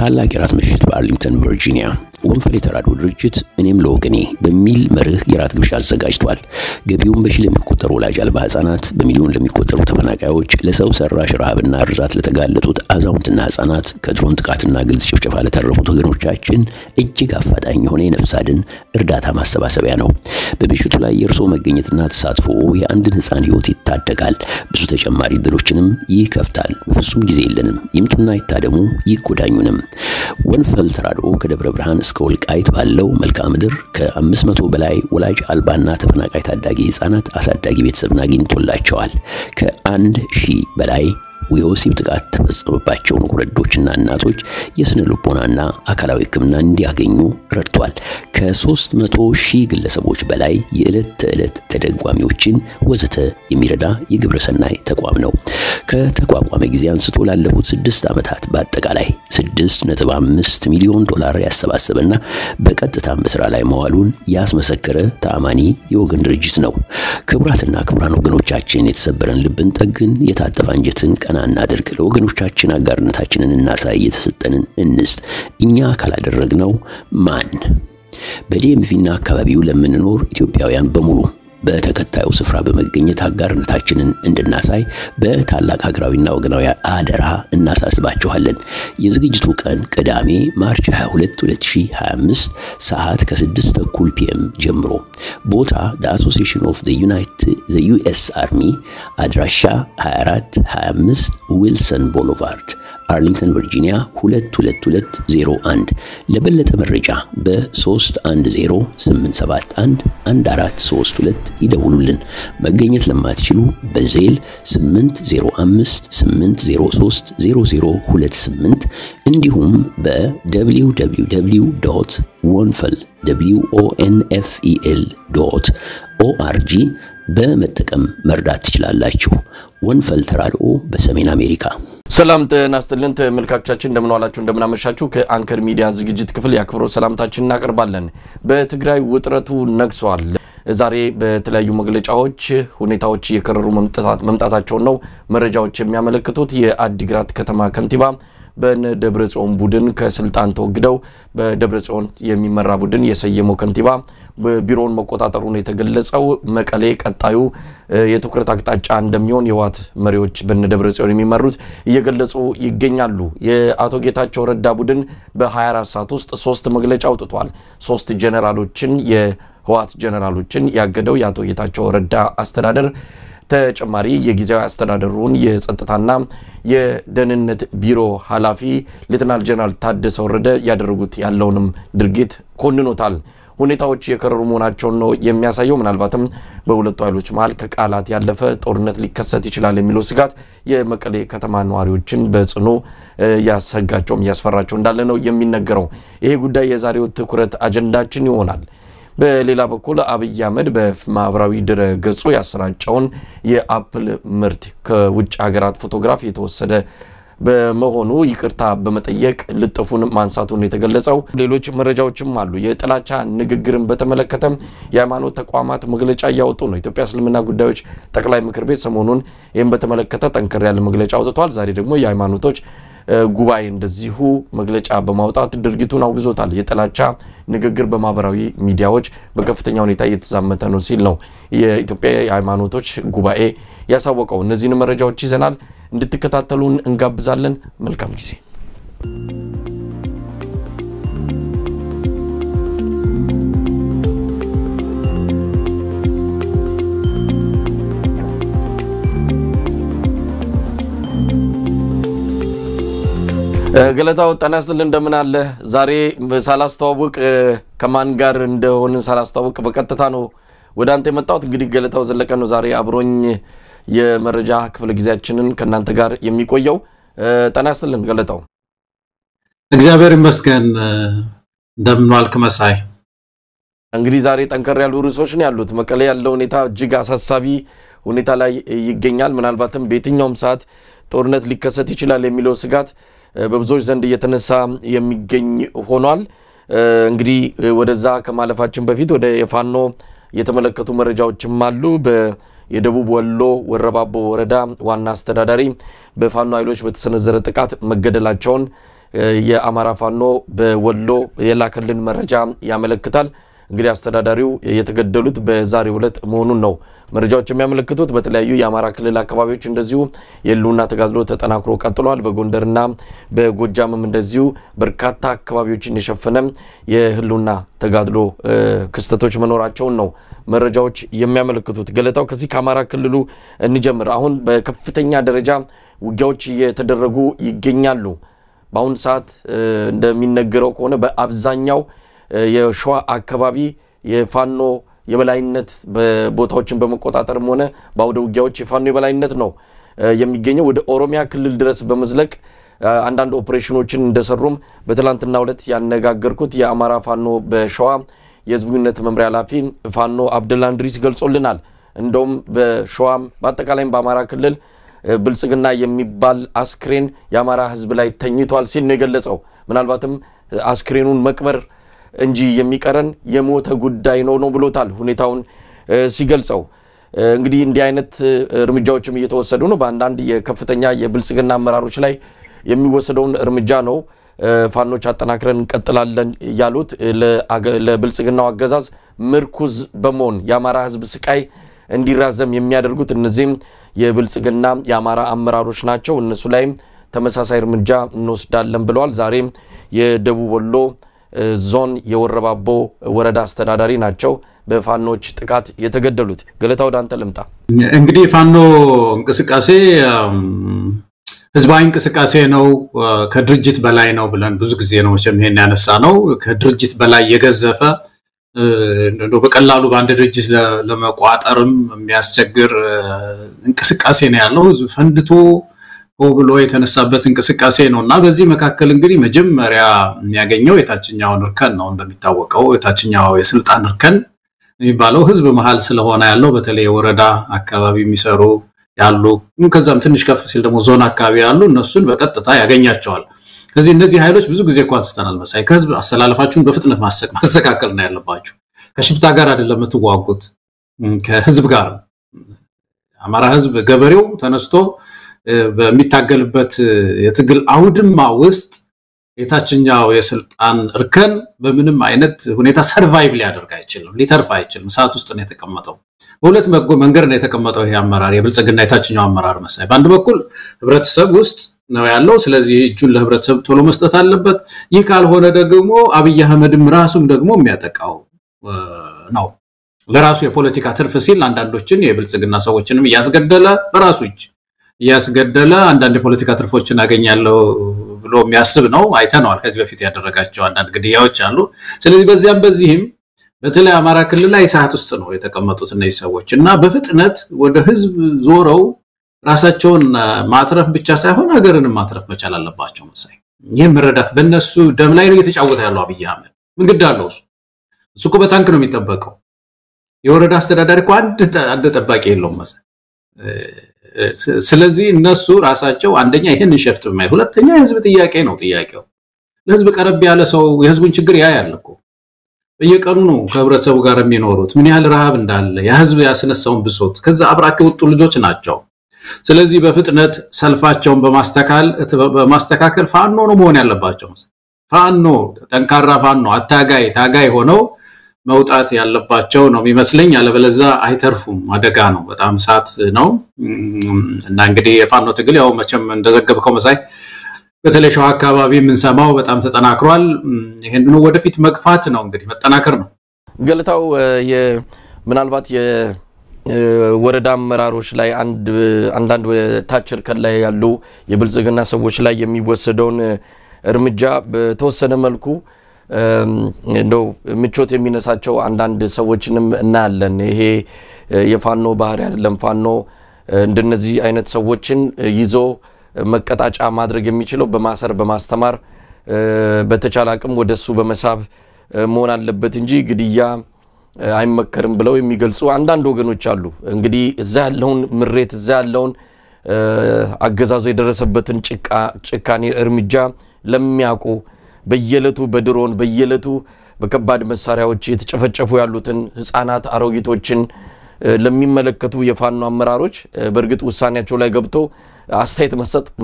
ታላቅ የራት ምሽት በአርሊንግተን ቨርጂኒያ ወንፈል የተራድኦ ድርጅት እኔም ለወገኔ በሚል መርህ የራት ግብዣ አዘጋጅቷል። ገቢውን በሺህ ለሚቆጠሩ ወላጅ አልባ ህጻናት፣ በሚሊዮን ለሚቆጠሩ ተፈናቃዮች፣ ለሰው ሰራሽ ረሃብና ርዛት ለተጋለጡት አዛውንትና ህጻናት፣ ከድሮን ጥቃትና ግልጽ ጭፍጨፋ ለተረፉት ወገኖቻችን እጅግ አፋጣኝ የሆነ የነፍስ አድን እርዳታ ማሰባሰቢያ ነው። በምሽቱ ላይ የእርሶ መገኘትና ተሳትፎ የአንድን ህጻን ህይወት ይታደጋል፣ ብዙ ተጨማሪ እድሎችንም ይከፍታል። በፍጹም ጊዜ የለንም። ይምጡና ይታደሙ፣ ይጎዳኙንም። ወንፈል ተራድኦ ከደብረ ብርሃን እስከ ወልቃይት ባለው መልክዓ ምድር ከ500 በላይ ወላጅ አልባና ተፈናቃይ ታዳጊ ህጻናት አሳዳጊ ቤተሰብን አግኝቶላቸዋል። ከ1000 በላይ የወሲብ ጥቃት ተፈጸመባቸውን ወረዶችና እናቶች የስነ ልቦናና አካላዊ ህክምና እንዲያገኙ ረድቷል። ከ300,000 ግለሰቦች በላይ የዕለት ተዕለት ተደጓሚዎችን ወዘተ የሚረዳ የግብረ ሰናይ ተቋም ነው። ከተቋቋመ ጊዜ አንስቶ ላለፉት 6 ዓመታት በአጠቃላይ $6.5 ሚሊዮን ያሰባሰበና በቀጥታም በስራ ላይ መዋሉን ያስመሰከረ ተአማኒ የወገን ድርጅት ነው። ክቡራትና ክቡራን ወገኖቻችን፣ የተሰበረን ልብን ጠግን፣ የታጠፈ አንጀትን ቀና እናድርግ። ለወገኖቻችን አጋርነታችንን እናሳይ፣ የተሰጠንን እንስጥ። እኛ ካላደረግነው ማን? በዲኤምቪና አካባቢው ለምንኖር ኢትዮጵያውያን በሙሉ በተከታዩ ስፍራ በመገኘት አጋርነታችንን እንድናሳይ በታላቅ ሀገራዊና ወገናዊ አደራ እናሳስባችኋለን። የዝግጅቱ ቀን ቅዳሜ ማርች 22 2025 ሰዓት ከ6:30 PM ጀምሮ። ቦታ the Association of the US Army፣ አድራሻ 2425 ዊልሰን ቦulevard አርሊንግተን ቨርጂኒያ 22201። ለበለጠ መረጃ በ310-871-1432 ይደውሉልን። መገኘት ለማትችሉ በዜል 805-803-0028 እንዲሁም www.wonfel.org በመጠቀም መርዳት ትችላላችሁ። ወንፈል ተራድኦ በሰሜን አሜሪካ። ሰላም ጤና ይስጥልን ተመልካቾቻችን፣ እንደምን ዋላችሁ እንደምን አመሻችሁ። ከአንከር ሚዲያ ዝግጅት ክፍል ያክብሮት ሰላምታችንን እናቀርባለን። በትግራይ ውጥረቱ ነግሷል። ዛሬ በተለያዩ መግለጫዎች ሁኔታዎች የከረሩ መምጣታቸው ነው መረጃዎች የሚያመለክቱት። የአዲግራት ከተማ ከንቲባ በደብረጽዮን ቡድን ከስልጣን ተወግደው በደብረጽዮን የሚመራ ቡድን የሰየመው ከንቲባ በቢሮውን መቆጣጠሩን የተገለጸው መቀሌ ቀጣዩ የትኩረት አቅጣጫ እንደሚሆን የዋት መሪዎች በደብረጽዮን የሚመሩት እየገለጹ ይገኛሉ። የአቶ ጌታቸው ረዳ ቡድን በ24 ሰዓት ውስጥ 3 መግለጫ አውጥቷል። 3 ጄኔራሎችን የዋት ጄኔራሎችን ያገደው የአቶ ጌታቸው ረዳ አስተዳደር ተጨማሪ የጊዜያዊ አስተዳደሩን የጸጥታና የደህንነት ቢሮ ኃላፊ ሌተናል ጀነራል ታደሰ ወረደ ያደረጉት ያለውንም ድርጊት ኮንኖታል። ሁኔታዎች የከረሩ መሆናቸውን ነው የሚያሳየው። ምናልባትም በሁለቱ ኃይሎች መሃል ከቃላት ያለፈ ጦርነት ሊከሰት ይችላል የሚለው ስጋት የመቀሌ ከተማ ነዋሪዎችን በጽኑ ያሰጋቸውም ያስፈራቸው እንዳለ ነው የሚነገረው። ይሄ ጉዳይ የዛሬው ትኩረት አጀንዳችን ይሆናል። በሌላ በኩል አብይ አህመድ በማህበራዊ ድረ ገጹ ያሰራጨውን የአፕል ምርት ከውጭ ሀገራት ፎቶግራፍ የተወሰደ በመሆኑ ይቅርታ በመጠየቅ ልጥፉን ማንሳቱን የተገለጸው። ሌሎች መረጃዎችም አሉ። የጥላቻ ንግግርን በተመለከተ የሃይማኖት ተቋማት መግለጫ ያወጡ ነው። ኢትዮጵያ እስልምና ጉዳዮች ጠቅላይ ምክር ቤት ሰሞኑን ይህን በተመለከተ ጠንከር ያለ መግለጫ አውጥቷል። ዛሬ ደግሞ የሃይማኖቶች ጉባኤ እንደዚሁ መግለጫ በማውጣት ድርጊቱን አውግዞታል። የጥላቻ ንግግር በማህበራዊ ሚዲያዎች በከፍተኛ ሁኔታ እየተዛመተ ነው ሲል ነው የኢትዮጵያ የሃይማኖቶች ጉባኤ ያሳወቀው። እነዚህን መረጃዎች ይዘናል፣ እንድትከታተሉን እንጋብዛለን። መልካም ጊዜ። ገለታው ጤና ይስጥልን እንደምን አለ? ዛሬ ሳላስተዋውቅ ከማን ጋር እንደሆነ ሳላስተዋውቅ በቀጥታ ነው ወደ አንተ የመጣሁት። እንግዲህ ገለታው ዘለቀ ነው ዛሬ አብሮኝ የመረጃ ክፍለ ጊዜያችንን ከናንተ ጋር የሚቆየው። ጤና ይስጥልን ገለታው። እግዚአብሔር ይመስገን። እንደምን ዋልክ መሳይ? እንግዲህ ዛሬ ጠንከር ያሉ ርዕሶች ነው ያሉት። መቀሌ ያለው ሁኔታ እጅግ አሳሳቢ ሁኔታ ላይ ይገኛል። ምናልባትም በየትኛውም ሰዓት ጦርነት ሊከሰት ይችላል የሚለው ስጋት በብዙዎች ዘንድ እየተነሳ የሚገኝ ሆኗል። እንግዲህ ወደዛ ከማለፋችን በፊት ወደ የፋኖ የተመለከቱ መረጃዎችም አሉ። የደቡብ ወሎ ወረባቦ ወረዳ ዋና አስተዳዳሪ በፋኖ ኃይሎች በተሰነዘረ ጥቃት መገደላቸውን የአማራ ፋኖ በወሎ የላከልን መረጃ ያመለክታል። እንግዲህ አስተዳዳሪው የተገደሉት በዛሬው ዕለት መሆኑን ነው መረጃዎች የሚያመለክቱት። በተለያዩ የአማራ ክልል አካባቢዎች እንደዚሁ የህልውና ተጋድሎ ተጠናክሮ ቀጥሏል። በጎንደርና በጎጃምም እንደዚሁ በርካታ አካባቢዎችን የሸፈነ የህልውና ተጋድሎ ክስተቶች መኖራቸውን ነው መረጃዎች የሚያመለክቱት። ገለታው ከዚህ ከአማራ ክልሉ እንጀምር። አሁን በከፍተኛ ደረጃ ውጊያዎች እየተደረጉ ይገኛሉ። በአሁን ሰዓት እንደሚነገረው ከሆነ በአብዛኛው የሸዋ አካባቢ የፋኖ የበላይነት በቦታዎችን በመቆጣጠርም ሆነ በአውደ ውጊያዎች የፋኖ የበላይነት ነው የሚገኘው። ወደ ኦሮሚያ ክልል ድረስ በመዝለቅ አንዳንድ ኦፕሬሽኖችን እንደሰሩም በትላንትናው ዕለት ያነጋገርኩት የአማራ ፋኖ በሸዋ የህዝብ ግንኙነት መምሪያ ኃላፊ ፋኖ አብደላ እንድሪስ ገልጾልናል። እንደውም በሸዋም በአጠቃላይም በአማራ ክልል ብልጽግና የሚባል አስክሬን የአማራ ህዝብ ላይ ተኝቷል ሲል ነው የገለጸው። ምናልባትም አስክሬኑን መቅበር እንጂ የሚቀረን የሞተ ጉዳይ ነው ብሎታል ሁኔታውን ሲገልጸው። እንግዲህ እንዲህ አይነት እርምጃዎችም እየተወሰዱ ነው። በአንዳንድ የከፍተኛ የብልጽግና አመራሮች ላይ የሚወሰደውን እርምጃ ነው ፋኖች አጠናክረን እንቀጥላለን ያሉት። ለብልጽግናው አገዛዝ ምርኩዝ በመሆን የአማራ ህዝብ ስቃይ እንዲራዘም የሚያደርጉት እነዚህም የብልጽግና የአማራ አመራሮች ናቸው። እነሱ ላይም ተመሳሳይ እርምጃ እንወስዳለን ብለዋል። ዛሬ የደቡብ ወሎ ዞን የወረባቦ ወረዳ አስተዳዳሪ ናቸው በፋኖች ጥቃት የተገደሉት። ገለታው ዳንተ ልምጣ። እንግዲህ ፋኖ እንቅስቃሴ ህዝባዊ እንቅስቃሴ ነው፣ ከድርጅት በላይ ነው ብለን ብዙ ጊዜ ነው ይሄን ያነሳ ነው። ከድርጅት በላይ የገዘፈ እንደው በቀላሉ በአንድ ድርጅት ለመቋጠርም የሚያስቸግር እንቅስቃሴ ነው ያለው። ህዝብ ፈንድቶ ብሎ የተነሳበት እንቅስቃሴ ነውና በዚህ መካከል እንግዲህ መጀመሪያ የሚያገኘው የታችኛውን እርከን ነው። እንደሚታወቀው የታችኛው የስልጣን እርከን የሚባለው ህዝብ መሃል ስለሆነ ያለው በተለይ ወረዳ አካባቢ የሚሰሩ ያሉ ከዛም ትንሽ ከፍ ሲል ደግሞ ዞን አካባቢ ያሉ እነሱን በቀጥታ ያገኛቸዋል። ስለዚህ እነዚህ ኃይሎች ብዙ ጊዜ ቋንስተናል መሳይ ከህዝብ አሰላለፋችሁን በፍጥነት ማስተካከል ነው ያለባችሁ። ከሽፍታ ጋር አይደለም የምትዋጉት፣ ከህዝብ ጋር። አማራ ህዝብ ገበሬው ተነስቶ በሚታገልበት የትግል አውድማ ውስጥ የታችኛው የስልጣን እርከን በምንም አይነት ሁኔታ ሰርቫይቭ ሊያደርግ አይችልም፣ ሊተርፍ አይችልም። ሰዓት ውስጥ ነው የተቀመጠው። በሁለት መንገድ ነው የተቀመጠው ይሄ አመራር የብልጽግና የታችኛው አመራር መሳይ። በአንድ በኩል ህብረተሰብ ውስጥ ነው ያለው፣ ስለዚህ እጁን ለህብረተሰብ ቶሎ መስጠት አለበት። ይህ ካልሆነ ደግሞ አብይ አህመድም ራሱም ደግሞ የሚያጠቃው ነው። ለራሱ የፖለቲካ ትርፍ ሲል አንዳንዶችን የብልጽግና ሰዎችንም ያስገደለ በራሱ እጅ ያስገደለ አንዳንድ የፖለቲካ ትርፎችን አገኛለሁ ብሎ የሚያስብ ነው። አይተናል ከዚህ በፊት ያደረጋቸው አንዳንድ ግድያዎች አሉ። ስለዚህ በዚህም በተለይ አማራ ክልል ላይ ሰዓት ውስጥ ነው የተቀመጡት እነዚህ ሰዎች እና በፍጥነት ወደ ህዝብ ዞረው ራሳቸውን ማትረፍ ብቻ ሳይሆን ሀገርንም ማትረፍ መቻል አለባቸው መሳይ። ይሄን መረዳት በእነሱ ደም ላይ ነው እየተጫወተ ያለው አብይ አህመድ። ምን ግዳለው እሱ እኮ በታንክ ነው የሚጠበቀው። የወረዳ አስተዳዳሪ እኮ አንድ ጠባቂ የለውም መሳይ። ስለዚህ እነሱ ራሳቸው አንደኛ ይሄን ሸፍት በማይ፣ ሁለተኛ የህዝብ ጥያቄ ነው ጥያቄው። ለህዝብ ቀረብ ያለ ሰው የህዝቡን ችግር ያያል እኮ። በየቀኑ ነው ከህብረተሰቡ ጋር የሚኖሩት ምን ያህል ረሃብ እንዳለ የህዝብ ያስነሳውን ብሶት ከዛ አብራክ የወጡ ልጆች ናቸው። ስለዚህ በፍጥነት ሰልፋቸውን በማስተካከል ፋኖ ነው መሆን ያለባቸው። ፋኖ ጠንካራ ፋኖ ታጋይ ሆነው መውጣት ያለባቸው ነው የሚመስለኝ። ያለበለዚያ አይተርፉም፣ አደጋ ነው፣ በጣም ሰዓት ነው። እና እንግዲህ የፋኖ ትግል ያው መቼም እንደዘገብከው መሳይ በተለይ ሸዋ አካባቢ የምንሰማው በጣም ተጠናክሯል። ይሄንን ወደፊት መግፋት ነው እንግዲህ መጠናከር ነው። ገለታው ምናልባት የወረዳ አመራሮች ላይ አንዳንድ ታች እርከን ላይ ያሉ የብልጽግና ሰዎች ላይ የሚወሰደውን እርምጃ በተወሰነ መልኩ እንደው ምቾት የሚነሳቸው አንዳንድ ሰዎችንም እናያለን። ይሄ የፋኖ ባህሪ አይደለም። ፋኖ እንደነዚህ አይነት ሰዎችን ይዞ መቀጣጫ ማድረግ የሚችለው በማሰር በማስተማር በተቻለ አቅም ወደሱ በመሳብ መሆን አለበት እንጂ ግድያ አይመከርም ብለው የሚገልጹ አንዳንድ ወገኖች አሉ። እንግዲህ እዛ ያለውን ምሬት እዛ ያለውን አገዛዙ የደረሰበትን ጭካኔ እርምጃ ለሚያውቁ በየለቱ በድሮን በየለቱ በከባድ መሳሪያዎች የተጨፈጨፉ ያሉትን ህፃናት አሮጊቶችን ለሚመለከቱ የፋኖ አመራሮች በእርግጥ ውሳኔያቸው ላይ ገብቶ አስተያየት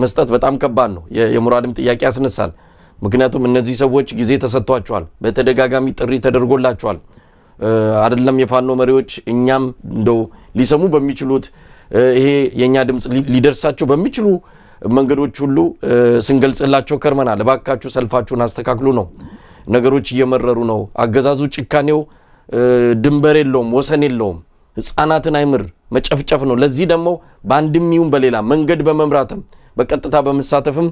መስጠት በጣም ከባድ ነው። የሞራልም ጥያቄ ያስነሳል። ምክንያቱም እነዚህ ሰዎች ጊዜ ተሰጥቷቸዋል በተደጋጋሚ ጥሪ ተደርጎላቸዋል አይደለም የፋኖ መሪዎች እኛም እንደው ሊሰሙ በሚችሉት ይሄ የኛ ድምጽ ሊደርሳቸው በሚችሉ መንገዶች ሁሉ ስንገልጽላቸው ከርመናል ባካችሁ ሰልፋችሁን አስተካክሉ ነው ነገሮች እየመረሩ ነው አገዛዙ ጭካኔው ድንበር የለውም ወሰን የለውም ህፃናትን አይምር መጨፍጨፍ ነው ለዚህ ደግሞ ባንድም ይሁን በሌላ መንገድ በመምራትም በቀጥታ በመሳተፍም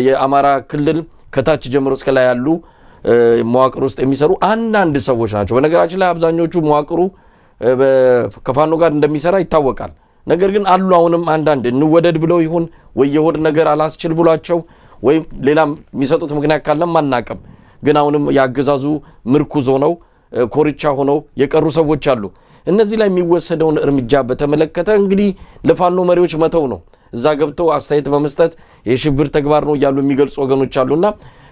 የአማራ ክልል ከታች ጀምሮ እስከ ላይ ያሉ መዋቅር ውስጥ የሚሰሩ አንድ ሰዎች ናቸው በነገራችን ላይ አብዛኞቹ መዋቅሩ ከፋኖ ጋር እንደሚሰራ ይታወቃል ነገር ግን አሉ አሁንም አንድ እንወደድ ብለው ይሁን ወይ የሆድ ነገር አላስችል ብሏቸው ወይ ሌላም የሚሰጡት ምክንያት ካለም ማናቀም ግን አሁንም ያገዛዙ ምርኩዝ ሆነው ኮርቻ ሆነው የቀሩ ሰዎች አሉ እነዚህ ላይ የሚወሰደውን እርምጃ በተመለከተ እንግዲህ ለፋኖ መሪዎች መተው ነው እዛ ገብተው አስተያየት በመስጠት የሽብር ተግባር ነው ያሉ የሚገልጹ ወገኖች አሉና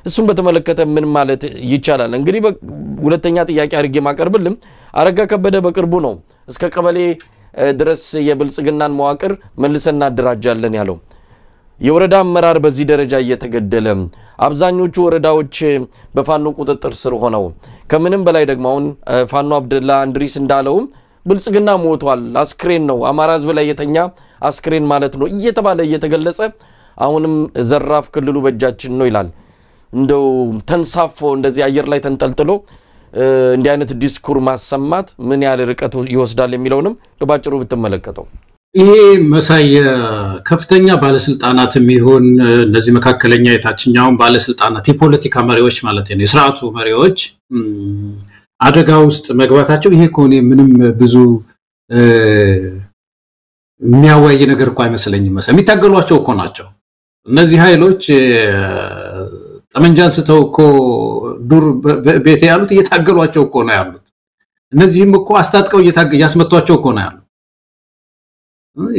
እሱን በተመለከተ ምን ማለት ይቻላል እንግዲህ ሁለተኛ ጥያቄ አድርጌ ማቀርብልም አረጋ ከበደ በቅርቡ ነው እስከ ቀበሌ ድረስ የብልጽግናን መዋቅር መልሰና አደራጃለን ያለው የወረዳ አመራር በዚህ ደረጃ እየተገደለ አብዛኞቹ ወረዳዎች በፋኖ ቁጥጥር ስር ሆነው ከምንም በላይ ደግሞ አሁን ፋኖ አብደላ አንድሪስ እንዳለው ብልጽግና ሞቷል አስክሬን ነው አማራ ህዝብ ላይ የተኛ አስክሬን ማለት ነው እየተባለ እየተገለጸ አሁንም ዘራፍ ክልሉ በእጃችን ነው ይላል እንደው ተንሳፎ እንደዚህ አየር ላይ ተንጠልጥሎ እንዲህ አይነት ዲስኩር ማሰማት ምን ያህል ርቀት ይወስዳል የሚለውንም ለባጭሩ ብትመለከተው ይሄ መሳይ ከፍተኛ ባለስልጣናትም ይሁን እነዚህ መካከለኛ የታችኛውን ባለስልጣናት የፖለቲካ መሪዎች ማለት ነው የሥርዓቱ መሪዎች አደጋ ውስጥ መግባታቸው ይሄ ኮኔ ምንም ብዙ የሚያወያይ ነገር እንኳን አይመስለኝም መሳይ የሚታገሏቸው እኮ ናቸው እነዚህ ኃይሎች ጠመንጃን ስተው እኮ ዱር ቤት ያሉት እየታገሏቸው እኮ ነው ያሉት እነዚህም እኮ አስታጥቀው ያስመቷቸው እኮ ነው ያሉት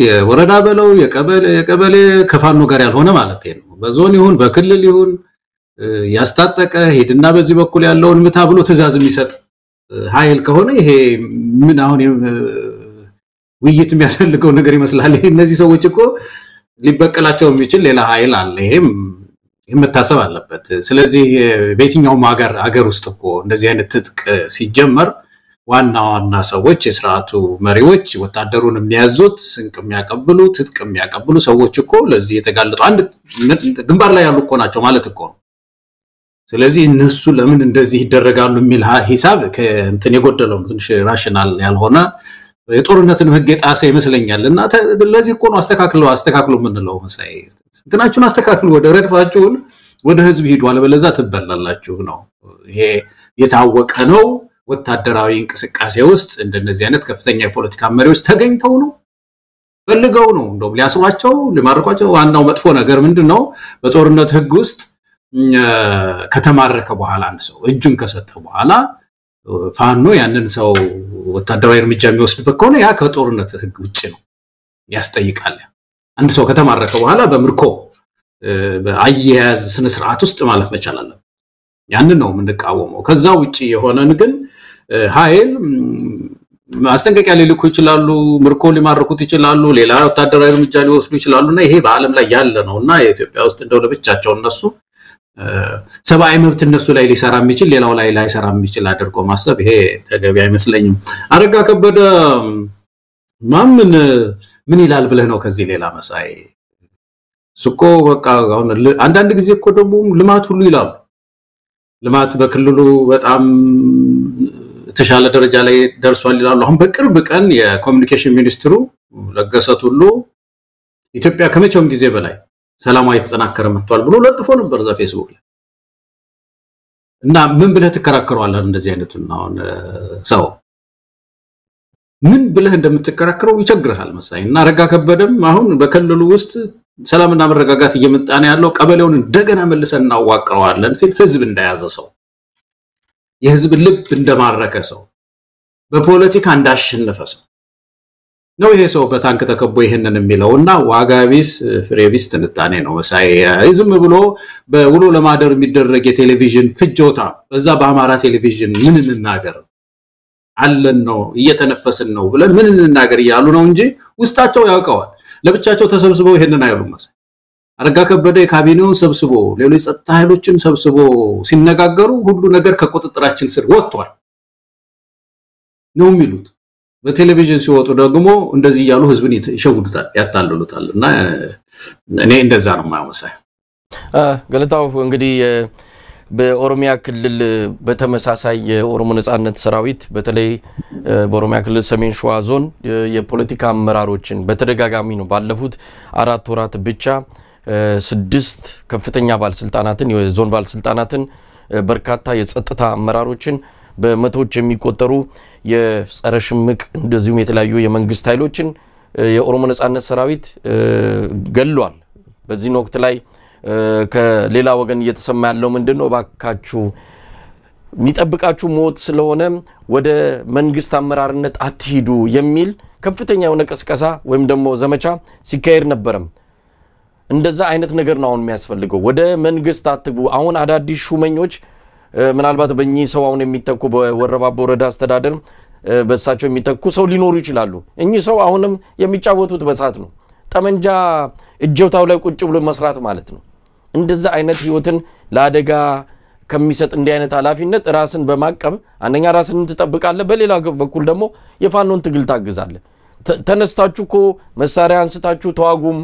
የወረዳ በለው የቀበሌ ከፋኖ ጋር ያልሆነ ማለት ነው በዞን ይሁን በክልል ይሁን ያስታጠቀ ሄድና በዚህ በኩል ያለውን ምታ ብሎ ትዕዛዝ የሚሰጥ ኃይል ከሆነ ይሄ ምን አሁን ውይይት የሚያስፈልገው ነገር ይመስላል እነዚህ ሰዎች እኮ ሊበቀላቸው የሚችል ሌላ ኃይል አለ ይሄም መታሰብ አለበት ስለዚህ በየትኛው ሀገር ውስጥ እኮ እንደዚህ አይነት ትጥቅ ሲጀመር ዋና ሰዎች የሥርዓቱ መሪዎች ወታደሩን የሚያዙት ስንቅ የሚያቀብሉ ትጥቅ የሚያቀብሉ ሰዎች እኮ ለዚህ የተጋለጡ አንድ ግንባር ላይ ያሉ እኮ ናቸው ማለት እኮ ስለዚህ እነሱ ለምን እንደዚህ ይደረጋሉ የሚል ሂሳብ ከእንትን የጎደለው ትንሽ ራሽናል ያልሆነ የጦርነትን ህግ የጣሰ ይመስለኛልና ለዚህ እኮ ነው አስተካክሉ ምንለው መሳይ እንትናችሁን አስተካክሉ ወደ ረድፋችሁን ወደ ህዝብ ሄዱ አለበለዛ ትበላላችሁ ነው ይሄ የታወቀ ነው ወታደራዊ እንቅስቃሴ ውስጥ እንደነዚህ አይነት ከፍተኛ የፖለቲካ መሪዎች ተገኝተው ነው ፈልገው ነው እንደው ሊያስሯቸው ለማርኳቸው ዋናው መጥፎ ነገር ምንድነው በጦርነት ህግ ውስጥ ከተማረከ በኋላ አንድ ሰው እጁን ከሰጠ በኋላ ፋኖ ያንን ሰው ወታደራዊ እርምጃ የሚወስድበት ከሆነ ያ ከጦርነት ህግ ውጪ ነው ያስጠይቃል አንድ ሰው ከተማረከ በኋላ በምርኮ በአያያዝ ስነ ስርዓት ውስጥ ማለፍ መቻል አለበት ያንን ነው የምንቃወመው ከዛ ውጪ የሆነን ግን ኃይል ማስጠንቀቂያ ሊልኩ ይችላሉ ምርኮ ሊማርኩት ይችላሉ ሌላ ወታደራዊ እርምጃ ሊወስዱ ይችላሉና ይሄ በአለም ላይ ያለ ነውና የኢትዮጵያ ውስጥ እንደው ለብቻቸው እነሱ ሰባዊ መብት እነሱ ላይ ሊሰራ የሚችል ሌላው ላይ ላይሰራ የሚችል አድርጎ ማሰብ ይሄ ተገቢ አይመስለኝም አረጋ ከበደ ምን ይላል ብለህ ነው ከዚህ ሌላ መሳይ ሱቆ በቃ አሁን አንዳንድ ጊዜ እኮ ደግሞ ልማት ሁሉ ይላሉ ልማት በክልሉ በጣም ተሻለ ደረጃ ላይ ደርሷል ይላሉ አሁን በቅርብ ቀን የኮሙኒኬሽን ሚኒስትሩ ለገሰት ሁሉ ኢትዮጵያ ከመቼውም ጊዜ በላይ ሰላማዊ ተጠናከረ መጥቷል ብሎ ለጥፎ ነበር ዛ ፌስቡክ ላይ እና ምን ብለህ ተከራከረዋለህ እንደዚህ አይነቱና አሁን ሰው ምን ብለህ እንደምትከራከረው ይቸግራል መሳይ እና አረጋ ከበደም አሁን በክልሉ ውስጥ ሰላምና መረጋጋት እየመጣ ነው ያለው ቀበሌውን እንደገና መልሰን እናዋቅረዋለን ሲል ህዝብ እንደያዘ ሰው የህዝብ ልብ እንደማረከ ሰው በፖለቲካ እንዳሸነፈ ሰው ነው ይሄ ሰው በታንክ ተከቦ ይሄንን የሚለውና ዋጋቢስ ፍሬቢስ ትንታኔ ነው መሳይ ዝም ብሎ በውሎ ለማደር የሚደረግ የቴሌቪዥን ፍጆታ በዛ በአማራ ቴሌቪዥን ምን እንናገር አለን ነው እየተነፈስን ነው ብለን ምን እንናገር ይያሉ ነው እንጂ ውስጣቸው ያውቀዋል ለብቻቸው ተሰብስበው ይሄንን አይሉም መሳይ አረጋ ከበደ ካቢኔውን ሰብስቦ ሌሎች ጸጥታ ኃይሎችን ሰብስቦ ሲነጋገሩ ሁሉ ነገር ከቁጥጥራችን ስር ወጥቷል ነው የሚሉት በቴሌቪዥን ሲወጡ ደግሞ እንደዚህ ያሉ ህዝብን ይሸውዱታል ያታልሉታልና እኔ እንደዛ ነው ማመሳይ ገለታው እንግዲህ በኦሮሚያ ክልል በተመሳሳይ የኦሮሞ ነጻነት ሰራዊት በተለይ በኦሮሚያ ክልል ሰሜን ሸዋ ዞን የፖለቲካ አመራሮችን በተደጋጋሚ ነው ባለፉት 4 ወራት ብቻ 6 ከፍተኛ ባለስልጣናትን የዞን ባለስልጣናትን በርካታ የጸጥታ አመራሮችን በመቶዎች የሚቆጠሩ የጸረ ሽምቅ እንደዚሁም የተለያዩ የመንግስት ኃይሎችን የኦሮሞ ነጻነት ሰራዊት ገሏል በዚህ ወቅት ላይ ከሌላ ወገን እየተሰማ ያለው ምንድነው ባካችሁ የሚጠብቃችሁ ሞት ስለሆነ ወደ መንግስት አመራርነት አትሂዱ የሚል ከፍተኛ የሆነ ቀስቀሳ ወይም ደግሞ ዘመቻ ሲካሄድ ነበርም እንደዛ አይነት ነገር ነው አሁን የሚያስፈልገው ወደ መንግስት አትግቡ አሁን አዳዲስ ሹመኞች ምናልባት በእኚ ሰው አሁን የሚተኩ በወረባቦ ወረዳ አስተዳደር በሳቸው የሚተኩ ሰው ሊኖሩ ይችላሉ እኚ ሰው አሁንም የሚጫወቱት በሳት ነው ጠመንጃ እጆታው ላይ ቁጭ ብሎ መስራት ማለት ነው እንደዛ አይነት ህይወትን ለአደጋ ከሚሰጥ እንዲህ አይነት ኃላፊነት ራስን በማቀብ አንደኛ ራስን ተጠብቃለ በሌላ በኩል ደግሞ የፋኖን ትግል ታግዛለ ተነስታችሁኮ መሳሪያ አንስታችሁ ተዋጉም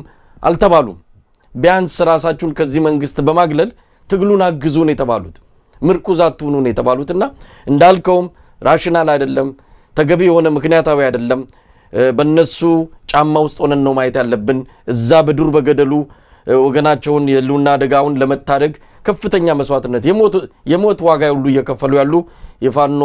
አልተባሉም ቢያንስ ራሳችሁን ከዚህ መንግስት በማግለል ትግሉን አግዙን የተባሉት ምርኩዛቱን ነው የተባሉትና እንዳልከውም ራሽናል አይደለም ተገቢ የሆነ ምክንያታዊ አይደለም በእነሱ ጫማ ውስጥ ሆነን ነው ማየት ያለብን እዛ በዱር በገደሉ ወገናቸውን የሉና አደጋውን ለመታደግ ከፍተኛ መስዋዕትነት የሞት ዋጋ ሁሉ እየከፈሉ ያሉ የፋኖ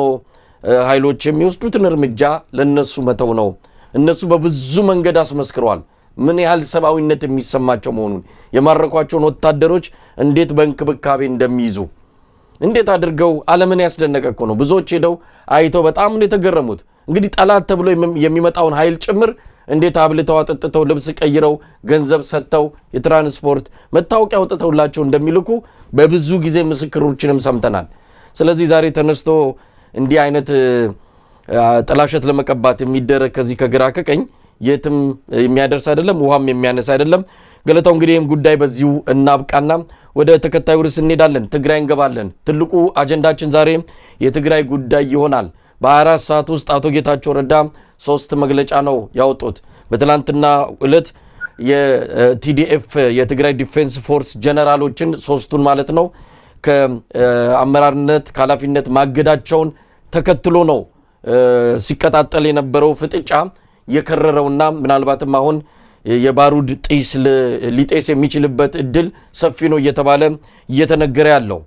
ኃይሎች የሚወስዱትን እርምጃ ለነሱ መተው ነው እነሱ በብዙ መንገድ አስመስክረዋል ምን ያህል ሰባዊነት የሚሰማቸው መሆኑን የማረኳቸውን ወታደሮች እንዴት በእንክብካቤ እንደሚይዙ እንዴት አድርገው ዓለምን ያስደነቀቀ ነው ብዙዎች ሄደው አይተው በጣም ነው የተገረሙት እንግዲህ ጠላት ተብሎ የሚመጣውን ኃይል ጭምር እንዴት አብልተው አጥጥተው ልብስ ቀይረው ገንዘብ ሰጥተው የትራንስፖርት መታወቂያ አውጥተውላቸው እንደሚልኩ በብዙ ጊዜ ምስክሮችንም ሰምተናል ስለዚህ ዛሬ ተነስቶ እንዲህ አይነት ጥላሸት ለመቀባት የሚደረግ ከዚህ ከግራ ከቀኝ የትም የሚያደርስ አይደለም ውሃም የሚያነሳ አይደለም ገለታው እንግዲህም ጉዳይ በዚሁ እናብቃና ወደ ተከታዩ ርዕስ እንሄዳለን ትግራይ እንገባለን ትልቁ አጀንዳችን ዛሬ የትግራይ ጉዳይ ይሆናል በ24 ሰዓት ውስጥ አቶ ጌታቸው ረዳ 3 መግለጫ ነው ያወጡት በትላንትና ዕለት የቲዲኤፍ የትግራይ ዲፌንስ ፎርስ ጀነራሎችን 3ቱን ማለት ነው ከአመራርነት ካላፊነት ማገዳቸውን ተከትሎ ነው ሲቀጣጠል የነበረው ፍጥጫ የከረረውና ምናልባትም አሁን የባሩድ ጢስ ሊጤስ የሚችልበት እድል ሰፊ ነው እየተባለ እየተነገረ ያለው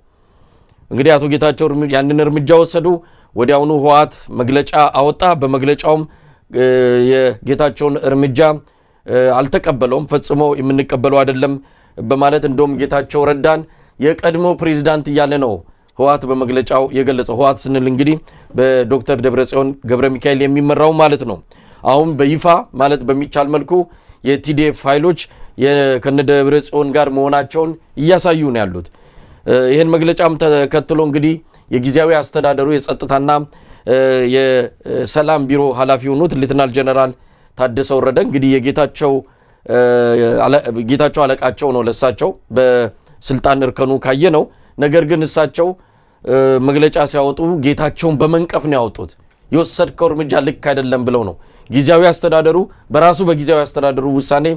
እንግዲህ አቶ ጌታቸው ያንን እርምጃ ወሰዱ ወዲያውኑ ህወሓት መግለጫ አወጣ በመግለጫውም የጌታቸውን እርምጃ አልተቀበለውም ፈጽሞ የምንቀበለው አይደለም በማለት እንደውም ጌታቸው ረዳን የቀድሞ ፕሬዝዳንት እያለ ነው ህወሓት በመግለጫው የገለጸው ህወሓት ስንል እንግዲህ በዶክተር ደብረጽዮን ገብረ ሚካኤል የሚመራው ማለት ነው አሁን በይፋ ማለት በሚቻል መልኩ የቲዲኤፍ ኃይሎች ከነደብረጽዮን ጋር መሆናቸውን እያሳዩ ነው ያሉት ይሄን መግለጫም ተከትሎ እንግዲህ የጊዜያዊ አስተዳደሩ የጸጥታና የሰላም ቢሮ ኃላፊ ሆኑት ሌተናል ጀነራል ታደሰ ወረደ እንግዲህ የጌታቸው አለቃቸው ነው ለሳቸው በስልጣን እርከኑ ካየ ነው ነገር ግን እሳቸው መግለጫ ሲያወጡ ጌታቸውን በመንቀፍ ነው ያወጡት የወሰድከው እርምጃ ልክ አይደለም ብለው ነው ጊዜያዊ አስተዳደሩ በራሱ በጊዜያዊ አስተዳደሩ ውሳኔ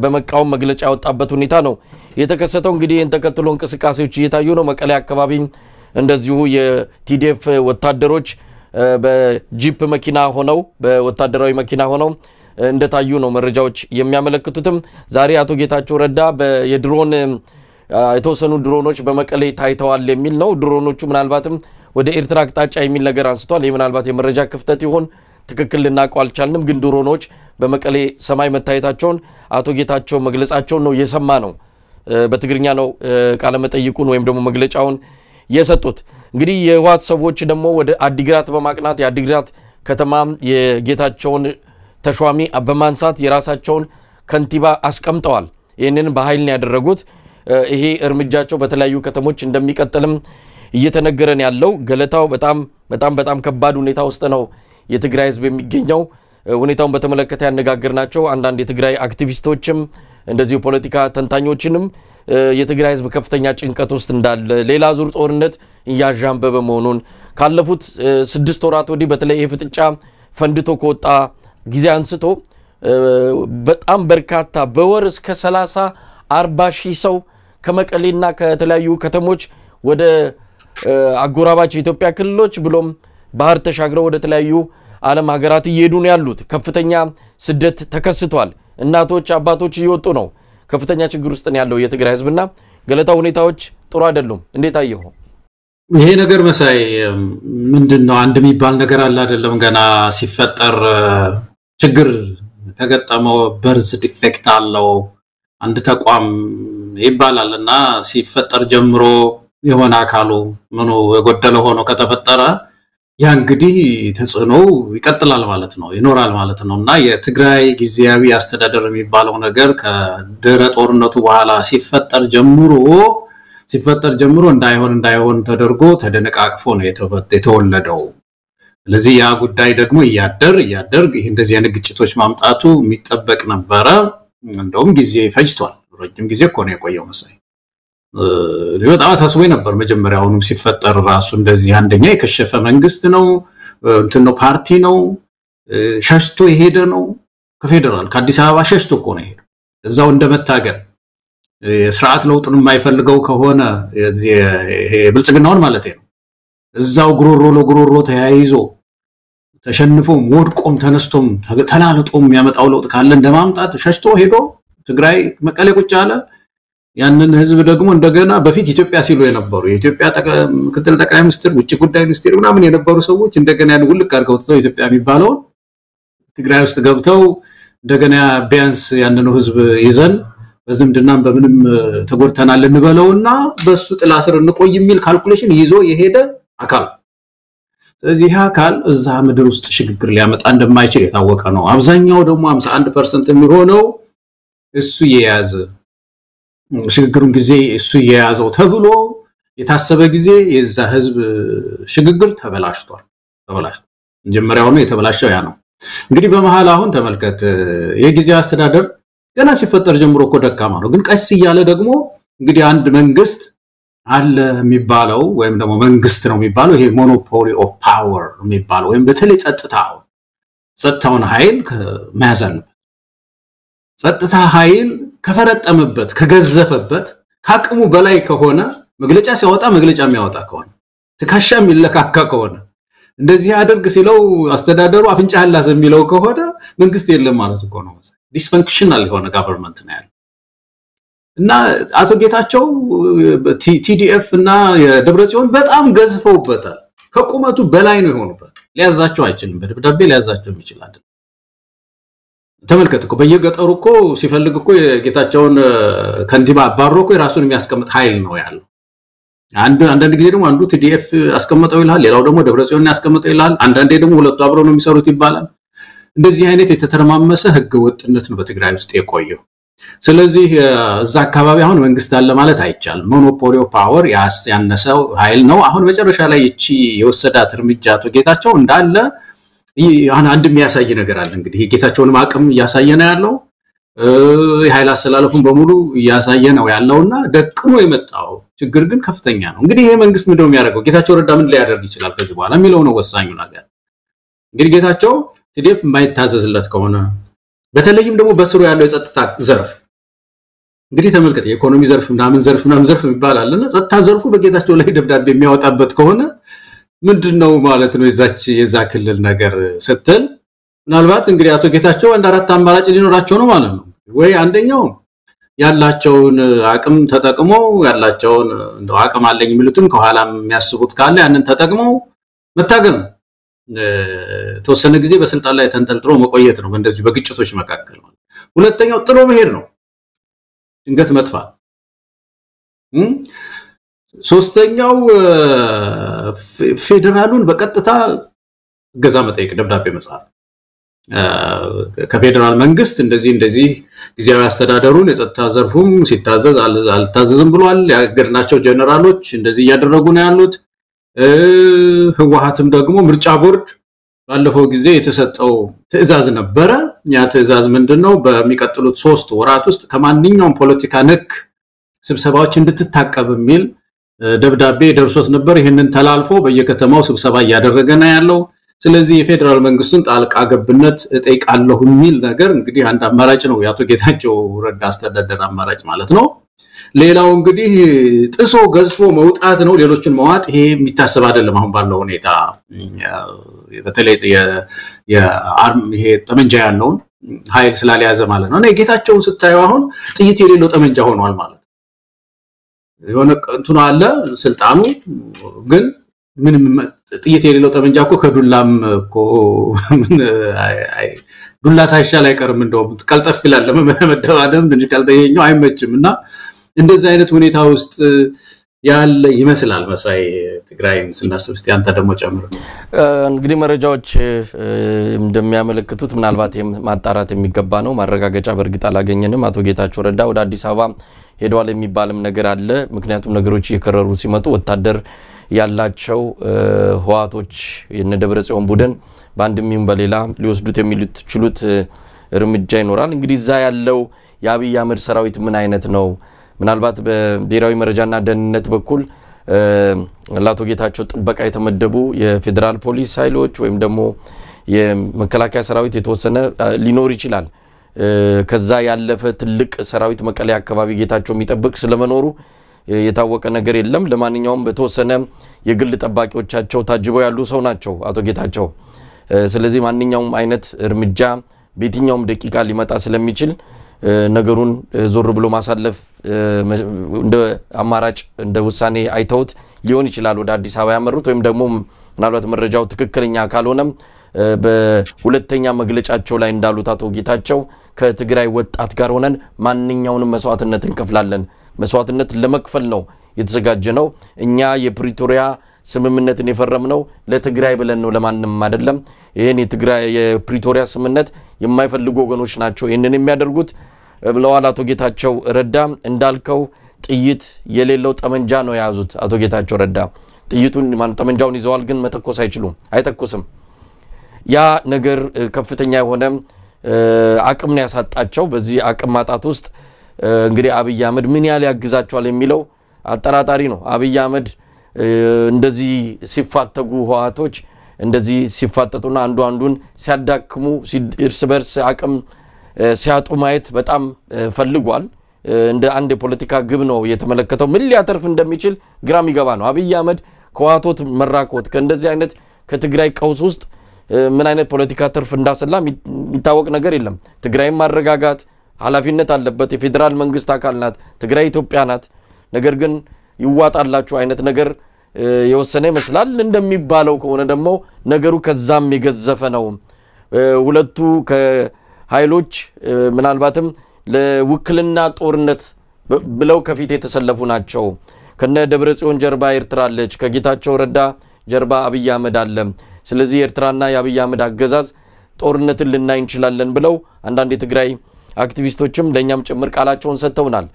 በመቃወም መግለጫ ያወጣበት ሁኔታ ነው የተከሰተው እንግዲህ እንተከትሎ እንቅስቃሴዎች እየታዩ ነው መቀሌ አካባቢ እንደዚሁ የቲዲኤፍ ወታደሮች በጂፕ መኪና ሆነው በወታደራዊ መኪና ሆነው እንደታዩ ነው መረጃዎች የሚያመለክቱትም ዛሬ አቶ ጌታቸው ረዳ የድሮን የተወሰኑ ድሮኖች በመቀሌ ታይተዋል የሚል ነው ድሮኖቹ ምናልባትም ወደ ኤርትራ አቅጣጫ የሚል ነገር አንስቷል የምናልባት የመረጃ ክፍተት ይሆን ትክክል ልናቀው አልቻልንም ግን ድሮኖች በመቀሌ ሰማይ መታየታቸውን አቶ ጌታቸው መግለጻቸው ነው የሰማ ነው በትግርኛ ነው ቃለ መጠይቁን ወይም ደግሞ መግለጫውን የሰጡት እንግዲህ የህወሓት ሰዎች ደግሞ ወደ አዲግራት በማቅናት የአዲግራት ከተማ የጌታቸውን ተሿሚ በማንሳት የራሳቸውን ከንቲባ አስቀምጠዋል ይሄንን በኃይል ነው ያደረጉት ይሄ እርምጃቸው በተለያዩ ከተሞች እንደሚቀጥልም እየተነገረን ያለው ገለታው በጣም ከባድ ሁኔታ ውስጥ ነው የትግራይ ህዝብ የሚገኘው ሁኔታውን በተመለከተ ያነጋግርናቸው አንዳንድ የትግራይ አክቲቪስቶችም እንደዚህ ፖለቲካ ተንታኞችንም የትግራይ ህዝብ ከፍተኛ ጭንቀት ውስጥ እንዳለ ሌላ ዙር ጦርነት ያዣንበበ መሆኑን ካለፉት 6 ወራት ወዲህ በተለይ ፍጥጫ ፈንድቶ ከወጣ ጊዜ አንስቶ በጣም በርካታ በወር እስከ 30-40 ሺህ ሰው ከመቀሌና ከተለያዩ ከተሞች ወደ አጎራባች ኢትዮጵያ ክልሎች ብሎም ባህር ተሻግረው ወደ ተለያዩ ዓለም ሀገራት እየሄዱ ነው ያሉት ከፍተኛ ስደት ተከስቷል እናቶች አባቶች እየወጡ ነው ከፍተኛ ችግር ውስጥ ነው ያለው የትግራይ ህዝብና ገለታ ሁኔታዎች ጥሩ አይደሉም እንዴት አየሁ ይሄ ነገር መሳይ ምንድነው አንድ የሚባል ነገር አለ አይደለም ገና ሲፈጠር ችግር ተገጠመው በርዝ ዲፌክት አለው አንድ ተቋም ይባላልና ሲፈጠር ጀምሮ የሆነ አካሉ ምኑ የጎደለ ሆኖ ከተፈጠረ ያ እንግዲህ ተጽዕኖ ይቀጥላል ማለት ነው ይኖራል ማለት ነውና የትግራይ ጊዜያዊ አስተዳደር የሚባለው ነገር ከድረ ጦርነቱ በኋላ ሲፈጠር ጀምሮ እንዳይሆን ተደርጎ ተደነቃቅፎ ነው የተወለደው ለዚህ ያ ጉዳይ ደግሞ ያደር እንደዚህ አይነት ግጭቶች ማምጣቱ የሚጠበቅ ነበር እንደውም ጊዜ ፈጅቷል ረጅም ጊዜ እኮ ነው የቆየው መሳይ በጣም ታስቦ ነበር መጀመሪያውንም ሲፈጠር ራሱ እንደዚህ አንደኛ የከሸፈ መንግስት ነው እንትነው ፓርቲ ነው ሸሽቶ የሄደ ነው ከፌደራል ከአዲስ አበባ ሸሽቶ እኮ ነው የሄደው እዛው እንደመታገር የሥርዓት ለውጥን የማይፈልገው ከሆነ ይሄ ብልጽግናውን ማለት ነው እዛው ግሮሮ ተያይዞ ተሸንፎ ወድቆም ተነስቶም ተላልጦም ያመጣው ለውጥ ካለ እንደማምጣት ሸሽቶ ሄዶ ትግራይ መቀሌ ቁጭ አለ ያንን ህዝብ ደግሞ እንደገና በፊት ኢትዮጵያ ሲሉ የነበሩ የኢትዮጵያ ምክትል ጠቅላይ ሚኒስትር ውጭ ጉዳይ ሚኒስትር ምናምን የነበሩ ሰዎች እንደገና ያን ሁሉ አድርገው ኢትዮጵያ የሚባለው ትግራይ ውስጥ ገብተው እንደገና ቢያንስ ያንን ህዝብ ይዘን በዝምድናም በምንም ተጎርተናል እንበለውና በሱ ጥላ ስር እንቆይ የሚል ካልኩሌሽን ይዞ የሄደ አካል ስለዚህ አካል እዛ ምድር ውስጥ ሽግግር ሊያመጣ እንደማይችል የታወቀ ነው አብዛኛው ደግሞ 51% የሚሆነው እሱ የያዘ ሽግግሩን ጊዜ እሱ የያዘው ተብሎ የታሰበ ጊዜ የዛ ህዝብ ሽግግር ተበላሽቷል መጀመሪያው ነው የተበላሸው ያ ነው እንግዲህ በመሃል አሁን ተመልከት የጊዜ አስተዳደር ገና ሲፈጠር ጀምሮ እኮ ደካማ ነው ግን ቀስ ይያለ ደግሞ እንግዲህ አንድ መንግስት አለ የሚባለው ወይም ደግሞ መንግስት ነው የሚባለው ይሄ ሞኖፖሊ ኦፍ ፓወር የሚባለው ወይም በተለይ ጸጥታውን ኃይል ከመያዛል ጸጥታ ኃይል ከፈረጠመበት ከገዘፈበት ካቅሙ በላይ ከሆነ መግለጫ ሲያወጣ መግለጫ የሚያወጣ ከሆነ ተካሻም ይለካካ ከሆነ እንደዚህ አድርግ ሲለው አስተዳደሩ አፍንጫ ያላዘ የሚለው ከሆነ መንግስት የለም ማለት እኮ ነው ዲስፈንክሽናል የሆነ ገቨርንመንት ነው ያለው እና አቶ ጌታቸው ቲዲኤፍ እና የደብረጽዮን በጣም ገዝፈውበታል ከቁመቱ በላይ ነው የሆኑበት ሊያዛቸው አይችልም በደብዳቤ ሊያዛቸው ይችላል ተመልከቱ በየገጠሩ እኮ ሲፈልግ እኮ የጌታቸውን ከንቲባ አባሮኮ የራሱን የሚያስቀምጥ ኃይል ነው ያለው አንዳንድ ጊዜ ደግሞ አንዱ ቲዲኤፍ አስቀምጠው ይላል ሌላው ደግሞ ደብረጽዮን ያስቀምጠው ይላል አንዳንዴ ደግሞ ሁለቱ አብረው ነው የሚሰሩት ይባላል እንደዚህ አይነት የተተረማመሰ ህግ ወጥነት ነው በትግራይ ውስጥ የቆየው ስለዚህ እዛ አካባቢ አሁን መንግስት አለ ማለት አይቻል ሞኖፖሊ ኦፍ ፓወር ያነሰው ኃይል ነው አሁን መጨረሻ ላይ እቺ የወሰዳት እርምጃ ጌታቸው እንዳለ አንድ የሚያሳይ ነገር አለ እንግዲህ ጌታቸውን ማቅም ያሳየ ነው ያለው የኃይል አሰላለፉን በሙሉ ያሳየ ነው ያለውና ደቅሞ የመጣው ችግር ግን ከፍተኛ ነው እንግዲህ ይሄ መንግስት ምንድነው የሚያደርገው ጌታቸው ረዳ ምን ሊያደርግ ይችላል ከዚህ በኋላ የሚለው ነው ወሳኙ ነገር እንግዲህ ጌታቸው ቲዲኤፍ የማይታዘዝለት ከሆነ በተለይም ደግሞ በስሩ ያለው የጸጥታ ዘርፍ እንግዲህ ተመልከተ የኢኮኖሚ ዘርፍ ምናምን ዘርፍ ይባላልና ጸጥታ ዘርፉ በጌታቸው ላይ ደብዳቤ የሚያወጣበት ከሆነ ምንድነው ማለት ነው የዛ ክልል ነገር ስትል ምናልባት እንግዲህ አቶ ጌታቸው አንድ አራት አማራጭ ሊኖራቸው ነው ማለት ነው ወይ አንደኛው ያላቸውን አቅም ተጠቅመው ያላቸውን እንደው አቅም አለኝ የሚሉትን ከኋላም የሚያስቡት ካለ ያንን ተጠቅመው መታገል ተወሰነ ጊዜ በስልጣን ላይ ተንጠልጥሎ መቆየት ነው እንደዚህ በግጭቶች መካከል ማለት ሁለተኛው ጥሎ መሄድ ነው ድንገት መጥፋት ሶስተኛው ፌደራሉን በቀጥታ ገዛ መጠየቅ ደብዳቤ መጻፍ ከፌደራል መንግስት እንደዚህ ጊዜያዊ አስተዳደሩን የጸጥታ ዘርፉም ሲታዘዝ አልታዘዝም ብሏል ያገርናቸው ጀነራሎች እንደዚህ ያደረጉ ነው ያሉት ህወሓትም ደግሞ ምርጫ ቦርድ ባለፈው ጊዜ የተሰጠው ትዕዛዝ ነበረ ያ ትዕዛዝ ምንድነው በሚቀጥሉት 3 ወራት ውስጥ ከማንኛውም ፖለቲካ ነክ ስብሰባዎች እንድትታቀብ የሚል ደብዳቤ ደርሶት ነበር ይሄንን ተላልፎ በየከተማው ስብሰባ ያደረገ ነው ያለው ስለዚህ የፌደራል መንግስቱን ጣልቃ ገብነት እጠይቃለሁ የሚል ነገር እንግዲህ አንድ አማራጭ ነው ያቶ ጌታቸው ረዳ አስተዳደር አማራጭ ማለት ነው ሌላው እንግዲህ ጥሶ ገዝፎ መውጣት ነው ሌሎችን መዋጥ ይሄ የሚታሰብ አይደለም አሁን ባለው ሁኔታ በተለይ የአርም ይሄ ጠመንጃ ያለውን ኃይል ስላልያዘ ማለት ነው እና ጌታቸውን ስታየው አሁን ጥይት የሌለው ጠመንጃ ሆኗል ማለት የሆነ እንትኑ አለ ስልጣኑ ግን ምንም ጥይት የሌለው ጠመንጃ እኮ ከዱላም እኮ ዱላ ሳይሻል አይቀርም እንደውም ቀልጠፍ ይላል ለመደባደብ ትንሽ ቀልጠየኛው አይመችምና እንደዚህ አይነት ሁኔታ ውስጥ ያለ ይመስላል መሳይ ትግራይን ስናስብ እስቲ አንተ ደግሞ ጨምር እንግዲህ መረጃዎች እንደሚያመለክቱት ምናልባት ማጣራት የሚገባ ነው ማረጋገጫ በርግጥ አላገኘንም አቶ ጌታቸው ረዳ ወደ አዲስ አበባ ሄዷል የሚባልም ነገር አለ ምክንያቱም ነገሮች እየከረሩ ሲመጡ ወታደር ያላቸው ህዋቶች የነደብረጽዮን ቡድን ባንድሚም በሌላ ሊወስዱት የሚሉት እርምጃ ይኖራል እንግዲህ ዛ ያለው የአብይ አህመድ ሰራዊት ምን አይነት ነው ምናልባት በብሔራዊ መረጃና ደህንነት በኩል ላቶ ጌታቸው ጥበቃ የተመደቡ የፌደራል ፖሊስ ኃይሎች ወይም ደግሞ የመከላከያ ሰራዊት የተወሰነ ሊኖር ይችላል ከዛ ያለፈ ትልቅ ሰራዊት መቀሌ አካባቢ ጌታቸው የሚጠብቅ ስለመኖሩ የታወቀ ነገር የለም ለማንኛውም በተወሰነ የግል ጠባቂዎቻቸው ታጅበው ያሉ ሰው ናቸው አቶ ጌታቸው ስለዚህ ማንኛውም አይነት እርምጃ በየትኛውም ደቂቃ ሊመጣ ስለሚችል ነገሩን ዞር ብሎ ማሳለፍ እንደ አማራጭ እንደ ውሳኔ አይተውት ሊሆን ይችላል ወደ አዲስ አበባ ያመሩት ወይም ደግሞ ምናልባት መረጃው ትክክለኛ ካልሆነም በሁለተኛ መግለጫቸው ላይ እንዳሉት አቶ ጌታቸው ከትግራይ ወጣት ጋር ሆነን ማንኛውንም መስዋዕትነት እንከፍላለን መስዋዕትነት ለመክፈል ነው የተዘጋጀነው እኛ የፕሪቶሪያ ስምምነትን የፈረምነው ለትግራይ ብለን ነው ለማንንም አይደለም ይሄን የፕሪቶሪያ ስምምነት የማይፈልጉ ወገኖች ናቸው ይሄንን የሚያደርጉት ብለዋል አቶ ጌታቸው ረዳ እንዳልከው ጥይት የሌለው ጠመንጃ ነው ያዙት አቶ ጌታቸው ረዳ ጥይቱን ማን ጠመንጃውን ይዘዋል ግን መተኮስ አይችሉም አይተኩስም ያ ነገር ከፍተኛ የሆነ አቅም ነው ያሳጣቸው በዚህ አቅም ማጣት ውስጥ እንግዲህ አብይ አህመድ ምን ያህል ያግዛቸዋል የሚለው አጠራጣሪ ነው አብይ አህመድ እንደዚህ ሲፋተጉ ህዋቶች እንደዚህ ሲፋጠጡና አንዱን ሲያዳክሙ እርስ በርስ አቅም ሲያጡ ማየት በጣም ፈልጓል እንደ አንድ የፖለቲካ ግብ ነው የተመለከተው ምን ሊያተርፍ እንደሚችል ግራም ይገባ ነው አብይ አህመድ ከህዋቶት መራቆት ከእንደዚህ አይነት ከትግራይ ቀውስ ውስጥ ምን አይነት ፖለቲካ ትርፍ እንዳሰላ የሚታወቅ ነገር የለም ትግራይም ማረጋጋት ኃላፊነት አለበት የፌደራል መንግስት አካል ናት ትግራይ ኢትዮጵያ ናት ነገር ግን ይዋጣላችሁ አይነት ነገር የወሰነ ይመስላል እንደሚባለው ከሆነ ደግሞ ነገሩ ከዛም የገዘፈ ነው ሁለቱ ከኃይሎች ምናልባትም ለውክልና ጦርነት ብለው ከፊት የተሰለፉ ናቸው ከነ ደብረጽዮን ጀርባ ኤርትራ አለች ከጌታቸው ረዳ ጀርባ አብይ አህመድ አለ ስለዚህ ኤርትራና የአብይ አህመድ አገዛዝ ጦርነትን ልናይ እንችላለን ብለው አንዳንድ የትግራይ አክቲቪስቶችም ለኛም ጭምር ቃላቸውን ሰጥተውናል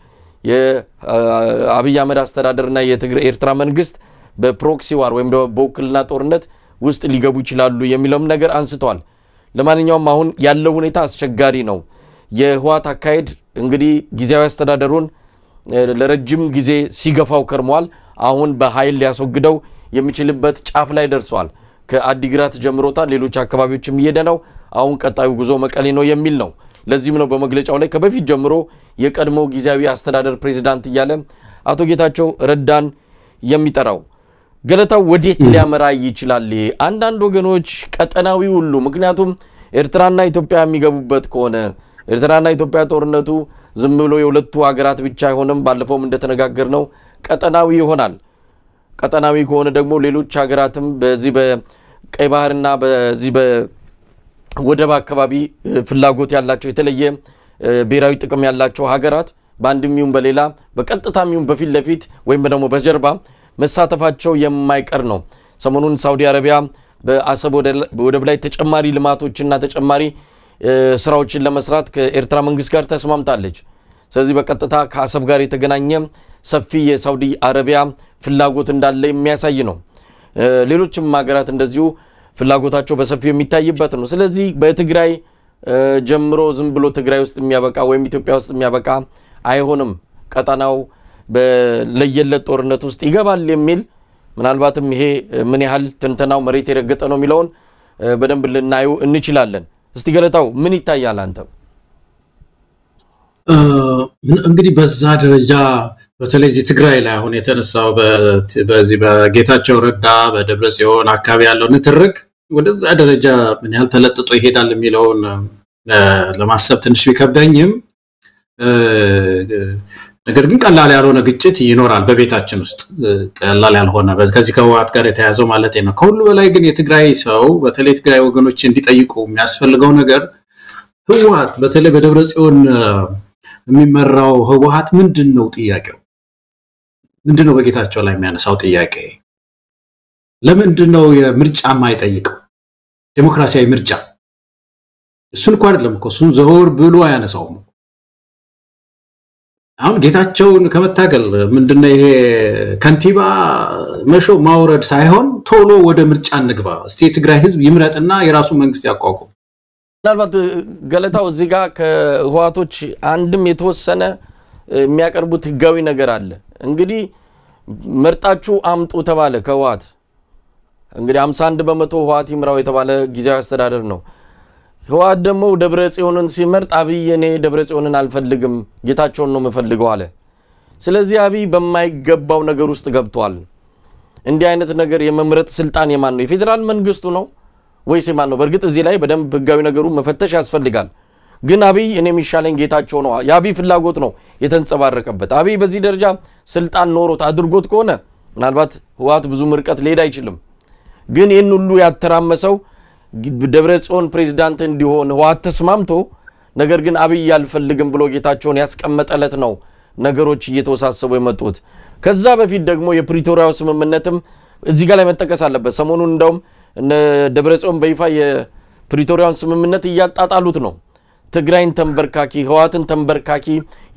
የአብይ አህመድ አስተዳደርና የትግራይ ኤርትራ መንግስት በፕሮክሲ ዋር ወይም በውክልና ጦርነት ውስጥ ሊገቡ ይችላሉ የሚለውም ነገር አንስተዋል ለማንኛውም አሁን ያለው ሁኔታ አስቸጋሪ ነው የህዋት አካሄድ እንግዲህ ጊዜያዊ አስተዳደሩን ለረጅም ጊዜ ሲገፋው ከርሟል አሁን በኃይል ሊያስወግደው የሚችልበት ጫፍ ላይ ደርሷል ከአዲግራት ጀምሮታል ሌሎች አካባቢዎችም እየደነው አሁን ቀጣዩ ጉዞ መቀሌ ነው የሚል ነው ለዚህም ነው በመግለጫው ላይ ከበፊት ጀምሮ የቀድሞ ጊዜያዊ አስተዳደር ፕሬዝዳንት እያለ አቶ ጌታቸው ረዳን የሚጠራው ገለታው ወዴት ሊያመራ ይችላል አንዳንድ ወገኖች ቀጠናዊ ሁሉ ምክንያቱም ኤርትራና ኢትዮጵያ የሚገቡበት ከሆነ ኤርትራና ኢትዮጵያ ጦርነቱ ዝም ብሎ የሁለቱ ሀገራት ብቻ አይሆንም ባለፈውም እንደተነጋገርነው ቀጠናዊ ይሆናል ቀጠናዊ ከሆነ ደግሞ ሌሎች ሀገራትም በዚህ በቀይ ባህርና በዚህ በወደብ አካባቢ ፍላጎት ያላቸው የተለየ ብሔራዊ ጥቅም ያላቸው ሀገራት ባንድም ይሁን በሌላ በቀጥታም ይሁን በፊት ለፊት ወይም ደግሞ በጀርባ መሳተፋቸው የማይቀር ነው ሰሞኑን ሳውዲ አረቢያ በአሰብ ወደብ ላይ ተጨማሪ ልማቶችና ተጨማሪ ስራዎችን ለመስራት ከኤርትራ መንግስት ጋር ተስማምታለች ስለዚህ በቀጥታ ከአሰብ ጋር የተገናኘ ሰፊ የሳውዲ አረቢያ ፍላጎት እንዳለ የሚያሳይ ነው ሌሎችም ሀገራት እንደዚሁ ፍላጎታቸው በሰፊው የሚታይበት ነው ስለዚህ በትግራይ ጀምሮ ዝም ብሎ ትግራይ ውስጥ የሚያበቃ ወይም ኢትዮጵያ ውስጥ የሚያበቃ አይሆንም ቀጣናው በለየለት ጦርነት ውስጥ ይገባል የሚል ምናልባትም ይሄ ምን ያህል ትንተናው መሬት የረገጠ ነው የሚለውን በደንብ ልናዩ እንችላለን እስቲ ገለታው ምን ይታያል አንተ እንግዲህ በዛ ደረጃ በተለይ ትግራይ ላይ አሁን የተነሳው በዚህ በጌታቸው ረዳ በደብረጽዮን አካባቢ ያለው ንትርክ ወደዛ ደረጃ ምን ያህል ተለጥጦ ይሄዳል የሚለውን ለማሰብ ትንሽ ቢከብደኝም ነገር ግን ቀላል ያልሆነ ግጭት ይኖራል በቤታችን ውስጥ ቀላል ያልሆነ ከዚህ ከህወሓት ጋር የተያዘው ማለት ነው ከሁሉ በላይ ግን የትግራይ ሰው በተለይ ትግራይ ወገኖች እንዲጠይቁ የሚያስፈልገው ነገር ህወሓት በተለይ በደብረጽዮን የሚመራው ህወሓት ምንድነው ጥያቄው ምንድነው በጌታቸው ላይ የሚያነሳው ጥያቄ ለምንድነው የምርጫ ማይጠይቀው ዲሞክራሲያዊ ምርጫ እሱን እንኳን አይደለም እኮ እሱን ዘወር ብሎ ያነሳው አሁን ጌታቸውን ከመታገል ምንድነው ይሄ ከንቲባ መሾ ማውረድ ሳይሆን ቶሎ ወደ ምርጫ እንግባ እስቲ ትግራይ ህዝብ ይምረጥና የራሱ መንግስት ያቋቁም ምናልባት ገለታው እዚህ ጋር ከህወሓቶች አንድም የተወሰነ የሚያቀርቡት ህጋዊ ነገር አለ እንግዲህ መርጣችሁ አምጡ ተባለ ከህወሓት እንግዲህ 51% ህወሓት ይምራው የተባለ ጊዜያዊ አስተዳደር ነው ህወሓት ደግሞ ደብረጽዮንን ሲመርጥ አብይ እኔ ደብረጽዮንን አልፈልግም ጌታቸውን ነው መፈልገው አለ ስለዚህ አብይ በማይገባው ነገር ውስጥ ገብቷል እንዲህ አይነት ነገር የመምረጥ ስልጣን የማን ነው የፌደራል መንግስቱ ነው ወይስ የማን ነው በርግጥ እዚህ ላይ በደንብ ህጋዊ ነገሩ መፈተሽ ያስፈልጋል ግን አብይ እኔ የሚሻለኝ ጌታቸው ነው ያብይ ፍላጎት ነው የተንጸባረቀበት አብይ በዚህ ደረጃ ስልጣን ኖሮት አድርጎት ከሆነ ምናልባት ህወሓት ብዙ ምርቀት ሊሄድ አይችልም ግን ይሄን ሁሉ ያተራመሰው ደብረጽዮን ፕሬዝዳንት እንዲሆን ህወሓት ተስማምቶ ነገር ግን አብይ ያልፈልግም ብሎ ጌታቸውን ያስቀመጠለት ነው ነገሮች እየተወሳሰቡ የመጡት ከዛ በፊት ደግሞ የፕሪቶሪያው ስምምነትም እዚህ ጋር ላይ መጠቀስ አለበት ሰሞኑን እንደውም ደብረጽዮን በይፋ የፕሪቶሪያውን ስምምነት እያጣጣሉት ነው ትግራይን ተንበርካኪ ህወሓትን ተንበርካኪ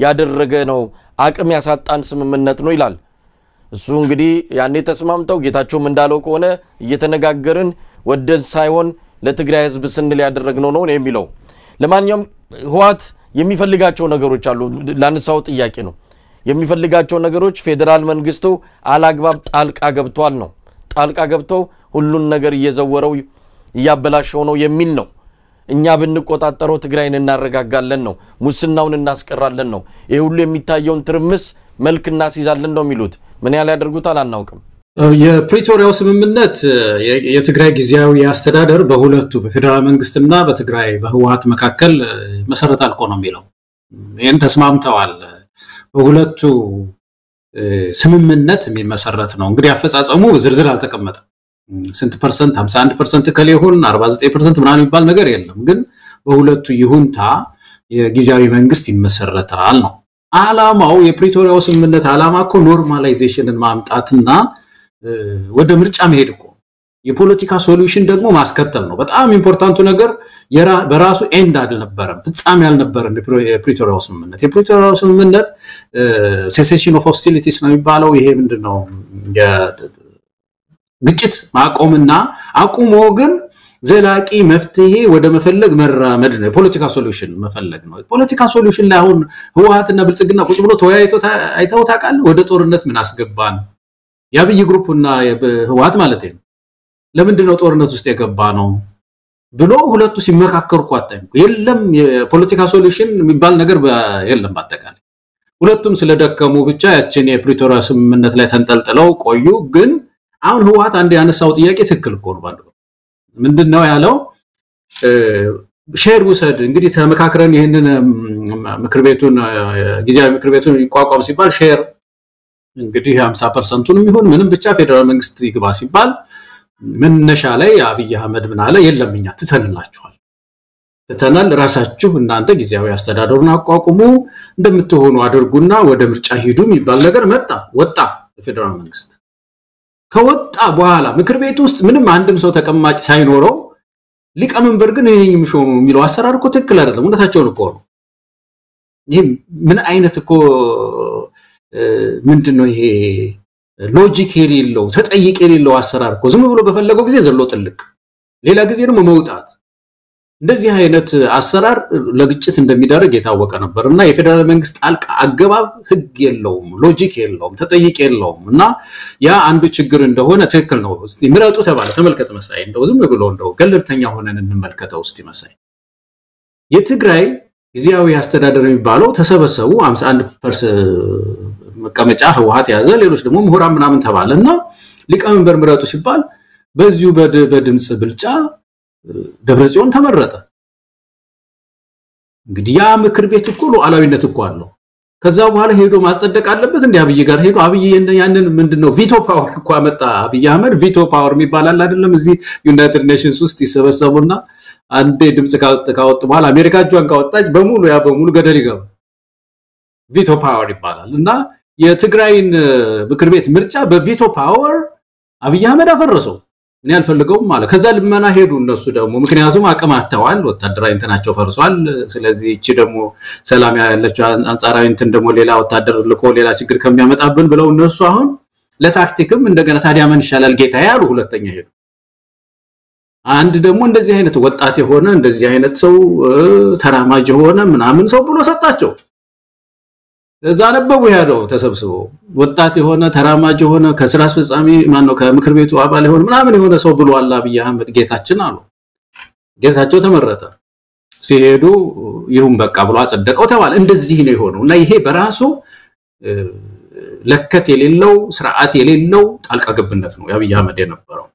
ያደረገ ነው አቅም ያሳጣን ስምምነት ነው ይላል እሱ እንግዲህ ያኔ ተስማምተው ጌታቸውም እንዳለው ከሆነ እየተነጋገርን ወደን ሳይሆን ለትግራይ ህዝብ ስንል ያደረግነው ነው የሚለው ለማንኛውም ህወሓት የሚፈልጋቸው ነገሮች አሉ ላንሳው ጥያቄ ነው የሚፈልጋቸው ነገሮች ፌደራል መንግስቱ አላግባብ ጣልቃ ገብቷል ነው ጣልቃ ገብተው ሁሉን ነገር እየዘወረው ያበላሸው ነው የሚል ነው እኛ ብንቆጣጠረው ትግራይን እናረጋጋለን ነው ሙስናውን እናስቀራለን ነው ይሄ ሁሉ የሚታየውን ትርምስ መልክና ሲዛለን ነው የሚሉት ምን ያህል ያደርጉታል አናውቅም የፕሪቶሪያው ስምምነት የትግራይ ጊዜያዊ አስተዳደር በሁለቱ በፌደራል መንግስትና በትግራይ በህወሓት መካከል መሰረት አልቆ ነው የሚለው ይሄን ተስማምተዋል በሁለቱ ስምምነት የሚመሰረት ነው እንግዲህ አፈጻጸሙ ዝርዝር አልተቀመጠም ስንት ፐርሰንት 51% ከሌሁን 49% ምናምን ይባል ነገር የለም ግን በሁለቱ ይሁንታ የጊዜያዊ መንግስት ይመሰረታል ነው አላማው የፕሪቶሪያው ስምምነት አላማ እኮ ኖርማላይዜሽንን ማምጣትና ወደ ምርጫ መሄድ እኮ የፖለቲካ ሶሉሽን ደግሞ ማስከተል ነው በጣም ኢምፖርታንቱ ነገር በራሱ ኤንድ አይደለም ፍጻሜ ያልነበረም የፕሪቶሪያው ስምምነት ሴሴሽን ኦፍ ሆስቲሊቲስ ነው የሚባለው ይሄ ምንድነው ግጭት ማቆምና አቁሞ ግን ዘላቂ መፍትሄ ወደ መፈለግ መራመድ ነው የፖለቲካ ሶሉሽን መፈለግ ነው ፖለቲካ ሶሉሽን ላይ አሁን ህወሓትና ብልጽግና ቁጭ ብሎ ተወያይተው አይተው ታውቃለህ ወደ ጦርነት ምን አስገባን ያብይ ግሩፕና ህወሓት ማለት ነው ለምንድነው ጦርነት ውስጥ የገባ ነው ብሎ ሁለቱ ሲመካከሩ ቋጣኝ የለም የፖለቲካ ሶሉሽን የሚባል ነገር የለም ባጠቃላይ ሁለቱም ስለደከሙ ብቻ ያችን የፕሪቶሪያ ስምምነት ላይ ተንጠልጥለው ቆዩ ግን አሁን ህወሓት አንድ ያነሳው ጥያቄ ትክክል እኮ ነው ባንዱ ምንድነው ያለው ሼር ውሰድ እንግዲህ ተመካክረን ይሄንን ምክር ቤቱን ጊዜያዊ ምክር ቤቱን ይቋቋም ሲባል ሼር እንግዲህ 50%ንም ይሁን ምንም ብቻ ፌደራል መንግስት ይግባ ሲባል መነሻ ላይ አብይ አህመድ ምን አለ የለምኛ ትተንላችኋል ተተናል ራሳችሁ እናንተ ጊዜያዊ አስተዳደሩን አቋቁሙ እንደምትሆኑ አድርጉና ወደ ምርጫ ሂዱ የሚባል ነገር ወጣ ፌደራል መንግስት ከወጣ በኋላ ምክር ቤት ውስጥ ምንም አንድም ሰው ተቀማጭ ሳይኖረው ሊቀመንበር ግን እኔም ሾሙ የሚለው አሰራር እኮ ትክክል አይደለም እውነታቸውን እኮ ነው ይሄ ምን አይነት እኮ ምንድነው ይሄ ሎጂክ የሌለው ተጠይቅ የሌለው አሰራር እኮ ዝም ብሎ በፈለገው ጊዜ ዘሎ ጥልቅ ሌላ ጊዜ ደግሞ መውጣት እንደዚህ አይነት አሰራር ለግጭት እንደሚዳረግ የታወቀ ነበርና የፌደራል መንግስት ጣልቃ አገባብ ህግ የለውም ሎጂክ የለውም ተጠይቅ የለውም እና ያ አንዱ ችግር እንደሆነ ትክክል ነው እስቲ ምረጡ ተባለ ተመልከተ መሳይ እንደው ዝም ብሎ እንደው ገለልተኛ ሆነን እንመልከተው እስቲ መሳይ የትግራይ ጊዜያዊ አስተዳደር የሚባለው ተሰበሰቡ 51% መቀመጫ ህወሓት ያዘ ሌሎች ደግሞ ምሁራን ምናምን ተባለና ሊቀመንበር ምረጡ ሲባል በዚሁ በድምጽ ብልጫ ደብረጽዮን ተመረጠ እንግዲህ ያ ምክር ቤት እኮ ሉዓላዊነት እኮ አለው ከዛ በኋላ ሄዶ ማጸደቅ አለበት እንዴ አብይ ጋር ሄዶ አብይ ያንን ምንድነው ቪቶ ፓወር እኮ አመጣ አብይ አህመድ ቪቶ ፓወር የሚባል አይደለም እዚህ ዩናይትድ ኔሽንስ ውስጥ ይሰበሰቡና አንዴ ድምጽ ካወጡ በኋላ አሜሪካ ጇን ካወጣች በሙሉ ያ በሙሉ ገደል ይገባ ቪቶ ፓወር ይባላል እና የትግራይን ምክር ቤት ምርጫ በቪቶ ፓወር አብይ አህመድ አፈረሰው እኔ አልፈልገውም ማለት ከዛ ልመና ሄዱ እነሱ ደግሞ ምክንያቱም አቅም አጥተዋል ወታደራዊ እንትናቸው ፈርሷል ስለዚህ እቺ ደግሞ ሰላም ያለችው አንጻራዊ እንትን ደግሞ ሌላ ወታደር ልኮ ሌላ ችግር ከሚያመጣብን ብለው እነሱ አሁን ለታክቲክም እንደገና ታዲያ ምን ይሻላል ጌታ ያሉ ሁለተኛ ሄዱ አንድ ደግሞ እንደዚህ አይነት ወጣት የሆነ እንደዚህ አይነት ሰው ተራማጅ ሆነ ምናምን ሰው ብሎ ሰጣቸው እዛ ነበው ያለው ተሰብስቦ ወጣት የሆነ ተራማጅ የሆነ ከስራ አስፈጻሚ ማን ነው ከምክር ቤቱ አባል የሆነ ምናምን የሆነ ሰው ብሎ አላ አብይ አህመድ ጌታችን አሉ ጌታቸው ተመረጠ ሲሄዱ ይሁን በቃ ብሎ አጸደቀው ተባለ እንደዚህ ነው የሆነው እና ይሄ በራሱ ለከት የሌለው ስርዓት የሌለው ጣልቃ ገብነት ነው የአብይ አህመድ የነበረው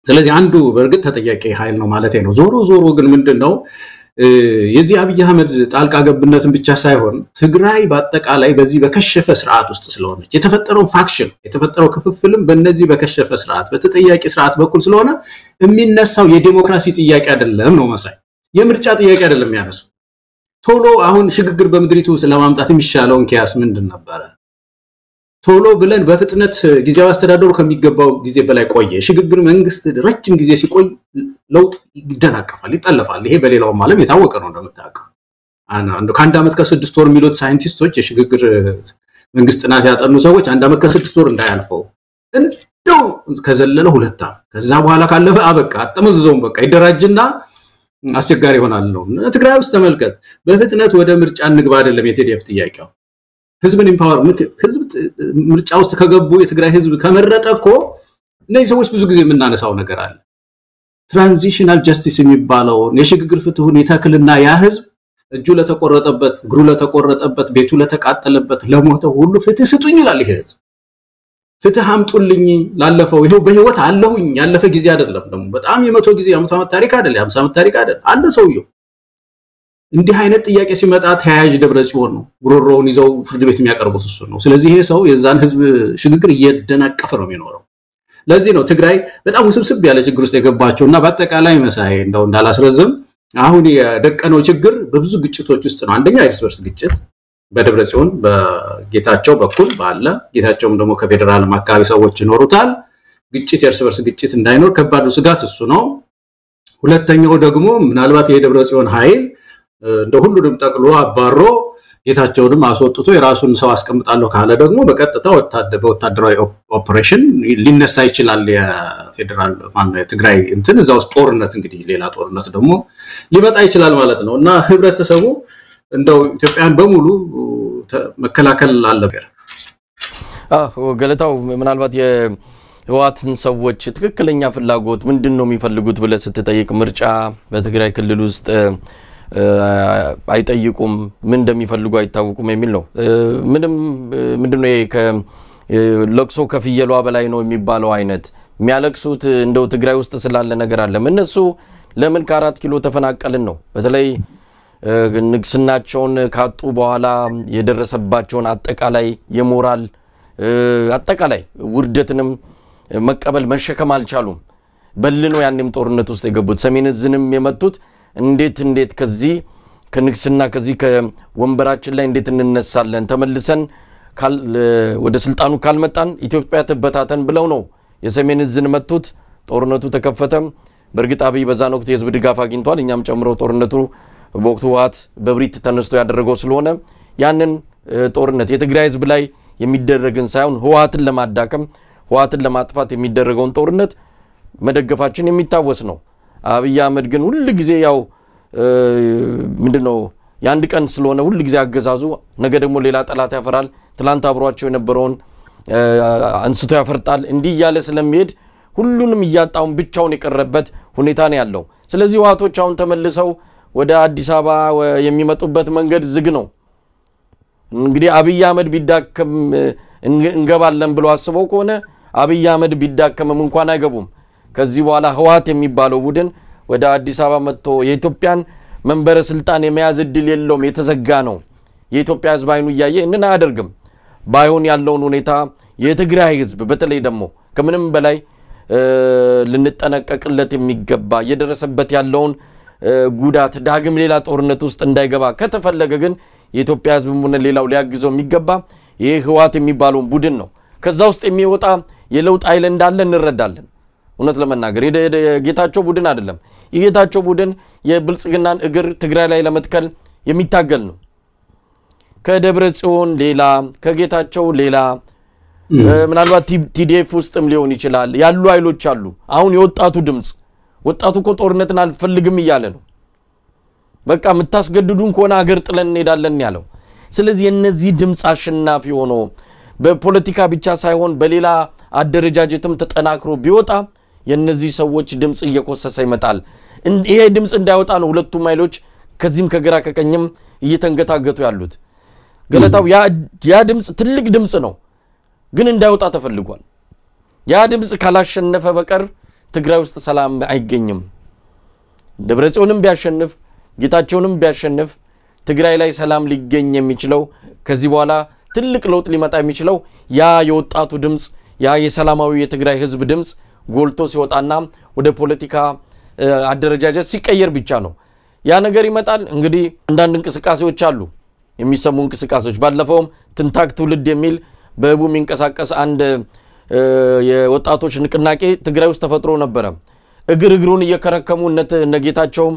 ስለዚህ አንዱ በርግጥ ተጠያቂ ኃይል ነው ማለት ነው ዞሮ ግን ምንድነው የዚህ አብይ አህመድ ጣልቃ ገብነትን ብቻ ሳይሆን ትግራይ በአጠቃላይ በዚህ በከሸፈ ስርዓት ውስጥ ስለሆነች የተፈጠረው ፋክሽን የተፈጠረው ክፍፍልም በእነዚህ በከሸፈ ስርዓት በተጠያቂ ስርዓት በኩል ስለሆነ የሚነሳው የዲሞክራሲ ጥያቄ አይደለም ነው መሳይ የምርጫ ጥያቄ አይደለም ያነሱ ቶሎ አሁን ሽግግር በመድሪቱ ስለማምጣት የሚሻለውን ኪያስ ምንድን ነበር ቶሎ ብለን በፍጥነት ጊዜያዊ አስተዳደሩ ከሚገባው ጊዜ በላይ ቆየ ሽግግር መንግስት ረጅም ጊዜ ሲቆይ ለውጥ ይደናቀፋል ይጣለፋል ይሄ በሌላው ዓለም የታወቀ ነው እንደምታውቀው አንዱ ከአንድ አመት ከ6 ወር ሚሊዮን ሳይንቲስቶች የሽግግር መንግስት ጥናት ያጠኑ ሰዎች አንድ አመት ከ6 ወር እንዳያልፈው እንደው ከዘለለ 2 አመት ከዛ በኋላ ካለፈ አበቃ አጥምዘውም በቃ ይደራጅና አስቸጋሪ ይሆናል ነው ትግራይ ውስጥ ተመልከት በፍጥነት ወደ ምርጫ እንግባ አይደለም የቲዲኤፍ ጥያቄው ህዝብን ኢምፓወር ህዝብ ምርጫ ውስጥ ከገቡ የትግራይ ህዝብ ከመረጠኮ እነዚህ ሰዎች ብዙ ጊዜ የምናነሳው ነገር አለ ትራንዚሽናል ጀስቲስ የሚባለው የሽግግር ፍትሁን ይተክልና ያ ህዝብ እጁ ለተቆረጠበት እግሩ ለተቆረጠበት ቤቱ ለተቃጠለበት ለሞተው ሁሉ ፍትህ ስጡኝ ይላል ይሄ ህዝብ ፍትህ አምጡልኝ ላለፈው ይሄው በህይወት አለሁኝ ያለፈ ጊዜ አይደለም ደግሞ በጣም የመቶ ጊዜ ዓመት ታሪክ አይደለም 50 ዓመት ታሪክ አይደለም አንድ ሰውየው እንዲህ አይነት ጥያቄ ሲመጣ ተያያዥ ደብረጽዮን ነው ጉሮሮውን ይዘው ፍርድ ቤት የሚያቀርቡት እሱ ነው ስለዚህ ይሄ ሰው የዛን ህዝብ ሽግግር እየደናቀፈ ነው የሚኖረው ለዚህ ነው ትግራይ በጣም ውስብስብ ያለ ችግር ውስጥ የገባቸውና በአጠቃላይ መሳይ እንዳላስረዝም አሁን የደቀነው ችግር በብዙ ግጭቶች ውስጥ ነው አንደኛ እርስ በርስ ግጭት በደብረጽዮን በጌታቸው በኩል ባለ ጌታቸውም ደግሞ ከፌደራል አካባቢ ሰዎች ይኖሩታል ግጭት እርስ በርስ ግጭት እንዳይኖር ከባዱ ስጋት እሱ ነው ሁለተኛው ደግሞ ምናልባት የደብረጽዮን ኃይል እንደ ሁሉንም ጠቅሎ አባሮ ጌታቸውንም አስወጥቶ የራሱን ሰው አስቀምጣለሁ ካለ ደግሞ በቀጥታ ወታደራዊ ኦፕሬሽን ሊነሳ ይችላል የፌደራል ማነው የትግራይ እንትን እዛው ጦርነት እንግዲህ ሌላ ጦርነት ደግሞ ሊመጣ ይችላል ማለት ነውና ህብረተሰቡ እንደው ኢትዮጵያን በሙሉ መከላከል አለበት ገለታው ምናልባት የህወሓትን ሰዎች ትክክለኛ ፍላጎት ምንድነው የሚፈልጉት ብለ ስትጠይቅ ምርጫ በትግራይ ክልል ውስጥ አይጠይቁም ምን እንደሚፈልጉ አይታወቁም የሚል ነው ምንድነው ለቅሶ ከፍየሏ በላይ ነው የሚባለው አይነት የሚያለቅሱት እንደው ትግራይ ውስጥ ስላለ ነገር አለ እነሱ ለምን ከ4 ኪሎ ተፈናቀልን ነው በተለይ ንግስናቸውን ካጡ በኋላ የደረሰባቸውን አጠቃላይ የሞራል አጠቃላይ ውርደትንም መቀበል መሸከም አልቻሉም በልኖ ያንንም ጦርነት ውስጥ የገቡት ሰሜን ዝንም የመቱት እንዴት ከዚህ ከንግስና ከዚህ ከወንበራችን ላይ እንዴት እንነሳለን ተመልሰን ወደ ስልጣኑ ካልመጣን ኢትዮጵያ ተበታተን ብለው ነው የሰሜን ዝን መቱት ጦርነቱ ተከፈተ በርግጥ አብይ በዛን ወቅት የህዝብ ድጋፍ አግኝቷል እኛም ጨምሮ ጦርነቱ በወቅቱ ህወሓት በብሪት ተነስቶ ያደረገው ስለሆነ ያንን ጦርነት የትግራይ ህዝብ ላይ የሚደረግን ሳይሆን ህወሓትን ለማዳከም ህወሓትን ለማጥፋት የሚደረገውን ጦርነት መደገፋችን የሚታወስ ነው አብይ አህመድ ግን ሁሉ ጊዜ ያው ምንድነው ያንድ ቀን ስለሆነ ሁሉ ጊዜ አገዛዙ ነገ ደግሞ ሌላ ጠላት ያፈራል ትላንት አብሯቸው የነበረውን አንስቶ ያፈርጣል እንዲህ ያለ ስለሚሄድ ሁሉንም ያጣውን ብቻውን የቀረበት ሁኔታ ነው ያለው ስለዚህ ዋቶች አሁን ተመልሰው ወደ አዲስ አበባ የሚመጡበት መንገድ ዝግ ነው እንግዲህ አብይ አህመድ ቢዳከም እንገባለን ብሎ አስበው ከሆነ አብይ አህመድ ቢዳከምም እንኳን አይገቡም ከዚህ በኋላ ህዋት የሚባለው ቡድን ወደ አዲስ አበባ መጥቶ የኢትዮጵያን መንበረ ስልጣን የመያዝ እድል የለውም የተዘጋ ነው የኢትዮጵያ ህዝብ አይኑ ያየ እንና አደርግም ባይሆን ያለውን ሁኔታ የትግራይ ህዝብ በተለይ ደግሞ ከምንም በላይ ልንጠነቀቅለት የሚገባ የደረሰበት ያለውን ጉዳት ዳግም ሌላ ጦርነት ውስጥ እንዳይገባ ከተፈለገ ግን የኢትዮጵያ ህዝብ ምን ሌላው ሊያግዘው የሚገባ ይሄ ህዋት የሚባለው ቡድን ነው ከዛ ውስጥ የሚወጣ የለውጥ ኃይል እንዳለ እንረዳለን እውነት ለመናገር የጌታቸው ቡድን አይደለም የጌታቸው ቡድን የብልጽግናን እግር ትግራይ ላይ ለመትከል የሚታገል ነው ከደብረ ጽዮን ሌላ ከጌታቸው ሌላ ምናልባት ቲዲኤፍ ውስጥም ሊሆን ይችላል ያሉ ኃይሎች አሉ አሁን የወጣቱ ድምጽ ወጣቱ እኮ ጦርነትን አልፈልግም ይያለ ነው በቃ መታስገድዱን ከሆነ አገር ጥለን እንሄዳለን ያለው ስለዚህ እነዚህ ድምጽ አሸናፊ ሆኖ በፖለቲካ ብቻ ሳይሆን በሌላ አደረጃጀትም ተጠናክሮ ቢወጣ የነዚህ ሰዎች ድምጽ እየቆሰሰ ይመጣል ይሄ ድምጽ እንዳይወጣ ነው ሁለቱም ኃይሎች ከዚህም ከግራ ከቀኝም እየተንገታገቱ ያሉት ገለታው ያ ድምጽ ትልቅ ድምጽ ነው ግን እንዳይወጣ ተፈልጓል ያ ድምጽ ካላሸነፈ በቀር ትግራይ ውስጥ ሰላም አይገኝም ደብረጽዮንም ቢያሸንፍ ጌታቸውንም ቢያሸንፍ ትግራይ ላይ ሰላም ሊገኝ የሚችለው ከዚህ በኋላ ትልቅ ለውጥ ሊመጣ የሚችለው ያ የወጣቱ ድምጽ ያ የሰላማዊ የትግራይ ህዝብ ድምጽ ጎልቶ ሲወጣና ወደ ፖለቲካ አደረጃጀት ሲቀየር ብቻ ነው ያ ነገር ይመጣል እንግዲህ አንዳንድ እንቅስቃሴዎች አሉ የሚሰሙ እንቅስቃሴዎች ባለፈውም ትንታግ ትውልድ የሚል በህቡ የሚንቀሳቀስ አንድ የወጣቶች ንቅናቄ ትግራይ ውስጥ ተፈጥሮ ነበር እግሩን እየከረከሙ እነጌታቸውም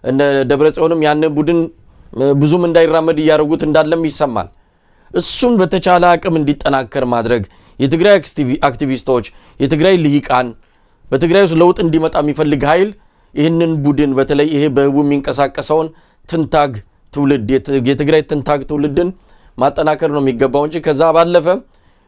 እነ ደብረጽዮንም ያን ቡድን ብዙም እንዳይራመድ ያረጉት እንዳለም ይሰማል እሱን በተቻለ አቅም እንዲጠናከር ማድረግ የትግራይ አክቲቪስቶች የትግራይ ልሂቃን በትግራይ ውስጥ ለውጥ እንዲመጣ የሚፈልግ ኃይል ይህንን ቡድን በተለይ ይሄ በህቡ የሚንቀሳቀሰውን ትንታግ ትውልድ የትግራይ ትንታግ ትውልድን ማጠናከር ነው የሚገባው እንጂ ከዛ ባለፈ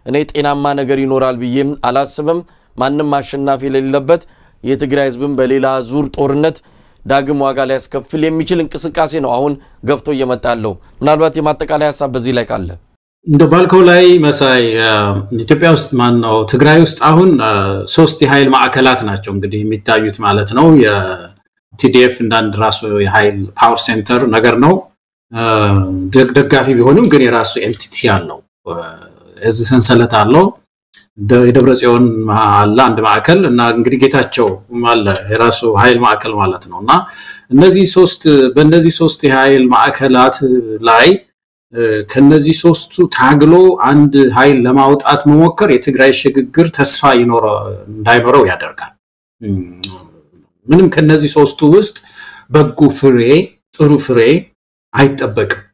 እኔ ጤናማ ነገር ይኖራል ብዬም አላስብም ማንንም አሸናፊ የሌለበት የትግራይ ህዝብም በሌላ ዙር ጦርነት ዳግም ዋጋ ላይ ያስከፍል የሚችል እንቅስቃሴ ነው አሁን ገፍቶ እየመጣለው ምናልባት የማጠቃለያ ሐሳብ በዚህ ላይ ካለ እንደ ባልከው ላይ መሳይ ኢትዮጵያ ውስጥ ማን ነው ትግራይ ውስጥ አሁን 3 የኃይል ማዕከላት ናቸው እንግዲህ የሚታዩት ማለት ነው የቲዲኤፍ እንዳንድ ራሱ የኃይል ፓወር ሴንተር ነገር ነው ደጋፊ ቢሆንም ግን የራሱ ኤንቲቲ ያለው እዚህ ሰንሰለት አለው የደብረጽዮን አለ አንድ ማዕከል እና እንግዲህ ጌታቸው ማለ የራሱ ኃይል ማዕከል ማለት ነውና እነዚህ 3 በእነዚህ 3 የኃይል ማዕከላት ላይ ከነዚህ 3ቱ ታግሎ አንድ ኃይል ለማውጣት መሞከር የትግራይ ሽግግር ተስፋ እንዳይኖረው ያደርጋል ምንም ከነዚህ 3ቱ ውስጥ በጎ ፍሬ ጥሩ ፍሬ አይጠበቅም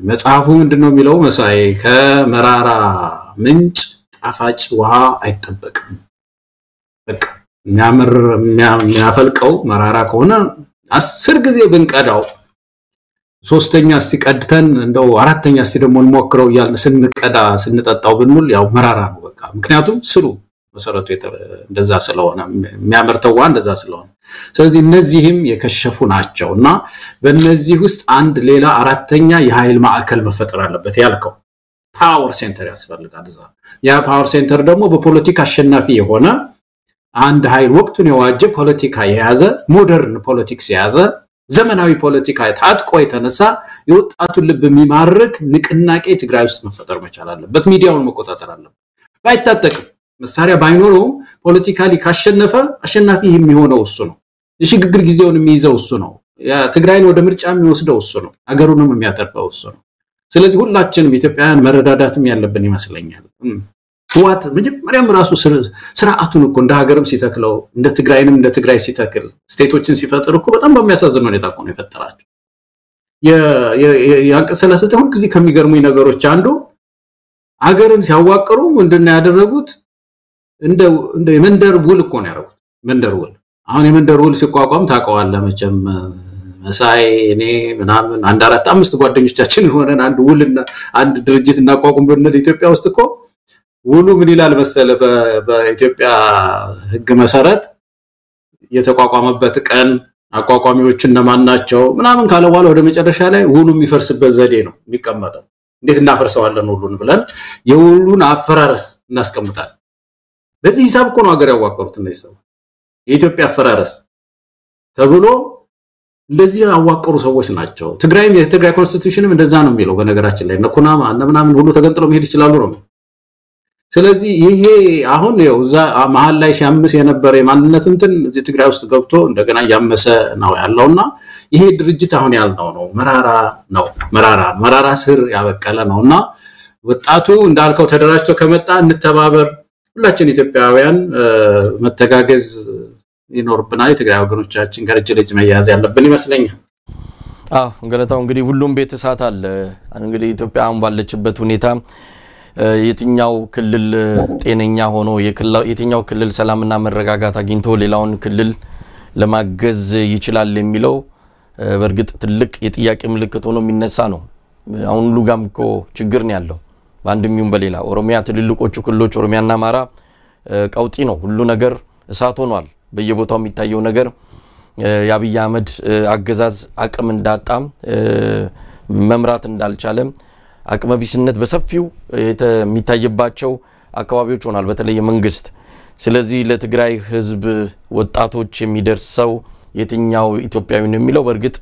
መጽሐፉ ምንድነው የሚለው መሳይ ከመራራ ምንጭ ጣፋጭ ውሃ አይጠበቅም በቃ የሚያፈልቀው መራራ ከሆነ 10 ጊዜ ብንቀዳው ሶስተኛ እስቲ ቀድተን እንደው አራተኛ እስቲ ደግሞ እንሞክረው ይያልን ስንቀዳ ስንጠጣው ብንል ያው መራራ ነው በቃ ምክንያቱም ስሩ መሰረቱ እንደዛ ስለሆነ የሚያመርተው እንደዛ ስለሆነ ስለዚህ እነዚህም የከሸፉ ናቸውና በእነዚህ ውስጥ አንድ ሌላ አራተኛ የኃይል ማዕከል መፈጠር አለበት ያልከው ፓወር ሴንተር ያስፈልጋል ያ ፓወር ሴንተር ደግሞ በፖለቲካ አሸናፊ የሆነ አንድ ኃይል ወቅቱን የዋጀ ፖለቲካ የያዘ ሞደርን ፖለቲክስ የያዘ ዘመናዊ ፖለቲካ ታጥቆ የተነሳ የወጣቱ ልብ የሚማርክ ንቅናቄ ትግራይ ውስጥ መፈጠር መቻል አለበት ሚዲያውን መቆጣጠር አለበት ባይታጠቅም መሳሪያ ባይኖረው ፖለቲካሊ ካሸነፈ አሸናፊ የሚሆነው እሱ ነው የሽግግር ጊዜውን የሚይዘው እሱ ነው ትግራይን ወደ ምርጫ የሚወስደው እሱ ነው አገሩንም የሚያተርፈው እሱ ነው ስለዚህ ሁላችንም ኢትዮጵያውያን መረዳዳትም ያለብን ይመስለኛል ህዋት መጀመሪያም ራሱ ስርዓቱን እኮ እንደ ሀገርም ሲተክለው እንደ ትግራይንም እንደ ትግራይ ሲተክል ስቴቶችን ሲፈጥር እኮ በጣም በሚያሳዝን ሁኔታ እኮ ነው የፈጠራቸው ያንቀሰላሰተ ሁሉ ጊዜ ከሚገርሙኝ ነገሮች አንዱ ሀገርን ሲያዋቅሩ ምንድነው ያደረጉት እንደ መንደር ውል እኮ ነው ያደረጉት መንደር ውል አሁን የመንደር ውል ሲቋቋም ታውቀዋለህ መቼም መሳይ እኔ ምናምን አንድ አራት አምስት ጓደኞቻችን ሆነን አንድ ውልና አንድ ድርጅት እናቋቁም ብንል ኢትዮጵያ ውስጥ እኮ ውሉ ምን ይላል መሰለ በኢትዮጵያ ሕግ መሰረት የተቋቋመበት ቀን አቋቋሚዎች እነማን ናቸው ምናምን ካለ በኋላ ወደ መጨረሻ ላይ ውሉ የሚፈርስበት ዘዴ ነው የሚቀመጠው እንዴት እናፈርሰዋለን ውሉን ብለን የውሉን አፈራረስ እናስቀምጣለን በዚህ ሂሳብ እኮ ነው ሀገር ያዋቀሩት ነው ይሰው የኢትዮጵያ አፈራረስ ተብሎ እንደዚህ ያዋቀሩ ሰዎች ናቸው የትግራይ ኮንስቲቲዩሽንም እንደዛ ነው የሚለው በነገራችን ላይ ነኩናማ ምናምን ሁሉ ተገንጥለው መሄድ ይችላሉ ነው ስለዚህ ይሄ አሁን ያውዛ መሃል ላይ ሲያምስ የነበረ የማንነት እንትን ትግራይ ውስጥ ገብቶ እንደገና ያመሰ ነው ያለውና ይሄ ድርጅት አሁን ያልነው ነው መራራ ስር ያበቀለ ነውና ወጣቱ እንዳልከው ተደራጅቶ ከመጣ እንተባበር ሁላችን ኢትዮጵያውያን መተጋገዝ ይኖርብናል የትግራይ ወገኖቻችን ጋር እጅ መያዝ ያለብን ይመስለኛል ገለታው እንግዲህ ሁሉም ቤት እሳት አለ እንግዲህ ኢትዮጵያ አሁን ባለችበት ሁኔታ የትኛው ክልል ጤነኛ ሆኖ የትኛው ክልል ሰላምና መረጋጋት አግኝቶ ሌላውን ክልል ለማገዝ ይችላል የሚለው በርግጥ ትልቅ የጥያቄ ምልክት ሆኖ የሚነሳ ነው አሁን ሉጋም እኮ ችግር ነው ያለው በአንድም ይሁን በሌላ ኦሮሚያ ትልልቆቹ ክልሎች ኦሮሚያና አማራ ቀውጢ ነው ሁሉ ነገር እሳት ሆኗል በየቦታው የሚታየው ነገር የአብይ አህመድ አገዛዝ አቅም እንዳጣም መምራት እንዳልቻለ አቅመቢስነት በሰፊው የሚታየባቸው አካባቢዎች ሆናል በተለይ መንግስት ስለዚህ ለትግራይ ህዝብ ወጣቶች የሚደርሰው የትኛው ኢትዮጵያዊ ነው የሚለው በርግጥ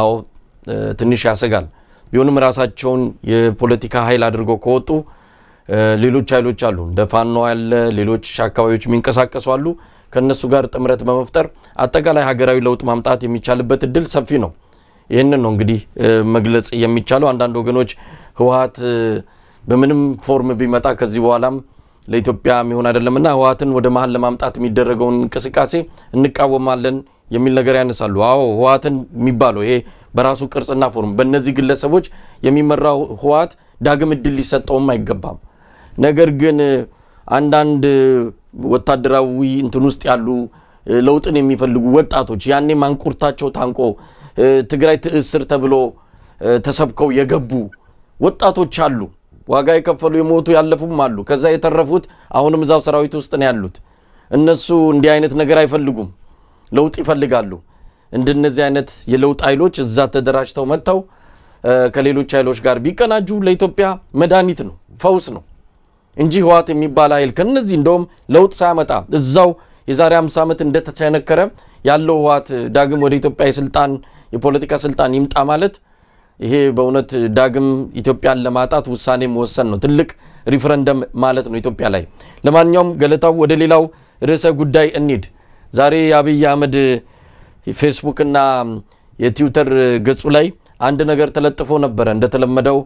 አው ትንሽ ያሰጋል ቢሆንም ራሳቸውን የፖለቲካ ኃይል አድርጎ ከወጡ ሌሎች ኃይሎች አሉ እንደ ፋኖ ያለ ሌሎች አካባቢዎች የሚንቀሳቀሱ አሉ ከነሱ ጋር ጥምረት በመፍጠር አጠቃላይ ሀገራዊ ለውጥ ማምጣት የሚቻልበት እድል ሰፊ ነው ይሄንን ነው እንግዲህ መግለጽ የሚቻለው አንዳንድ ወገኖች ህወሓት በምንም ፎርም ቢመጣ ከዚህ በኋላም ለኢትዮጵያ የሚሆን አይደለምና ህወሓትን ወደ መሃል ለማምጣት የሚደረገውን እንቅስቃሴ እንቃወማለን የሚል ነገር ያነሳሉ አዎ ህወሓትን የሚባለው ይሄ በራሱ ቅርጽና ፎርም በእነዚህ ግለሰቦች የሚመራው ህወሓት ዳግም እድል ሊሰጠውም አይገባም ነገር ግን አንዳንድ ወታደራዊ እንትን ውስጥ ያሉ ለውጥን የሚፈልጉ ወጣቶች ያኔ ማንቁርታቸው ታንቆ ትግራይ ትእስር ተብሎ ተሰብከው የገቡ ወጣቶች አሉ ዋጋ የከፈሉ የሞቱ ያለፉም አሉ ከዛ የተረፉት አሁንም እዛው ሰራዊት ውስጥ ነው ያሉት እነሱ እንዲህ አይነት ነገር አይፈልጉም ለውጥ ይፈልጋሉ እንደነዚህ አይነት የለውጥ ኃይሎች እዛ ተደራጅተው መጣው ከሌሎች ኃይሎች ጋር ቢቀናጁ ለኢትዮጵያ መድኃኒት ነው ፈውስ ነው እንጂ ህወሓት የሚባል ኃይል ከነዚህ እንደውም ለውጥ ሳያመጣ እዛው የዛሬ 50 ዓመት እንደተቸነከረ ያለው ህወሓት ዳግም ወደ ኢትዮጵያ የስልጣን የፖለቲካ ስልጣን ይምጣ ማለት ይሄ በእውነት ዳግም ኢትዮጵያን ለማጣት ውሳኔ መወሰን ነው ትልቅ ሪፈረንደም ማለት ነው ኢትዮጵያ ላይ ለማንኛውም ገለታው ወደ ሌላው ርዕሰ ጉዳይ እንሂድ ዛሬ አብይ አህመድ ፌስቡክ እና የትዊተር ገጹ ላይ አንድ ነገር ተለጥፎ ነበር እንደተለመደው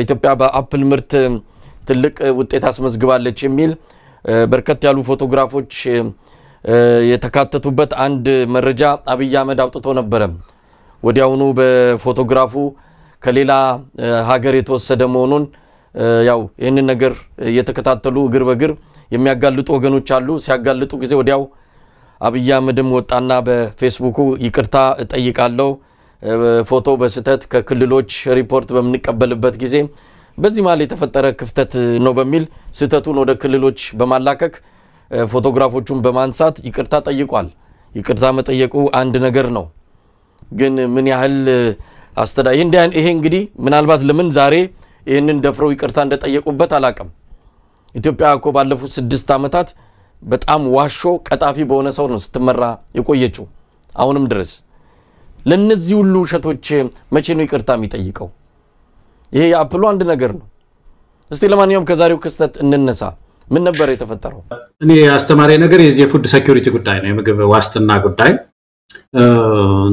ኢትዮጵያ በአፕል ምርት ትልቅ ውጤት አስመዝግባለች የሚል በርከት ያሉ ፎቶግራፎች የተካተቱበት አንድ መረጃ አብይ አህመድ አውጥቶ ነበር ወዲያውኑ በፎቶግራፉ ከሌላ ሀገር የተወሰደ መሆኑን ያው ይሄንን ነገር እየተከታተሉ እግር በእግር የሚያጋልጡ ወገኖች አሉ ሲያጋልጡ ጊዜ ወዲያው አብይ አህመድም ወጣና በፌስቡኩ ይቅርታ ጠይቃለሁ ፎቶ በስተት ከክልሎች ሪፖርት በመንቀበልበት ጊዜ በዚህ ማለት የተፈጠረ ክፍተት ነው በሚል ስተቱን ወደ ክልሎች በማላከክ ፎቶግራፎቹን በማንሳት ይቅርታ ጠይቋል ይቅርታ መጠየቁ አንድ ነገር ነው ግን ምን ያህል ይሄ እንግዲህ ምናልባት ለምን ዛሬ ይሄንን ደፍረው ይቅርታ እንደጠየቁበት አላቀም ኢትዮጵያ እኮ ባለፉት 6 ዓመታት በጣም ዋሾ ቀጣፊ በሆነ ሰው ነው ስትመራ የቆየችው አሁንም ድረስ ለነዚህ ሁሉ ሸቶች መቼ ነው ይቅርታ የሚጠይቀው ይሄ አፕሉ አንድ ነገር ነው እስቲ ለማንኛውም ከዛሬው ክስተት እንነሳ ምን ነበር የተፈጠረው እኔ አስተማሪ ነገር የዚህ ፉድ ሴኩሪቲ ጉዳይ ነው የምግብ ዋስትና ጉዳይ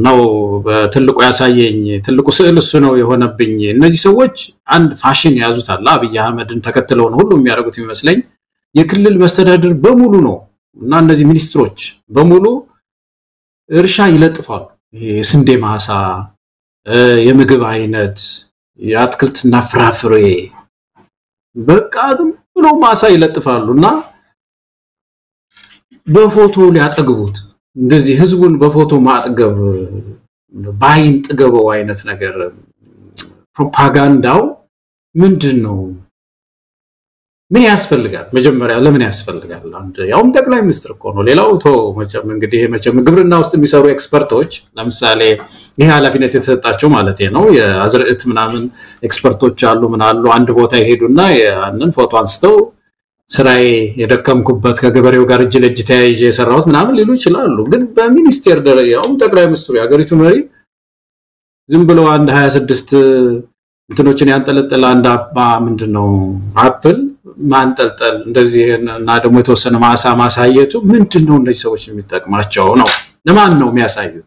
ነው በትልቁ ያሳየኝ ትልቁ ስዕል እሱ ነው የሆነብኝ እነዚህ ሰዎች አንድ ፋሽን ያዙታል አብይ አህመድን ተከትለው ነው ሁሉ የሚያደርጉት ይመስለኝ የክልል መስተዳድር በሙሉ ነው እና እነዚህ ሚኒስትሮች በሙሉ እርሻ ይለጥፋሉ የስንዴ ማሳ የምግብ አይነት የአትክልትና ፍራፍሬ በቃቱም ብሎ ማሳ ይለጥፋሉና በፎቶ ሊያጠግቡት እንደዚህ ህዝቡን በፎቶ ማጥገብ ባይን ጥገበው አይነት ነገር ፕሮፓጋንዳው ምንድነው ምን ያስፈልጋል መጀመሪያ ለምን ያስፈልጋል አንድ ያውም ጠቅላይ ሚኒስትር እኮ ነው ሌላው መቼም እንግዲህ መቼም ግብርና ውስጥ የሚሰሩ ኤክስፐርቶች ለምሳሌ ይሄ ኃላፊነት የተሰጣቸው ማለት ነው የአዝርዕት ምናምን ኤክስፐርቶች አሉ ምናሉ አንድ ቦታ ይሄዱና ያንን ፎቶ አንስተው ስራዬ የደከምኩበት ከገበሬው ጋር እጅ ለእጅ ተያይዤ የሰራሁት ምናምን ሊሉ ይችላሉ ግን በሚኒስቴር ደረጃው ጠቅላይ ሚኒስትሩ ያገሪቱ መሪ ዝም ብለው አንድ 26 እንትኖችን ያንጠለጠለ አንድ አባ ምንድነው አፕል ማንጠልጠል እንደዚህ እና ደግሞ የተወሰነ ማሳየቱ ምንድነው እነዚህ ሰዎች የሚጠቅማቸው ነው ለማን ነው የሚያሳዩት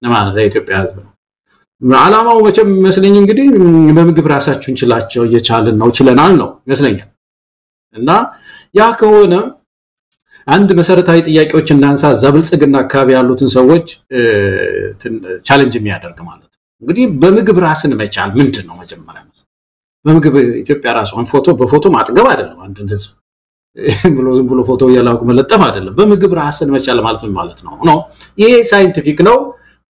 ለማን ለኢትዮጵያ ህዝብ ነው ዓላማው መቼም መስለኝ እንግዲህ በምግብ ራሳችሁን ችላቸው እየቻልን ነው ችለናል ነው መስለኛል እና ያ ከሆነ አንድ መሰረታዊ ጥያቄዎች እናንሳ ዘብልጽግና አካባቢ ያሉትን ሰዎች ቻሌንጅ የሚያደርግ ማለት እንግዲህ በምግብ ራስን መቻል ምንድነው መጀመሪያ በምግብ ኢትዮጵያ ራሷን ፎቶ በፎቶ ማጥገብ አይደለም አንድን ህዝብ ብሎ ፎቶ ያላው መለጠፍ አይደለም በምግብ ራስን መቻል ማለት ነው ይሄ ሳይንቲፊክ ነው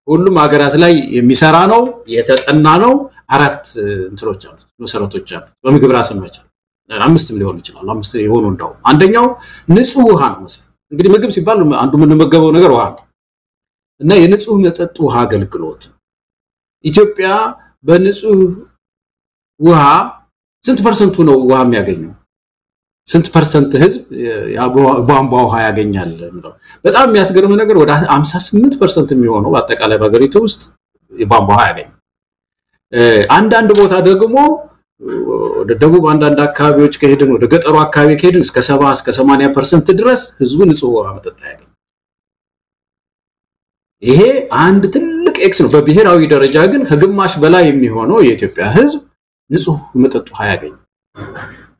ሁሉም ሀገራት ላይ የሚሰራ ነው የተጠና ነው አራት እንትሮች አሉት መሰረቶች አሉት በምግብ ራስን መቻል አምስትም ሊሆን ይችላል አምስት ይሆኑ እንደው አንደኛው ንጹህ ውሃ ነው መሰለኝ እንግዲህ ምግብ ሲባል አንዱ ምን መገበው ነገር ውሃ ነው እና የንጹህ መጠጥ ውሃ አገልግሎት ኢትዮጵያ በንጹህ ውሃ ስንት ፐርሰንቱ ነው ውሃ የሚያገኘው ስንት ፐርሰንት ህዝብ ቧንቧ ውሃ ያገኛል በጣም የሚያስገርም ነገር ወደ 58% የሚሆነው በአጠቃላይ በአገሪቱ ውስጥ የቧንቧ ውሃ ያገኛል አንዳንድ ቦታ ደግሞ ወደ ደቡብ አንዳንድ አካባቢዎች ከሄድን ወደ ገጠሩ አካባቢ ከሄድን እስከ 70 እስከ 80% ድረስ ህዝቡ ንጹህ ውሃ መጠጥ ያገኛል ይሄ አንድ ትልቅ ኤክስ ነው በብሔራዊ ደረጃ ግን ከግማሽ በላይ የሚሆነው የኢትዮጵያ ህዝብ ንጹህ መጠጥ ውሃ ያገኛል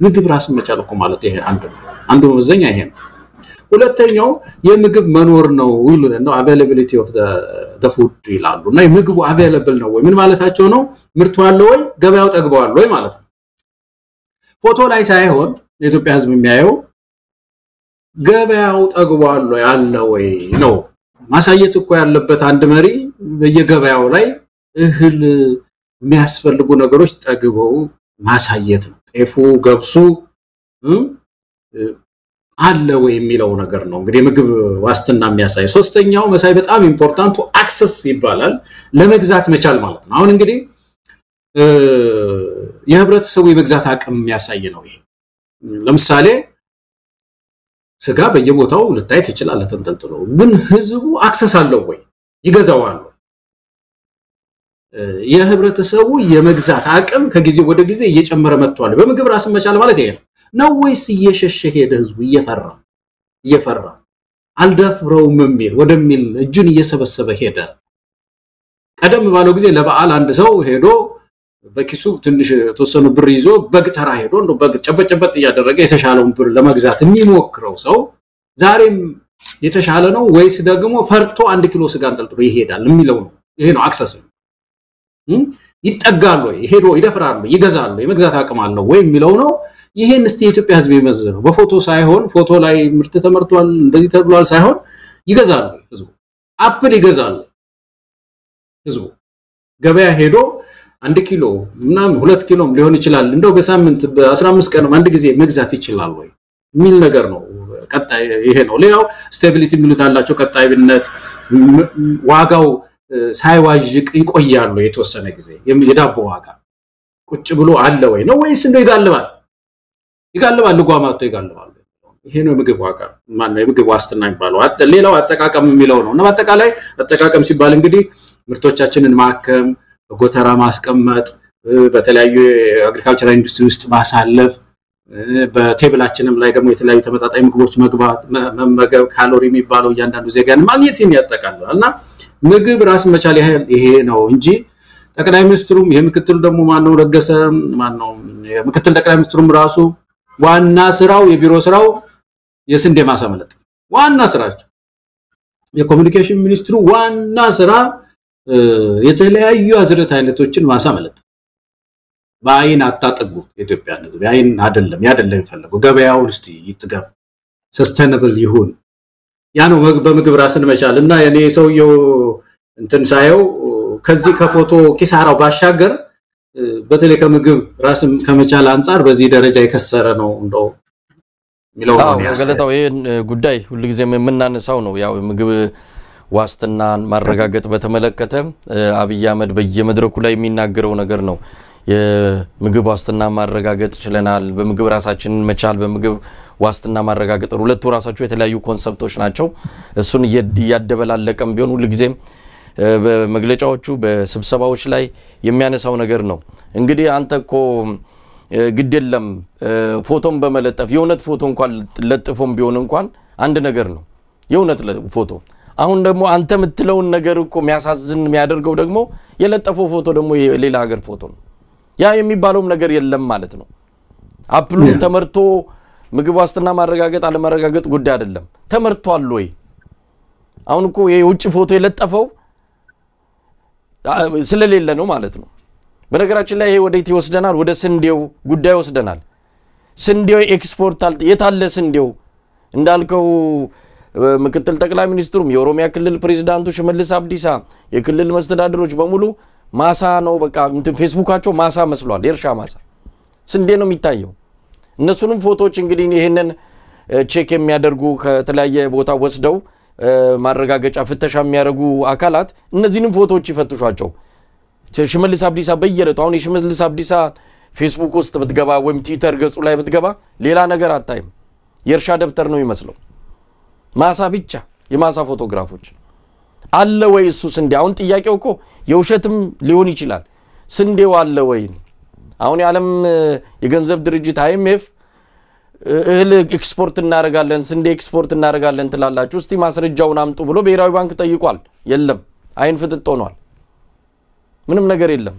ምግብ ራስን መቻል እኮ ማለት ይሄ አንዱ መዘኛ ይሄ ነው ሁለተኛው የምግብ መኖር ነው ይሉታል availability of the food ይላሉና የምግቡ available ነው ወይ ምን ማለታቸው ነው ምርቱ አለ ወይ ገበያው ጠግቧል ወይ ማለት ነው ፎቶ ላይ ሳይሆን የኢትዮጵያ ህዝብ የሚያየው ገበያው ጠግቧል ወይ አለ ወይ ነው ማሳየት እኮ ያለበት አንድ መሪ በየገበያው ላይ እህል የሚያስፈልጉ ነገሮች ጠግበው ማሳየት ነው ጤፉ ገብሱ አለ ወይ የሚለው ነገር ነው እንግዲህ ምግብ ዋስትና የሚያሳይ ሶስተኛው መሳይ በጣም ኢምፖርታንቱ አክሰስ ይባላል ለመግዛት መቻል ማለት ነው አሁን እንግዲህ የህብረተሰቡ የመግዛት አቅም የሚያሳይ ነው ይሄ ለምሳሌ ስጋ በየቦታው ልታይ ትችላል ተንጠልጥሎ ግን ህዝቡ አክሰስ አለው ወይ ይገዛዋል የህብረተሰቡ የመግዛት አቅም ከጊዜ ወደ ጊዜ እየጨመረ መጥቷል በምግብ ራስን መቻል ማለት ይሄ ነው ወይስ እየሸሸ ሄደ ህዝቡ እየፈራ አልደፍረውም የሚል ወደሚል እጁን እየሰበሰበ ሄደ ቀደም ባለው ጊዜ ለበዓል አንድ ሰው ሄዶ በኪሱ ትንሽ ተወሰኑ ብር ይዞ በግ ተራ ሄዶ ነው በግ ጨበጨበጥ ያደረገ የተሻለውን ብር ለመግዛት የሚሞክረው ሰው ዛሬም የተሻለ ነው ወይስ ደግሞ ፈርቶ 1 ኪሎ ስጋ አንጠልጥሎ ይሄዳል የሚለው ነው ይሄ ነው አክሰስ ይጠጋል ወይ ሄዶ ይደፍራል ይገዛል የመግዛት አቅም አለው ወይ የሚለው ነው ይሄን እስቲ የኢትዮጵያ ህዝብ ይመዝነው በፎቶ ሳይሆን ፎቶ ላይ ምርት ተመርቷል እንደዚህ ተብሏል ሳይሆን ይገዛል ህዝቡ አፕል ይገዛል ህዝቡ ገበያ ሄዶ 1 ኪሎ ምናምን 2 ኪሎም ሊሆን ይችላል እንደው በሳምንት በ15 ቀን አንድ ጊዜ መግዛት ይችላል ወይ የሚል ነገር ነው ቀጣይ ይሄ ነው ሌላው ስቴቢሊቲ የሚሉት አላቸው ቀጣይነት ዋጋው ሳይዋዥቅ ይቆያሉ የተወሰነ ጊዜ የዳቦ ዋጋ ቁጭ ብሎ አለ ወይ ነው ወይስ እንደው ይጋልባል ልጓማቶ ይጋልባል ይሄ ነው ምግብ ዋጋ ማን ነው የምግብ ዋስትና የሚባለው ሌላው አጠቃቀም የሚለው ነው እና በአጠቃላይ አጠቃቀም ሲባል እንግዲህ ምርቶቻችንን ማከም በጎተራ ማስቀመጥ በተለያዩ አግሪካልቸራል ኢንዱስትሪ ውስጥ ማሳለፍ በቴብላችንም ላይ ደግሞ የተለያዩ ተመጣጣኝ ምግቦች መመገብ ካሎሪ የሚባለው እያንዳንዱ ዜጋን ማግኘትን ያጠቃልላልና ምግብ ራስ መቻል ይሄ ነው እንጂ ጠቅላይ ሚኒስትሩም የምክትሉ ደግሞ ማነው ለገሰ ማነው የምክትል ጠቅላይ ሚኒስትሩም ራሱ ዋና ስራው የቢሮ ስራው የስንዴ ማሳመለጥ ዋና ስራቸው የኮሙኒኬሽን ሚኒስትሩ ዋና ስራ የተለያዩ አዝርዕት አይነቶችን ማሳመለጥ ባይን አጣጥጉ ኢትዮጵያ ህዝብ ባይን አይደለም ይፈልጉ ገበያው እስቲ ይጥገብ ሰስተነብል ይሁን ያ ነው በምግብ ራስን መቻል እና የኔ ሰውየው እንትን ሳየው ከዚህ ከፎቶ ኪሳራው ባሻገር በተለይ ከምግብ ራስን ከመቻል አንፃር በዚህ ደረጃ የከሰረ ነው እንደው ሚለው ነው ገለታው ይሄን ጉዳይ ሁሉ ጊዜ የምናነሳው ነው ያው ምግብ ዋስትናን ማረጋገጥ በተመለከተ አብይ አህመድ በየመድረኩ ላይ የሚናገረው ነገር ነው የምግብ ዋስትና ማረጋገጥ ችለናል በምግብ ራሳችንን መቻል በምግብ ዋስትና ማረጋገጥ ሁለቱ ራሳቸው የተለያዩ ኮንሰፕቶች ናቸው እሱን ያደበላለቀም ቢሆን ሁሉ ጊዜ በመግለጫዎቹ በስብሰባዎች ላይ የሚያነሳው ነገር ነው እንግዲህ አንተኮ ግድለም ፎቶም በመለጠፍ የውነት ፎቶ እንኳን ለጥፎም ቢሆን እንኳን አንድ ነገር ነው የውነት ፎቶ አሁን ደግሞ አንተ ምትለውን ነገር እኮ የሚያሳዝን የሚያደርገው ደግሞ የለጠፈው ፎቶ ደግሞ የሌላ ሀገር ፎቶ ነው ያ የሚባለው ነገር የለም ማለት ነው አፕሉን ተመርቶ ምግብ ዋስትና ማረጋገጥ አለ ማረጋገጥ ጉዳይ አይደለም ተመርቷል ወይ አሁን እኮ የውጭ ፎቶ የለጠፈው ስለሌለ ነው ማለት ነው በነገራችን ላይ ይሄ ወዴት ይወስደናል ወደ ስንዴው ጉዳይ ይወስደናል ስንዴው ኤክስፖርት የታለ ስንዴው እንዳልከው ምክትል ጠቅላይ ሚኒስትሩም የኦሮሚያ ክልል ፕሬዝዳንቱ ሽመልስ አብዲሳ የክልል መስተዳድሮች በሙሉ ማሳ ነው በቃ ፌስቡካቸው ማሳ መስሏል የእርሻ ማሳ ስንዴ ነው የሚታየው እነሱንም ፎቶዎች እንግዲህ ይሄንን ቼክ የሚያደርጉ ከተለያየ ቦታ ወስደው ማረጋገጫ ፍተሻ የሚያደርጉ አካላት እነዚህንም ፎቶዎች ይፈትሿቸው ሽመልስ አብዲሳ በየለቱ አሁን የሽመልስ አብዲሳ ፌስቡክ ውስጥ ብትገባ ወይም ትዊተር ገጹ ላይ ብትገባ ሌላ ነገር አታይም የእርሻ ደብተር ነው የሚመስለው ማሳ ብቻ የማሳ ፎቶግራፎች አለ ወይ እሱ ስንዴ አሁን ጥያቄው እኮ የውሸትም ሊሆን ይችላል ስንዴው አለ ወይ አሁን የዓለም የገንዘብ ድርጅት IMF እህል ኤክስፖርት እናደርጋለን ስንዴ ኤክስፖርት እናደርጋለን ትላላችሁ እስቲ ማስረጃውን አምጡ ብሎ ብሔራዊ ባንክ ጠይቋል የለም አይን ፍጥጥ ሆኗል ምንም ነገር የለም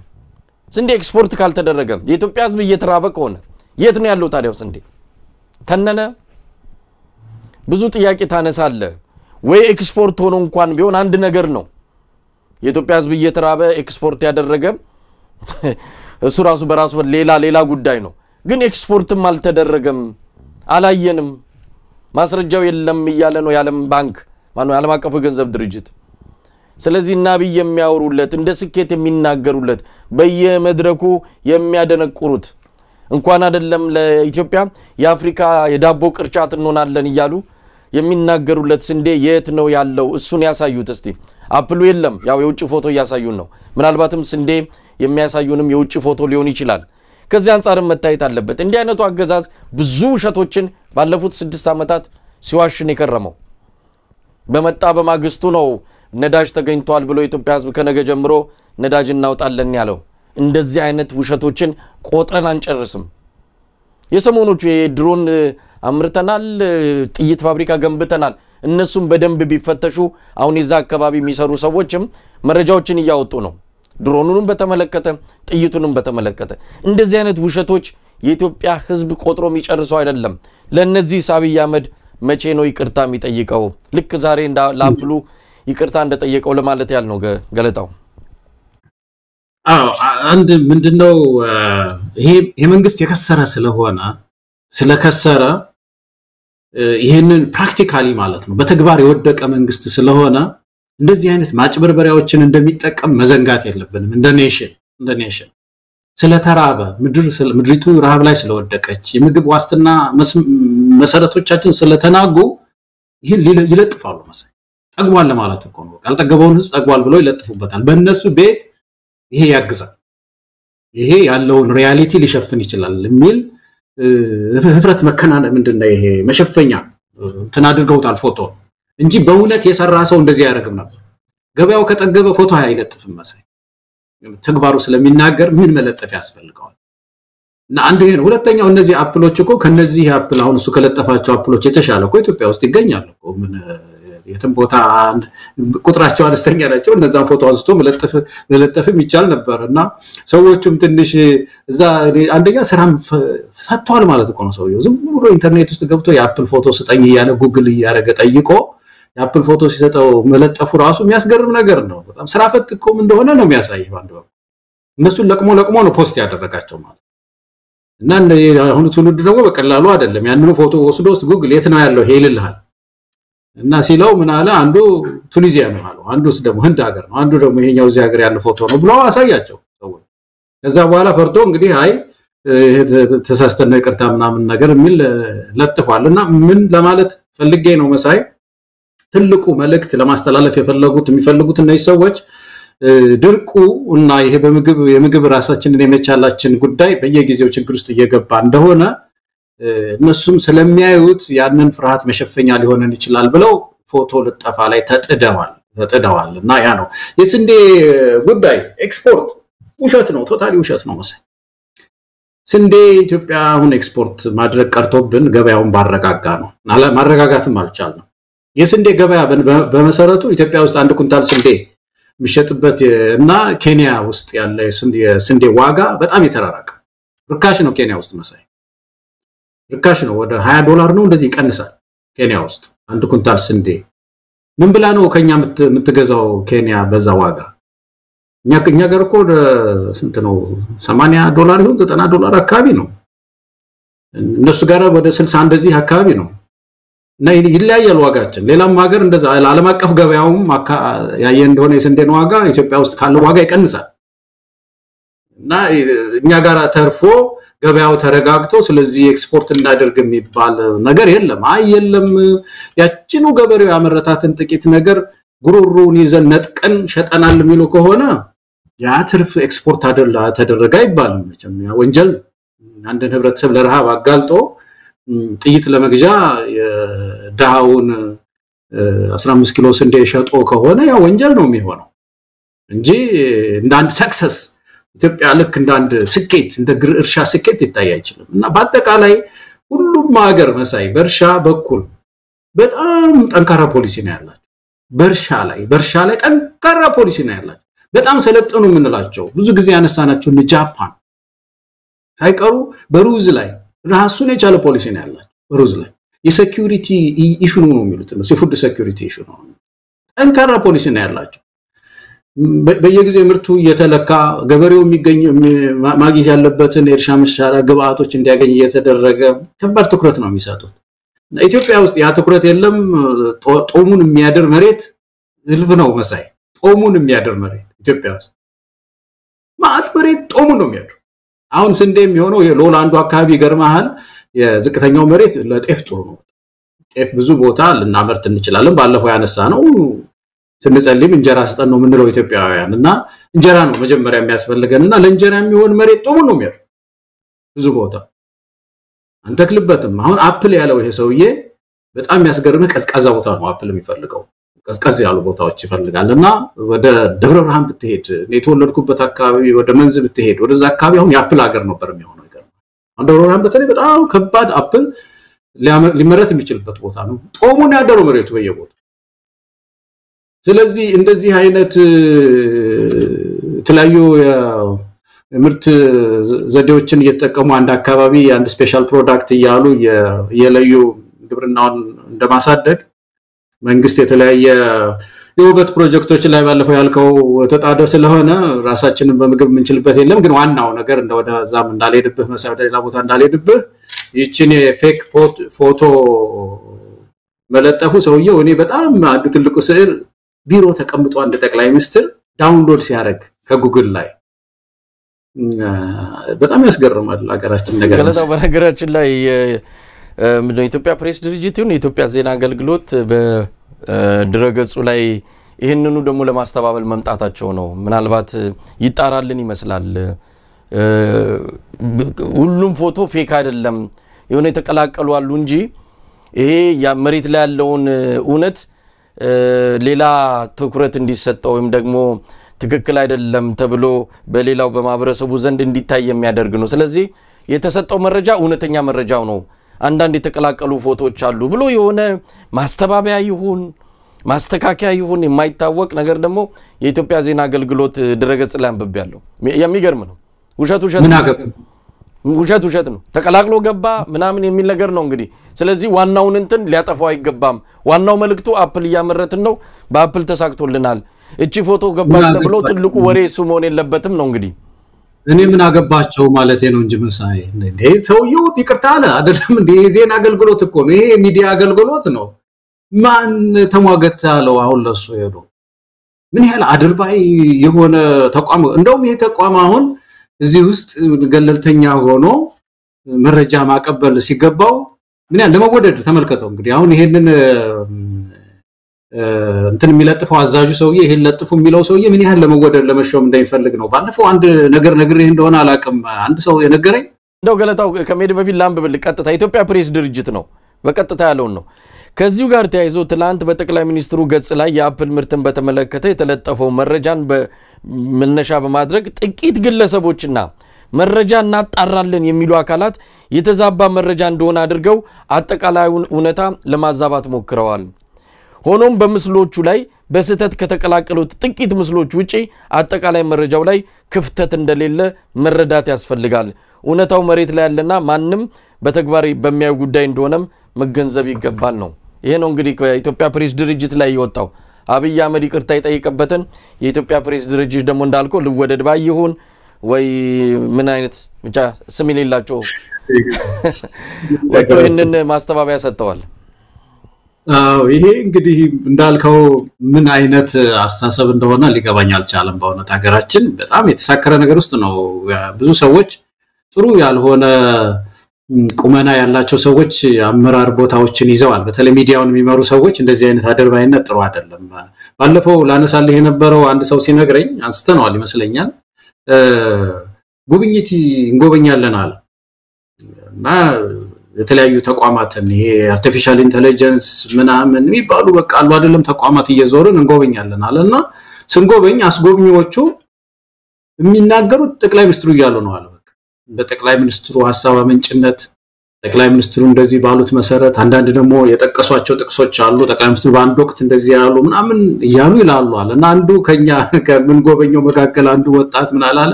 ስንዴ ኤክስፖርት ካልተደረገ የኢትዮጵያ ህዝብ እየተራበ ከሆነ የት ነው ያለው ታዲያው ስንዴ ተነነ ብዙ ጥያቄ ታነሳለ ወይ ኤክስፖርት ሆኖ እንኳን ቢሆን አንድ ነገር ነው የኢትዮጵያ ህዝብ እየተራበ ኤክስፖርት ያደረገ እሱ ራሱ በራሱ ሌላ ጉዳይ ነው ግን ኤክስፖርትም አልተደረገም አላየንም ማስረጃው የለም ይያለ ነው የዓለም ባንክ ማነው የዓለም አቀፉ ገንዘብ ድርጅት ስለዚህ ናብይ የሚያወሩለት እንደ ስኬት የሚናገሩለት በየመድረኩ የሚያደነቁሩት እንኳን አይደለም ለኢትዮጵያ የአፍሪካ የዳቦ ቅርጫት እንሆናለን ይያሉ የሚናገሩለት ስንዴ የት ነው ያለው እሱን ያሳዩት እስቲ አፕሉ የለም ያው የውጭ ፎቶ ያሳዩን ነው ምናልባትም ስንዴ የሚያሳዩንም የውጭ ፎቶ ሊሆን ይችላል ከዚህ አንፃርም መታየት አለበት እንዲህ አይነቱ አገዛዝ ብዙ ሸቶችን ባለፉት 6 አመታት ሲዋሽን የከረመው በመጣ በማግስቱ ነው ነዳጅ ተገኝቷል ብሎ ኢትዮጵያ ህዝብ ከነገ ጀምሮ ነዳጅ እናውጣለን ያለው እንደዚህ አይነት ውሸቶችን ቆጥረን አንጨርስም የሰሞኑቹ የድሮን አምርተናል ጥይት ፋብሪካ ገንብተናል እነሱም በደንብ ቢፈተሹ አሁን ይዛ አካባቢ የሚሰሩ ሰዎችም መረጃዎችን ያወጡ ነው ድሮኑንም በተመለከተ ጥይቱንም በተመለከተ እንደዚህ አይነት ውሸቶች የኢትዮጵያ ህዝብ ቆጥሮ የሚጨርሰው አይደለም ለነዚህ አብይ አህመድ መቼ ነው ይቅርታ የሚጠይቀው ልክ ዛሬ ላፕሉ ይቅርታ እንደጠየቀው ለማለት ያል ነው ገለታው አንድ ምንድነው ይሄ መንግስት የከሰረ ስለከሰረ ይሄንን ፕራክቲካሊ ማለት ነው በተግባር የወደቀ መንግስት ስለሆነ እንደዚህ አይነት ማጭበርበሪያዎችን እንደሚጠቀም መዘንጋት የለብንም እንደ ኔሽን ስለተራበ ምድሪቱ ረሃብ ላይ ስለወደቀች የምግብ ዋስትና መሰረቶቻችን ስለተናጉ ይሄን ይለጥፋሉ መሰለኝ ጠግቧል ለማለት እኮ ነው ያልጠገበውን ህዝብ ጠግቧል ብሎ ይለጥፉበታል በእነሱ ቤት ይሄ ያግዛል ይሄ ያለውን ሪያሊቲ ሊሸፍን ይችላል የሚል ህፍረት መከናነ ምንድነው ይሄ መሸፈኛ ተናድርገውታል ፎቶ እንጂ በእውነት የሰራ ሰው እንደዚህ ያደርግም ነበር ገበያው ከጠገበ ፎቶ አይለጥፍም መሰለኝ ተግባሩ ስለሚናገር ምን መለጠፍ ያስፈልጋል እና አንድ ይሄን ሁለተኛው እነዚህ አፕሎች እኮ ከነዚህ አፕል አሁን እሱ ከለጠፋቸው አፕሎች የተሻለ እኮ ኢትዮጵያ ውስጥ ይገኛሉ እኮ ምን የትም ቦታ ቁጥራቸው አነስተኛ ናቸው እነዛን ፎቶ አንስቶ መለጠፍም ይቻል ነበርና ሰዎቹም ትንሽ እዛ አንደኛ ስራም ፈቷል ማለት እኮ ነው ሰውየው ዝም ብሎ ኢንተርኔት ውስጥ ገብቶ የአፕል ፎቶ ስጠኝ ያለ ጉግል ያረገ ጠይቆ የአፕል ፎቶ ሲሰጠው መለጠፉ ራሱ የሚያስገርም ነገር ነው በጣም ስራ ፈት እኮ እንደሆነ ነው የሚያሳየው አንዱ እነሱን ለቅሞ ነው ፖስት ያደረጋቸው ማለት እና አሁን ትውልድ ደግሞ በቀላሉ አይደለም ያንኑ ፎቶ ወስዶ ጉግል የት ነው ያለው ይልልሃል እና ሲለው ምን አለ አንዱ ቱኒዚያ ነው አለው አንዱስ ደግሞ ህንድ ሀገር ነው አንዱ ደግሞ ይሄኛው እዚህ ሀገር ያለ ፎቶ ነው ብሎ አሳያቸው ሰዎች ከዛ በኋላ ፈርቶ እንግዲህ አይ ተሳስተነ ይቅርታ ምናምን ነገር የሚል ለጥፏልና ምን ለማለት ፈልጌ ነው መሳይ ትልቁ መልእክት ለማስተላለፍ የሚፈልጉት እነዚህ ሰዎች ድርቁ እና ይሄ የምግብ ራሳችንን የመቻላችን ጉዳይ በየጊዜው ችግር ውስጥ እየገባ እንደሆነ እነሱም ስለሚያዩት ያንን ፍርሃት መሸፈኛ ሊሆነን ይችላል ብለው ፎቶ ልጠፋ ላይ ተጥደዋል እና ያ ነው የስንዴ ጉዳይ ኤክስፖርት ውሸት ነው ቶታሊ ውሸት ነው መሰለኝ ስንዴ ኢትዮጵያ አሁን ኤክስፖርት ማድረግ ቀርቶብን ገበያውን ባረጋጋ ነው ማረጋጋትም አልቻልንም የስንዴ ገበያ በመሰረቱ ኢትዮጵያ ውስጥ አንድ ኩንታል ስንዴ የሚሸጥበት እና ኬንያ ውስጥ ያለ የስንዴ ዋጋ በጣም የተራራቀ ርካሽ ነው ኬንያ ውስጥ መሰለኝ ርካሽ ነው ወደ $20 ነው እንደዚህ ይቀንሳል ኬንያ ውስጥ አንድ ኩንታል ስንዴ ምን ብላ ነው ከኛ የምትገዛው ኬንያ በዛ ዋጋ እኛ ጋር እኮ ስንት ነው $80 ይሁን $90 አካባቢ ነው እነሱ ጋር ወደ 60 እንደዚህ አካባቢ ነው እና ይለያያል ዋጋችን ሌላም ሀገር እንደዛ ዓለም አቀፍ ገበያውም ያየ እንደሆነ የስንዴን ዋጋ ኢትዮጵያ ውስጥ ካለው ዋጋ ይቀንሳል እና እኛ ጋር ተርፎ ገበያው ተረጋግቶ ስለዚህ ኤክስፖርት እንዳደርግ የሚባል ነገር የለም የለም ያቺኑ ገበሬው ያመረታትን ጥቂት ነገር ጉሩሩን ይዘን ነጥቀን ሸጠናል የሚሉ ከሆነ ያ ትርፍ ኤክስፖርት ተደረገ አይባልም መቼም ያ ወንጀል አንድ ህብረተሰብ ለረሃብ አጋልጦ ጥይት ለመግዣ የዳውን 15 ኪሎ ስንዴ ሸጦ ከሆነ ያ ወንጀል ነው የሚሆነው እንጂ እንደ አንድ ሰክሰስ ኢትዮጵያ ልክ እንደ አንድ ስኬት እንደ እርሻ ስኬት ሊታይ አይችልም እና በአጠቃላይ ሁሉም ሀገር መሳይ በእርሻ በኩል በጣም ጠንካራ ፖሊሲ ነው ያላቸው በእርሻ ላይ ጠንካራ ፖሊሲ ነው ያላቸው በጣም ሰለጠኑ ምንላቸው ብዙ ጊዜ ያነሳናቸው እንደ ጃፓን ሳይቀሩ በሩዝ ላይ ራሱን የቻለ ፖሊሲ ነው ያላቸው ሩዝ ላይ የሴኩሪቲ ኢሹ ነው የሚሉት ነው የፉድ ሴኩሪቲ ኢሹ ነው ጠንካራ ፖሊሲ ነው ያላቸው በየጊዜው ምርቱ እየተለካ ገበሬው ማግኘት ያለበትን የእርሻ መሳሪያ ግብአቶች እንዲያገኝ እየተደረገ ከባድ ትኩረት ነው የሚሰጡት ኢትዮጵያ ውስጥ ያ ትኩረት የለም ጦሙን የሚያድር መሬት እልፍ ነው መሳይ ጦሙን የሚያድር መሬት ኢትዮጵያ ውስጥ ማአት መሬት ጦሙን ነው የሚያድር አሁን ስንዴ የሚሆነው የሎላንዱ አካባቢ ገርማሃል የዝቅተኛው መሬት ለጤፍ ጥሩ ነው ጤፍ ብዙ ቦታ ልናመርት እንችላለን ባለፈው ያነሳ ነው ስንጸልም እንጀራ ስጠን ነው ምንለው ኢትዮጵያውያን እና እንጀራ ነው መጀመሪያ የሚያስፈልገንና ለእንጀራ የሚሆን መሬት ጦሙን ነው የሚያድር ብዙ ቦታ አንተክልበትም አሁን አፕል ያለው ይሄ ሰውዬ በጣም የሚያስገርም ቀዝቃዛ ቦታ ነው አፕል የሚፈልገው ቀዝቃዛ ያሉ ቦታዎች ይፈልጋልና ወደ ደብረ ብርሃን ብትሄድ የተወለድኩበት አካባቢ ወደ መንዝ ብትሄድ ወደዛ አካባቢ አሁን የአፕል ሀገር ነበር የሚሆነው ነገር ደብረ ብርሃን በተለይ በጣም ከባድ አፕል ሊመረት የሚችልበት ቦታ ነው ጦሙን ያደረው መሬቱ በየቦታው ስለዚህ እንደዚህ አይነት ተለያዩ የምርት ዘዴዎችን እየተጠቀሙ አንድ አካባቢ አንድ ስፔሻል ፕሮዳክት ያያሉ የለዩ ግብርናውን እንደማሳደግ መንግስት የተለያየ የውበት ፕሮጀክቶች ላይ ባለፈው ያልከው ተጣደ ስለሆነ ራሳችንን በምግብ ምንችልበት የለም ግን ዋናው ነገር እንደወደዛም እንዳልሄድብህ መሳይ ወደ ሌላ ቦታ እንዳልሄድብህ ይቺን ፌክ ፎቶ መለጠፉ ሰውየው እኔ በጣም አንድ ትልቁ ስዕል ቢሮ ተቀምጦ አንድ ጠቅላይ ሚኒስትር ዳውንሎድ ሲያደርግ ከጉግል ላይ በጣም ያስገርማል ሀገራችን ነገር ገለጻው በነገራችን ላይ ምንድነው ኢትዮጵያ ፕሬስ ድርጅት ይሁን የኢትዮጵያ ዜና አገልግሎት በድረገጹ ላይ ይሄንኑ ደግሞ ለማስተባበል መምጣታቸው ነው ምናልባት ይጣራልን ይመስላል ሁሉም ፎቶ ፌክ አይደለም የሆነ የተቀላቀሉ አሉ እንጂ ይሄ ያ መሬት ላይ ያለውን እውነት ሌላ ትኩረት እንዲሰጠው ወይም ደግሞ ትክክል አይደለም ተብሎ በሌላው በማህበረሰቡ ዘንድ እንዲታይ የሚያደርግ ነው ስለዚህ የተሰጠው መረጃ እውነተኛ መረጃው ነው አንዳንድ የተቀላቀሉ ፎቶዎች አሉ ብሎ የሆነ ማስተባበያ ይሁን ማስተካከያ ይሁን የማይታወቅ ነገር ደግሞ የኢትዮጵያ ዜና አገልግሎት ድረገጽ ላይ አንብቤያለሁ የሚገርም ነው ውሸት ነው ተቀላቅሎ ገባ ምናምን የሚል ነገር ነው እንግዲህ ስለዚህ ዋናውን እንትን ሊያጠፋው አይገባም ዋናው መልእክቱ አፕል ያመረትን ነው በአፕል ተሳክቶልናል እቺ ፎቶ ገባች ተብሎ ትልቁ ወሬ እሱ መሆን የለበትም ነው እንግዲህ እኔ ምን አገባቸው ማለት ነው እንጂ መሳይ እንዴ ሰውየው ይቅርታ አለ አይደለም እንዴ የዜና አገልግሎት እኮ ነው ይሄ ሚዲያ አገልግሎት ነው ማን ተሟገት ያለው አሁን ለሱ ሄዶ ምን ያህል አድርባይ የሆነ ተቋም እንደውም ይሄ ተቋም አሁን እዚህ ውስጥ ገለልተኛ ሆኖ መረጃ ማቀበል ሲገባው ምን ያህል ለመወደድ ተመልከተው እንግዲህ አሁን ይሄንን እንትን የሚለጥፈው አዛዡ ሰውዬ ይሄን ለጥፉ የሚለው ሰውዬ ምን ያህል ለመወደድ ለመሾም እንደሚፈልግ ነው ባለፈው አንድ ነገር ነግሬህ እንደሆነ አላቅም አንድ ሰው የነገረኝ እንደው ገለታው ከመሄድ በፊት ላምብብል ቀጥታ ኢትዮጵያ ፕሬስ ድርጅት ነው በቀጥታ ያለው ነው ከዚሁ ጋር ተያይዞ ትላንት በጠቅላይ ሚኒስትሩ ገጽ ላይ የአፕል ምርትን በተመለከተ የተለጠፈው መረጃን በመነሻ በማድረግ ጥቂት ግለሰቦችና መረጃ እናጣራለን የሚሉ አካላት የተዛባ መረጃ እንደሆነ አድርገው አጠቃላዩን እውነታ ለማዛባት ሞክረዋል ሆኖም በምስሎቹ ላይ በስህተት ከተቀላቀሉት ጥቂት ምስሎች ውጪ አጠቃላይ መረጃው ላይ ክፍተት እንደሌለ መረዳት ያስፈልጋል እውነታው መሬት ላይ ያለና ማንንም በተግባር በሚያዩ ጉዳይ እንደሆነም መገንዘብ ይገባል ነው ይሄ ነው እንግዲህ ከኢትዮጵያ ፕሬስ ድርጅት ላይ ይወጣው አብይ አህመድ ይቅርታ ይጠይቀበትን የኢትዮጵያ ፕሬስ ድርጅት ደግሞ እንዳልከው ልወደድ ባይሆን ወይ ምን አይነት ብቻ ስም የሌላቸው ወጥቶ ይሄንን ማስተባበያ ሰጥተዋል ይሄ እንግዲህ እንዳልከው ምን አይነት አስተሳሰብ እንደሆነ ሊገባኝ አልቻለም በእውነት ሀገራችን በጣም የተሳከረ ነገር ውስጥ ነው ብዙ ሰዎች ጥሩ ያልሆነ ቁመና ያላቸው ሰዎች አመራር ቦታዎችን ይዘዋል በተለይ ሚዲያውን የሚመሩ ሰዎች እንደዚህ አይነት አደርባይነት ጥሩ አይደለም ባለፈው ላነሳልህ የነበረው አንድ ሰው ሲነግረኝ አንስተናል ይመስለኛል ጉብኝት እንጎበኛለን አለ እና የተለያዩ ተቋማትን ይሄ አርቲፊሻል ኢንተለጀንስ ምናምን የሚባሉ በቃ አሉ አይደለም ተቋማት እየዞርን እንጎበኛለን አለና ስንጎበኝ አስጎብኚዎቹ የሚናገሩት ጠቅላይ ሚኒስትሩ ይያሉ ነው አለ በጠቅላይ ሚኒስትሩ ሐሳብ አመንጭነት ጠቅላይ ሚኒስትሩ እንደዚህ ባሉት መሰረት አንዳንድ ደግሞ የጠቀሷቸው ጥቅሶች አሉ ጠቅላይ ሚኒስትሩ በአንድ ወቅት እንደዚህ ያሉ ምናምን ይያሉ ይላሉ አለና አንዱ ከኛ ከምን ጎበኘው መካከል አንዱ ወጣት ምን አላለ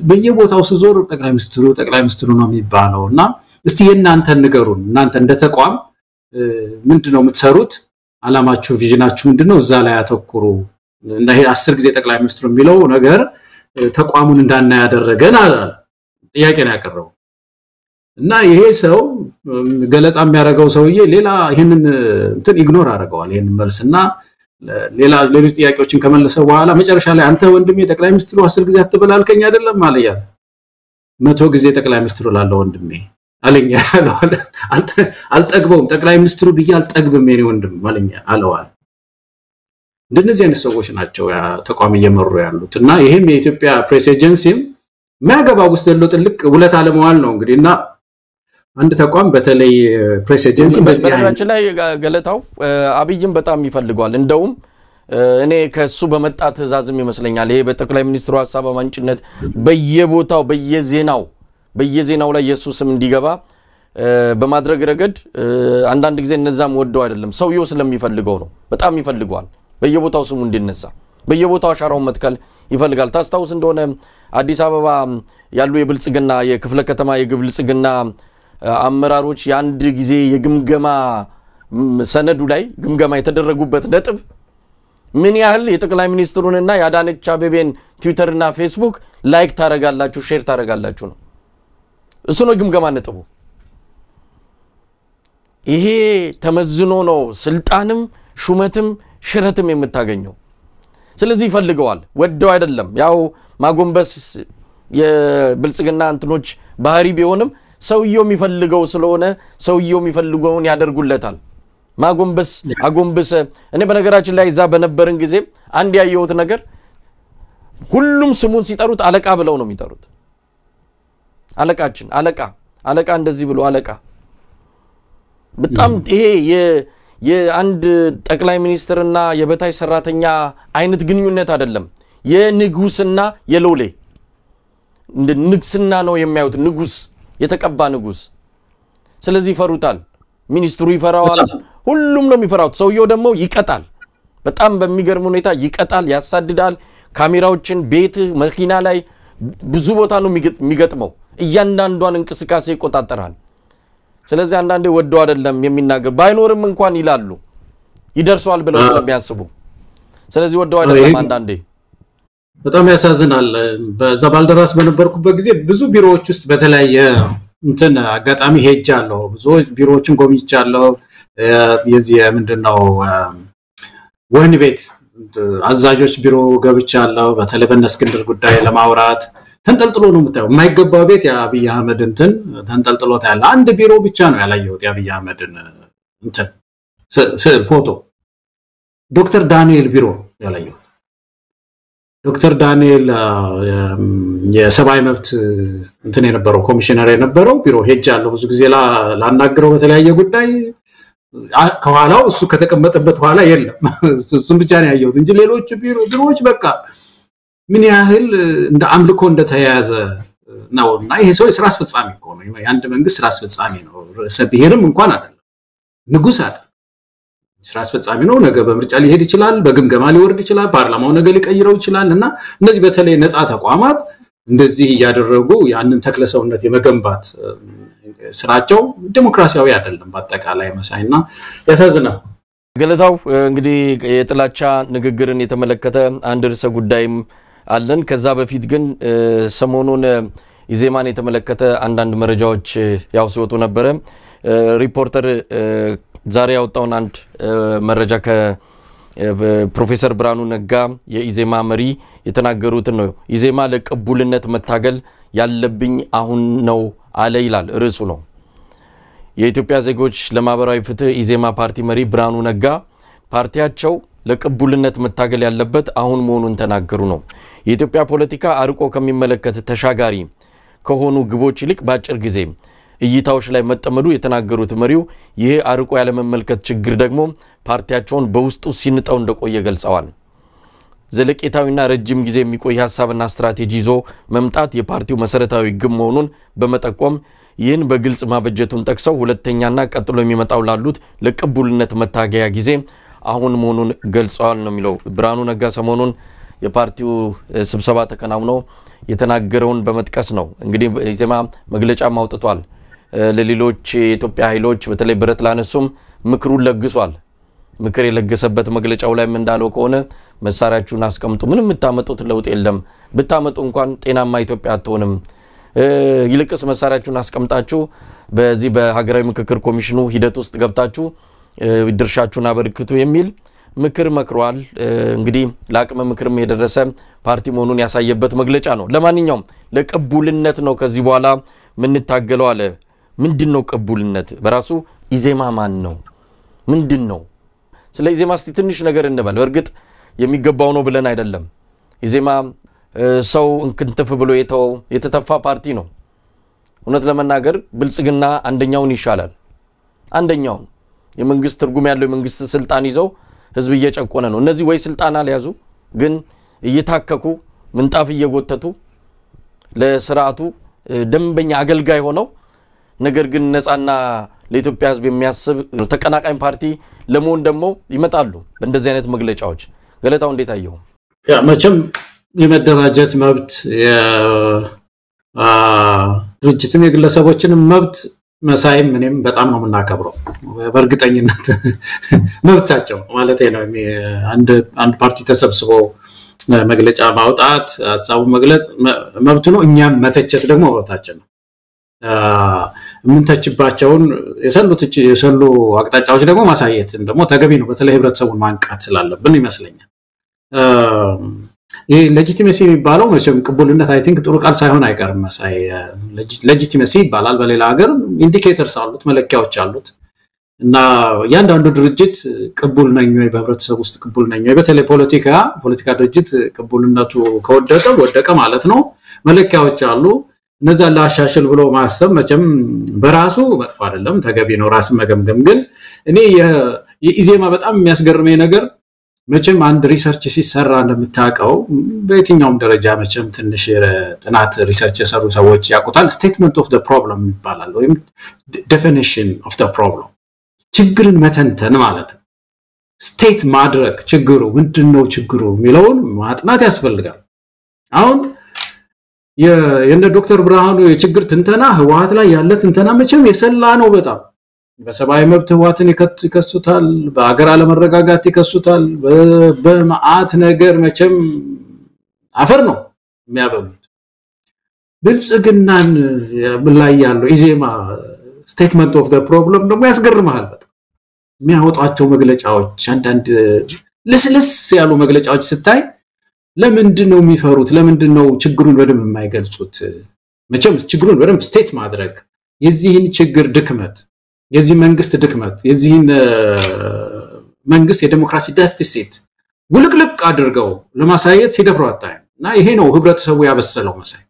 በየቦታው ሲዞር ጠቅላይ ሚኒስትሩ ነው የሚባለውና እስቲ የናንተ ንገሩን እናንተ እንደ ተቋም ምንድነው የምትሰሩት አላማችሁ ቪዥናችሁ ምንድነው እዛ ላይ አተኩሩ እና ይሄ 10 ጊዜ ጠቅላይ ሚኒስትሩ የሚለው ነገር ተቋሙን እንዳና ያደረገን አለ ጥያቄ ነው ያቀረበው እና ይሄ ሰው ገለጻ የሚያደርገው ሰውዬ ሌላ ይሄንን እንትን ኢግኖር አደረገዋል ይሄንን መልስና ሌሎች ጥያቄዎችን ከመለሰ በኋላ መጨረሻ ላይ አንተ ወንድሜ ጠቅላይ ሚኒስትሩ 10 ጊዜ አትበላልከኝ አይደለም ማለት 100 ጊዜ ጠቅላይ ሚኒስትሩ ላለው ወንድሜ አለኛ አንተ አልጠግበውም ጠቅላይ ሚኒስትሩ ብዬ አልጠግብም የኔ ወንድም ማለኛ አለዋል እንደነዚህ አይነት ሰዎች ናቸው ያ ተቋም እየመሩ ያሉትና ይሄም የኢትዮጵያ ፕሬስ ኤጀንሲም ማገባ ውስጥ ያለው ጥልቅ ውለት አለመዋል ነው እንግዲህና አንድ ተቋም በተለይ ፕሬስ ኤጀንሲ በዚህ ላይ ገለታው አብይም በጣም ይፈልጋል እንደውም እኔ ከሱ በመጣ ትዕዛዝም ይመስለኛል ይሄ በጠቅላይ ሚኒስትሩ ሐሳብ አመንጭነት በየቦታው በየዜናው ላይ ኢየሱስም እንዲገባ በማድረግ ረገድ አንዳንድ ጊዜ እነዛም ወደው አይደለም ሰውየው ስለሚፈልገው ነው በጣም ይፈልጋል በየቦታው ስሙ እንዲነሳ በየቦታው አሻራውን መትከል ይፈልጋል ታስታውስ እንደሆነ አዲስ አበባ ያሉ የብልጽግና የክፍለ ከተማ የብልጽግና አመራሮች ያንድ ጊዜ የግምገማ ሰነዱ ላይ ግምገማ የተደረጉበት ነጥብ ምን ያህል የጠቅላይ ሚኒስትሩንና ያዳነች አቤቤን ትዊተርና ፌስቡክ ላይክ ታረጋላችሁ ሼር ታረጋላችሁ ነው እሱ ነው ግምገማ ነጥቡ ይሄ ተመዝኖ ነው ስልጣንም ሹመትም ሽረትም የምታገኘው ስለዚህ ይፈልገዋል ወደው አይደለም ያው ማጎንበስ የብልጽግና እንትኖች ባህሪ ቢሆንም ሰውየው የሚፈልገው ስለሆነ ሰውየው የሚፈልገውን ያደርጉለታል ማጎንበስ አጎንበሰ እኔ በነገራችን ላይ እዛ በነበርን ጊዜ አንድ ያየሁት ነገር ሁሉም ስሙን ሲጠሩት አለቃ ብለው ነው የሚጠሩት አለቃችን አለቃ እንደዚህ ብሎ አለቃ በጣም ይሄ የአንድ ጠቅላይ ሚኒስትርና የበታይ ሰራተኛ አይነት ግንኙነት አይደለም የንጉስና የሎሌ እንደ ንግስና ነው የሚያዩት ንጉስ የተቀባ ንጉስ ስለዚህ ይፈሩታል ሚኒስትሩ ይፈራዋል ሁሉም ነው የሚፈራው ሰውየው ደግሞ ይቀጣል በጣም በሚገርም ሁኔታ ይቀጣል ያሳድዳል ካሜራዎችን ቤት መኪና ላይ ብዙ ቦታ ነው የሚገጥመው እያንዳንዷን እንቅስቃሴ ይቆጣጣራል ስለዚህ አንዳንዴ ወደው አይደለም የሚናገር ባይኖርም እንኳን ይላሉ ይደርሷል ብለው ስለሚያስቡ ስለዚህ ወደው አይደለም አንዳንዴ በጣም ያሳዝናል በዛ ባልደራስ በነበርኩበት ጊዜ ብዙ ቢሮዎች ውስጥ በተለያየ እንትን አጋጣሚ ሄጃለሁ ብዙ ቢሮዎችን ጎብኝቻለሁ የዚህ ምንድነው ወህኒ ቤት አዛዦች ቢሮ ገብቻለሁ በተለይ በእስክንድር ጉዳይ ለማውራት ተንጠልጥሎ ነው የምታየው የማይገባው ቤት የአብይ አህመድ እንትን ተንጠልጥሎ ታያለ አንድ ቢሮ ብቻ ነው ያላየሁት የአብይ አህመድን እንትን ፎቶ ዶክተር ዳንኤል ቢሮ ያላየሁት ዶክተር ዳንኤል የሰብአዊ መብት እንትን የነበረው ኮሚሽነር የነበረው ቢሮ ሄጃለሁ ብዙ ጊዜ ላናግረው በተለያየ ጉዳይ ከኋላው እሱ ከተቀመጠበት ኋላ የለም እሱም ብቻ ነው ያየሁት እንጂ ሌሎች ቢሮዎች በቃ ምን ያህል እንደ አምልኮ እንደተያያዘ ነውና ይሄ ሰው ስራ አስፈጻሚ እኮ ነው የአንድ መንግስት ስራ አስፈጻሚ ነው ሰብሄርም እንኳን አይደለም ንጉስ አይደለም ስራ አስፈጻሚ ነው ነገ በምርጫ ሊሄድ ይችላል በግምገማ ሊወርድ ይችላል ፓርላማው ነገ ሊቀይረው ይችላልና እነዚህ በተለይ ነፃ ተቋማት እንደዚህ ያደረጉ ያንን ተክለሰውነት የመገንባት ስራቸው ዲሞክራሲያዊ አይደለም በአጠቃላይ መሳይና ያሳዝናል ገለታው እንግዲህ የጥላቻ ንግግርን የተመለከተ አንድ ርዕሰ ጉዳይም አለን ከዛ በፊት ግን ሰሞኑን ኢዜማን የተመለከተ አንዳንድ መረጃዎች ያው ሲወጡ ነበር ሪፖርተር ዛሬ ያወጣውን አንድ መረጃ ከፕሮፌሰር ብርሃኑ ነጋ የኢዜማ መሪ የተናገሩት ነው ኢዜማ ለቅቡልነት መታገል ያለብኝ አሁን ነው አለ ይላል ርዕሱ ነው የኢትዮጵያ ዜጎች ለማህበራዊ ፍትህ ኢዜማ ፓርቲ መሪ ብርሃኑ ነጋ ፓርቲያቸው ለቅቡልነት መታገል ያለበት አሁን መሆኑን ተናገሩ ነው የኢትዮጵያ ፖለቲካ አርቆ ከሚመለከት ተሻጋሪ ከሆኑ ግቦች ይልቅ ባጭር ጊዜ እይታዎች ላይ መጠመዱ የተናገሩት መሪው ይሄ አርቆ ያለ መመልከት ችግር ደግሞ ፓርቲያቸውን በውስጡ ሲንጠው እንደቆየ ገልጸዋል ዘለቄታዊና ረጅም ጊዜ የሚቆይ ሐሳብና ስትራቴጂ ይዞ መምጣት የፓርቲው መሰረታዊ ግብ መሆኑን በመጠቆም ይህን በግልጽ ማበጀቱን ጠቅሰው ሁለተኛና ቀጥሎ የሚመጣው ላሉት ለቅቡልነት መታገያ ጊዜ አሁን መሆኑን ገልጸዋል ነው የሚለው ብርሃኑ ነጋ ሰሞኑን የፓርቲው ስብሰባ ተከናውኖ የተናገረውን በመጥቀስ ነው እንግዲህ ኢዜማ መግለጫ ማውጥቷል ለሌሎች የኢትዮጵያ ኃይሎች በተለይ ብረት ላነሱም ምክሩን ለግሷል ምክር የለገሰበት መግለጫው ላይ እንዳለው ከሆነ መሳሪያችሁን አስቀምጡ ምንም የምታመጡት ለውጥ የለም ብታመጡ እንኳን ጤናማ ኢትዮጵያ አትሆንም ይልቅስ መሳሪያችሁን አስቀምጣችሁ በዚህ በሀገራዊ ምክክር ኮሚሽኑ ሂደት ውስጥ ገብታችሁ ድርሻችሁን አበርክቱ የሚል ምክር መክሯል እንግዲህ ለአቅመ ምክርም የደረሰ ፓርቲ መሆኑን ያሳየበት መግለጫ ነው ለማንኛውም ለቅቡልነት ነው ከዚህ በኋላ ምን ታገለው አለ ምንድነው ቅቡልነት በራሱ ኢዜማ ማን ነው ምንድነው ስለ ኢዜማ እስቲ ትንሽ ነገር እንበል በርግጥ የሚገባው ነው ብለን አይደለም ኢዜማ ሰው እንክንተፍ ብሎ የተተፋ ፓርቲ ነው እውነት ለመናገር ብልጽግና አንደኛውን ይሻላል አንደኛውን የመንግስት ትርጉም ያለው የመንግስት ስልጣን ይዘው ህዝብ እየጨቆነ ነው እነዚህ ወይ ስልጣን አልያዙ ግን እየታከኩ ምንጣፍ እየጎተቱ ለስርዓቱ ደንበኛ አገልጋይ ሆነው ነገር ግን ነፃና ለኢትዮጵያ ህዝብ የሚያስብ ተቀናቃኝ ፓርቲ ለመሆን ደግሞ ይመጣሉ በእንደዚህ አይነት መግለጫዎች ገለታው እንዴት አየው ያ መቼም የመደራጀት መብት ድርጅትም የግለሰቦችንም መብት መሳይም ምንም በጣም ነው የምናከብረው በእርግጠኝነት መብታቸው ማለት ነው አንድ ፓርቲ ተሰብስቦ መግለጫ ማውጣት ሐሳቡ መግለጽ መብቱ ነው እኛም መተቸት ደግሞ መብታችን ነው ምን ተችባቸውን የሰሉ አቅጣጫዎች ደግሞ ማሳየት ደግሞ ተገቢ ነው በተለይ ህብረተሰቡን ማንቃት ስላለብን ይመስለኛል ይሄ ሌጂቲሜሲ የሚባለው መቼም ቅቡልነት አይ ቲንክ ጥሩ ቃል ሳይሆን አይቀርም መሳይ ሌጂቲሜሲ ይባላል በሌላ ሀገር ኢንዲኬተርስ አሉት መለኪያዎች አሉት እና ያንዳንዱ ድርጅት ቅቡል ነኝ ወይ በህብረተሰቡ ውስጥ ቅቡል ነኝ ወይ በተለይ ፖለቲካ ድርጅት ቅቡልነቱ ወደቀ ማለት ነው መለኪያዎች አሉ እነዛ ላሻሽል ብሎ ማሰብ መቼም በራሱ መጥፎ አይደለም ተገቢ ነው ራስ መገምገም ግን እኔ የኢዜማ በጣም የሚያስገርመኝ ነገር መቼም አንድ ሪሰርች ሲሰራ እንደምታቀው በየትኛውም ደረጃ መቼም ትንሽ ጥናት ሪሰርች የሰሩ ሰዎች ያቁታል ስቴትመንት ኦፍ ዘ ፕሮብለም ይባላል ወይም ዴፊኒሽን ኦፍ ዘ ፕሮብለም ችግርን መተንተን ማለት ነው ስቴት ማድረግ ችግሩ ምንድነው ችግሩ የሚለውን ማጥናት ያስፈልጋል አሁን የእንደ ዶክተር ብርሃኑ የችግር ትንተና ህዋት ላይ ያለ ትንተና መቼም የሰላ ነው በጣም በሰብአዊ መብት ህዋትን ይከሱታል በአገር አለመረጋጋት ይከሱታል በመዓት ነገር መቼም አፈር ነው የሚያበሉት ብልጽግናን ላይ ያለው ኢዜማ ስቴትመንት ኦፍ ዘ ፕሮብለም ደግሞ ያስገርማል በጣም የሚያወጣቸው መግለጫዎች አንዳንድ ለስለስ ያሉ መግለጫዎች ስታይ ለምንድነው የሚፈሩት? ለምንድነው ችግሩን በደንብ የማይገልጹት? መቼም ችግሩን በደንብ ስቴት ማድረግ የዚህን ችግር ድክመት የዚህ መንግስት ድክመት የዚህን መንግስት የዲሞክራሲ ዴፊሲት ውልቅልቅ አድርገው ለማሳየት ሲደፍሩ አታይም። እና ይሄ ነው ህብረተሰቡ ያበሰለው መሳይ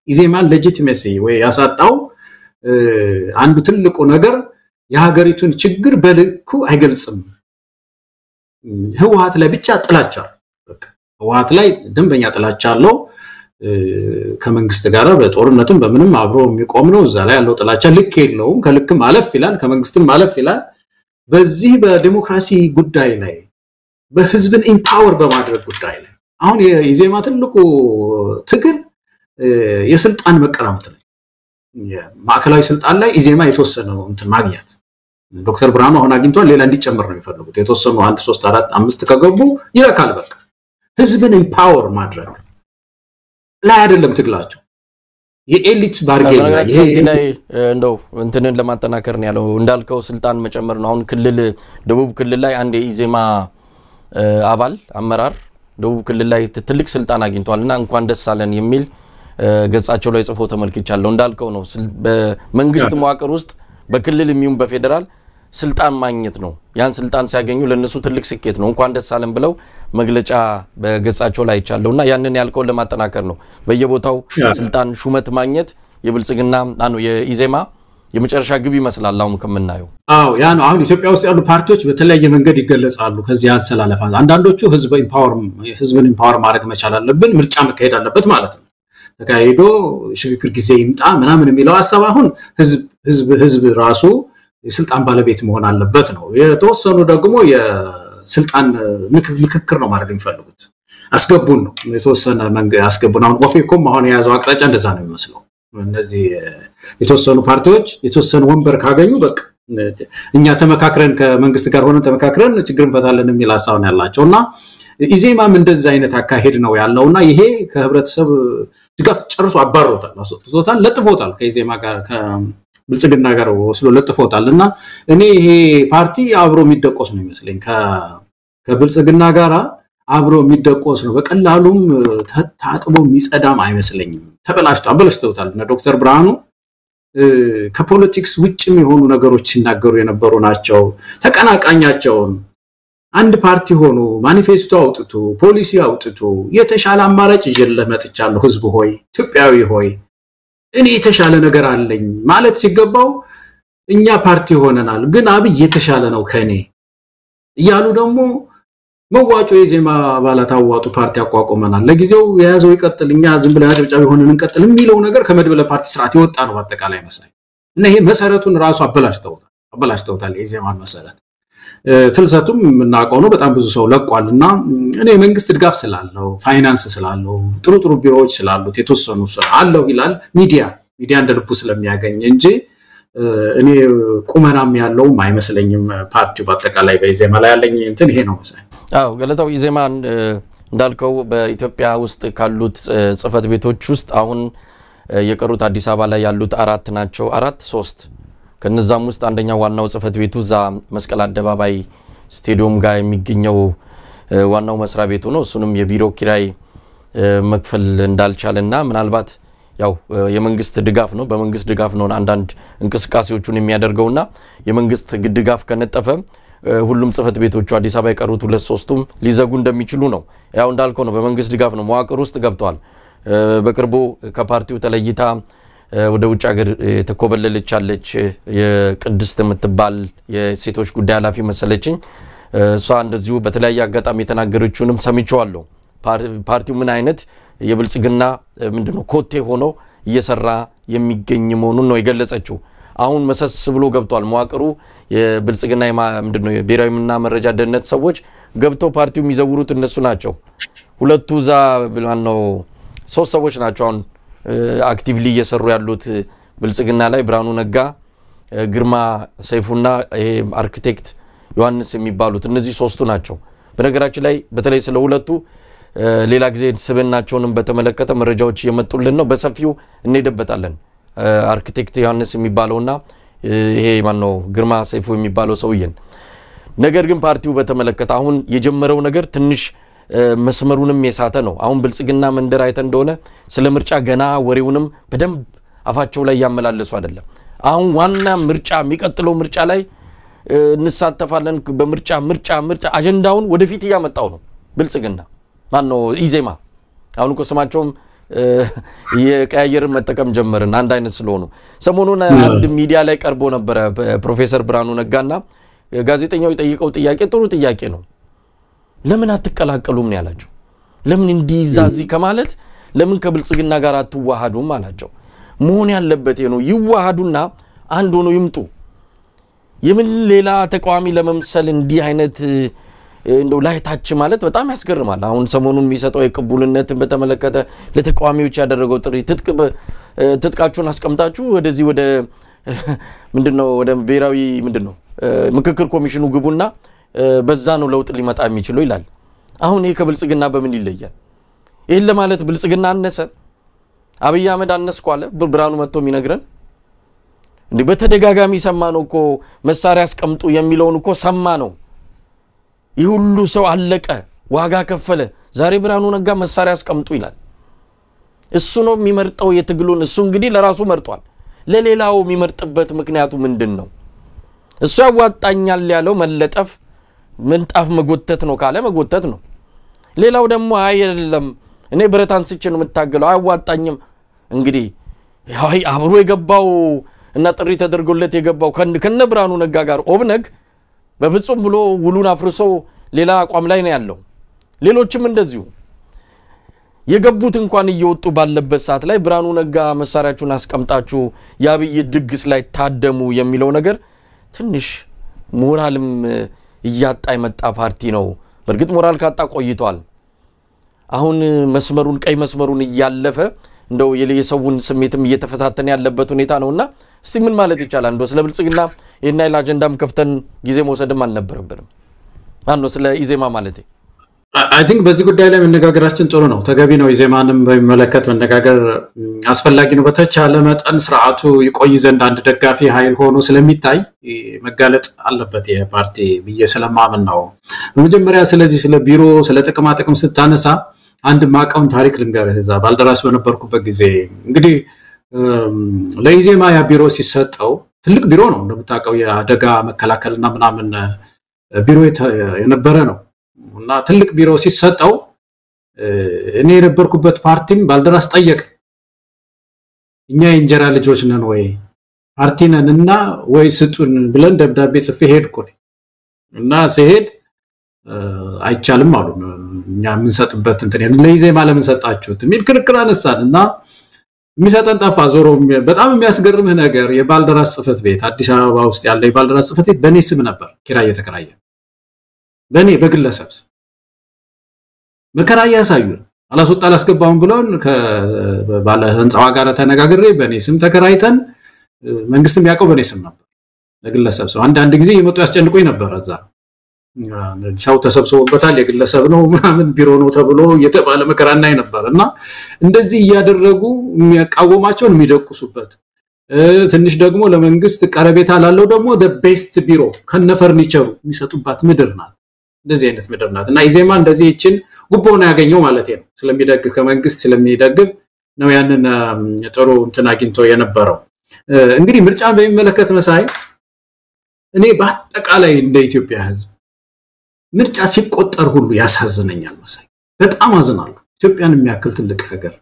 ኢዜማን ሌጂቲሜሲ ወይ ያሳጣው አንዱ ትልቁ ነገር የሀገሪቱን ችግር በልኩ አይገልጽም። ህወሓት ላይ ብቻ ጥላቻ በቃ ህወሓት ላይ ደንበኛ ጥላቻ አለው። ከመንግስት ጋር በጦርነቱም በምንም አብሮ የሚቆም ነው። እዛ ላይ ያለው ጥላቻ ልክ የለውም። ከልክም አለፍ ይላል፣ ከመንግስትም አለፍ ይላል። በዚህ በዲሞክራሲ ጉዳይ ላይ በህዝብን ኢምፓወር በማድረግ ጉዳይ ላይ አሁን የኢዜማ ትልቁ ትግል የስልጣን መቀራመት ነው። የማዕከላዊ ስልጣን ላይ ኢዜማ የተወሰነው እንትን ማግኘት ዶክተር ብርሃኑ አሁን አግኝቷል። ሌላ እንዲጨመር ነው የሚፈልጉት። የተወሰኑ 1 3 4 5 ከገቡ ይረካል። በቃ ህዝብን ኢምፓወር ማድረግ ላይ አይደለም ትግላቸው። የኤሊት ባርጌን ላይ እንደው እንትንን ለማጠናከር ነው ያለው እንዳልከው ስልጣን መጨመር ነው። አሁን ክልል ደቡብ ክልል ላይ አንድ የኢዜማ አባል አመራር ደቡብ ክልል ላይ ትልቅ ስልጣን አግኝቷልና እንኳን ደስ አለን የሚል ገጻቸው ላይ ጽፎ ተመልክቻለሁ። እንዳልከው ነው በመንግስት መዋቅር ውስጥ በክልል የሚዩም በፌደራል ስልጣን ማግኘት ነው። ያን ስልጣን ሲያገኙ ለነሱ ትልቅ ስኬት ነው። እንኳን ደስ አለን ብለው መግለጫ በገጻቸው ላይ ይቻለውና ያንን ያልከው ለማጠናከር ነው። በየቦታው ስልጣን ሹመት ማግኘት የብልጽግና የኢዜማ የመጨረሻ ግብ ይመስላል አሁን ከመናየው። ያ ነው አሁን ኢትዮጵያ ውስጥ ያሉ ፓርቲዎች በተለያየ መንገድ ይገለጻሉ። ከዚህ አንሰላለፋ አንዳንዶቹ ህዝብን ኢምፓወር ማድረግ መቻል አለብን፣ ምርጫ መካሄድ አለበት ማለት ነው። ተካሂዶ ሽግግር ጊዜ ይምጣ ምናምን የሚለው ሐሳብ አሁን ህዝብ ራሱ የስልጣን ባለቤት መሆን አለበት ነው። የተወሰኑ ደግሞ የስልጣን ምክክር ነው ማድረግ የሚፈልጉት። አስገቡን ነው የተወሰነ መንገድ አስገቡን። አሁን ኦፌኮም አሁን የያዘው አቅጣጫ እንደዛ ነው የሚመስለው። እነዚህ የተወሰኑ ፓርቲዎች የተወሰኑ ወንበር ካገኙ በቃ እኛ ተመካክረን ከመንግስት ጋር ሆነን ተመካክረን ችግር እንፈታለን የሚል ሐሳብ ነው ያላቸውና ኢዜማም እንደዛ አይነት አካሄድ ነው ያለውና ይሄ ከህብረተሰብ ድጋፍ ጨርሶ አባሮታል፣ አስወጥቶታል፣ ለጥፎታል። ከኢዜማ ጋር ከብልጽግና ጋር ወስዶ ለጥፎታልና እኔ ይሄ ፓርቲ አብሮ የሚደቆስ ነው ይመስለኝ ከብልጽግና ጋር አብሮ የሚደቆስ ነው። በቀላሉም ታጥቦ የሚጸዳም አይመስለኝም። አበላሽተውታል። እና ዶክተር ብርሃኑ ከፖለቲክስ ውጭም የሆኑ ነገሮች ሲናገሩ የነበሩ ናቸው። ተቀናቃኛቸውን አንድ ፓርቲ ሆኖ ማኒፌስቶ አውጥቶ ፖሊሲ አውጥቶ የተሻለ አማራጭ ይዤልህ መጥቻለሁ ህዝብ ሆይ ኢትዮጵያዊ ሆይ እኔ የተሻለ ነገር አለኝ ማለት ሲገባው እኛ ፓርቲ ሆነናል ግን አብይ የተሻለ ነው ከኔ እያሉ ደግሞ መዋጮ የዜማ አባላት አዋጡ ፓርቲ አቋቁመናል ለጊዜው የያዘው ይቀጥል እኛ ዝም ብለን አጨብጫቢ ሆነን እንቀጥል የሚለው ነገር ከመድበለ ፓርቲ ስርዓት ይወጣ ነው በአጠቃላይ መሳይ እና ይሄ መሰረቱን ራሱ አበላሽተውታል የዜማን መሰረት ፍልሰቱም እናቀው ነው። በጣም ብዙ ሰው ለቋልና እኔ መንግስት ድጋፍ ስላለው ፋይናንስ ስላለው ጥሩ ቢሮዎች ስላሉት የተወሰኑ አለው ይላል ሚዲያ እንደልቡ ስለሚያገኝ እንጂ እኔ ቁመናም ያለው አይመስለኝም ፓርቲው በአጠቃላይ በኢዜማ ላይ ያለኝ እንትን ይሄ ነው መሰለኝ። ገለታው ኢዜማን እንዳልከው በኢትዮጵያ ውስጥ ካሉት ጽፈት ቤቶች ውስጥ አሁን የቀሩት አዲስ አበባ ላይ ያሉት 4 ናቸው 3 ከነዛም ውስጥ አንደኛው ዋናው ጽፈት ቤቱ ዛ መስቀል አደባባይ ስቴዲየም ጋር የሚገኘው ዋናው መስሪያ ቤቱ ነው። እሱንም የቢሮ ኪራይ መክፈል እንዳልቻለና ምናልባት ያው የመንግስት ድጋፍ ነው በመንግስት ድጋፍ ነው አንዳንድ እንቅስቃሴዎቹን የሚያደርገውና የመንግስት ድጋፍ ከነጠፈ ሁሉም ጽፈት ቤቶቹ አዲስ አበባ የቀሩት 2-3ቱም ሊዘጉ እንደሚችሉ ነው። ያው እንዳልከው ነው በመንግስት ድጋፍ ነው መዋቅር ውስጥ ገብቷል። በቅርቡ ከፓርቲው ተለይታ ወደ ውጭ ሀገር ተኮበለለች አለች የቅድስት የምትባል የሴቶች ጉዳይ ኃላፊ መሰለችኝ። እሷ እንደዚሁ በተለያየ አጋጣሚ የተናገረችውንም ሰምቻለሁ። ፓርቲው ምን አይነት የብልጽግና ምንድነው ኮቴ ሆኖ እየሰራ የሚገኝ መሆኑን ነው የገለጸችው። አሁን መሰስ ብሎ ገብቷል መዋቅሩ የብልጽግና ምንድነው የብሔራዊና መረጃ ደህንነት ሰዎች ገብተው ፓርቲው የሚዘውሩት እነሱ ናቸው። ሁለቱ ዛ ብላነው 3 ሰዎች ናቸው አሁን አክቲቭሊ እየሰሩ ያሉት ብልጽግና ላይ ብርሃኑ ነጋ ግርማ ሰይፉና አርኪቴክት ዮሐንስ የሚባሉት እነዚህ 3ቱ ናቸው። በነገራችን ላይ በተለይ ስለ ሁለቱ ሌላ ጊዜ ስብናቸውንም በተመለከተ መረጃዎች እየመጡልን ነው በሰፊው እንሄድበታለን። አርኪቴክት ዮሐንስ የሚባለውና ይሄ ማነው ግርማ ሰይፉ የሚባለው ሰውየን ነገር ግን ፓርቲው በተመለከተ አሁን የጀመረው ነገር ትንሽ መስመሩንም የሳተ ነው አሁን ብልጽግና መንደር አይተ እንደሆነ ስለ ምርጫ ገና ወሬውንም በደንብ አፋቸው ላይ ያመላለሱ አይደለም አሁን ዋና ምርጫ የሚቀጥለው ምርጫ ላይ እንሳተፋለን በምርጫ አጀንዳውን ወደፊት ያመጣው ነው ብልጽግና ማን ነው ኢዜማ አሁን እኮ ስማቸውም የቀያየር መጠቀም ጀመረን አንድ አይነት ስለሆኑ ሰሞኑን አንድ ሚዲያ ላይ ቀርቦ ነበር ፕሮፌሰር ብርሃኑ ነጋና ጋዜጠኛው የጠየቀው ጥያቄ ጥሩ ጥያቄ ነው ለምን አትቀላቀሉም ነው ያላቸው ለምን እንዲዛዚ ከማለት ለምን ከብልጽግና ጋር አትዋሃዱም አላቸው መሆን ያለበት ነው ይዋሃዱና አንድ ሆኖ ይምጡ የምን ሌላ ተቋሚ ለመምሰል እንዲህ አይነት እንደው ላይታች ማለት በጣም ያስገርማል አሁን ሰሞኑን የሚሰጠው የቅቡልነትን በተመለከተ ለተቋሚዎች ያደረገው ጥሪ ትጥቃችሁን አስቀምጣችሁ ወደዚህ ወደ ምንድነው ወደ ብሔራዊ ምንድነው ምክክር ኮሚሽኑ ግቡና በዛ ነው ለውጥ ሊመጣ የሚችለው ይላል አሁን ይሄ ከብልጽግና በምን ይለያል ይሄን ለማለት ብልጽግና አነሰ አብይ አህመድ አነስኳለ ብርሃኑ መጥቶ የሚነግረን እንዴ በተደጋጋሚ ሰማነው እኮ መሳሪያ አስቀምጡ የሚለውን እኮ ሰማነው ይሁሉ ሰው አለቀ ዋጋ ከፈለ ዛሬ ብርሃኑ ነጋ መሳሪያ አስቀምጡ ይላል እሱ ነው የሚመርጠው የትግሉን እሱ እንግዲህ ለራሱ መርጧል ለሌላው የሚመርጥበት ምክንያቱ ምንድነው እሱ ያዋጣኛል ያለው መለጠፍ ምንጣፍ መጎተት ነው ካለ መጎተት ነው ሌላው ደግሞ አይደለም እኔ ብረት አንስቼ ነው የምታገለው አያዋጣኝም እንግዲህ ያይ አብሮ የገባው እና ጥሪ ተደርጎለት የገባው ከነ ብርሃኑ ነጋ ጋር ኦብነግ በፍጹም ብሎ ውሉን አፍርሶ ሌላ አቋም ላይ ነው ያለው ሌሎችም እንደዚሁ የገቡት እንኳን እየወጡ ባለበት ሰዓት ላይ ብርሃኑ ነጋ መሳሪያችሁን አስቀምጣችሁ ያብይ ድግስ ላይ ታደሙ የሚለው ነገር ትንሽ ሞራልም እያጣ የመጣ ፓርቲ ነው በርግጥ ሞራል ካጣ ቆይቷል አሁን መስመሩን ቀይ መስመሩን እያለፈ እንደው የሰውን ስሜትም እየተፈታተነ ያለበት ሁኔታ ነውና እስቲ ምን ማለት ይቻላል እንደው ስለ ብልጽግና የና አጀንዳም ከፍተን ጊዜ መውሰድም አልነበረብንም ማን ነው ስለ ኢዜማ ማለት I think በዚህ ጉዳይ ላይ መነጋገራችን ጥሩ ነው ተገቢ ነው ኢዜማንም በሚመለከት መነጋገር አስፈላጊ ነው በተቻለ መጠን ስርዓቱ ይቆይ ዘንድ አንድ ደጋፊ ኃይል ሆኖ ስለሚታይ መጋለጥ አለበት የፓርቲ በየሰለማምን ነው በመጀመሪያ ስለዚህ ስለ ቢሮ ስለ ጥቅም ስታነሳ አንድ ማቃውን ታሪክ ልንገርህ እዛ ባልደራስ በነበርኩበት ጊዜ እንግዲህ ለኢዜማ ያ ቢሮ ሲሰጠው ትልቅ ቢሮ ነው እንደምታውቀው የአደጋ መከላከልና ምናምን ቢሮ የነበረ ነው እና ትልቅ ቢሮ ሲሰጠው እኔ የነበርኩበት ፓርቲም ባልደራስ ጠየቀ እኛ የእንጀራ ልጆች ነን ወይ ፓርቲ ነንና ወይ ስጡን ብለን ደብዳቤ ጽፌ ሄድኩ እና ሲሄድ አይቻልም አሉ እኛ ምን ሰጥበት እንትን ለኢዜማ ለምን ሰጣችሁት ሚል ክርክር አነሳንና የሚሰጠን ጠፋ ዞሮ በጣም የሚያስገርምህ ነገር የባልደራስ ጽፈት ቤት አዲስ አበባ ውስጥ ያለ የባልደራስ ጽፈት ቤት በኔ ስም ነበር ኪራይ የተከራየ በኔ በግለሰብ መከራያ ያሳዩን አላስወጣ አላስገባውን ብሎን ከባለ ህንጻዋ ጋር ተነጋግሬ በኔ ስም ተከራይተን መንግስትም ያቀው በኔ ስም ነበር ለግለሰብ ሰው አንድ ጊዜ የመጡ ያስጨንቁኝ ነበር እዛ ሰው ተሰብስቦበታል የግለሰብ ነው ምናምን ቢሮ ነው ተብሎ የተባለ መከራናይ ነበርና እንደዚህ ያደረጉ የሚያቃወማቸውን የሚደቁሱበት ትንሽ ደግሞ ለመንግስት ቀረቤታ ላለው ደግሞ the best ቢሮ ከነ ፈርኒቸሩ የሚሰጡባት ምድር ናት እንደዚህ አይነት ምድር ናት እና ኢዜማ እንደዚህ እቺን ጉቦና ያገኘው ማለት ነው ስለሚደግፍ ከመንግስት ስለሚደግፍ ነው ያንን ጥሩ እንትን አግኝቶ የነበረው እንግዲህ ምርጫን በሚመለከት መሳይ እኔ በአጠቃላይ እንደ ኢትዮጵያ ህዝብ ምርጫ ሲቆጠር ሁሉ ያሳዝነኛል መሳይ በጣም አዝናለሁ ኢትዮጵያን የሚያክል ትልቅ ሀገር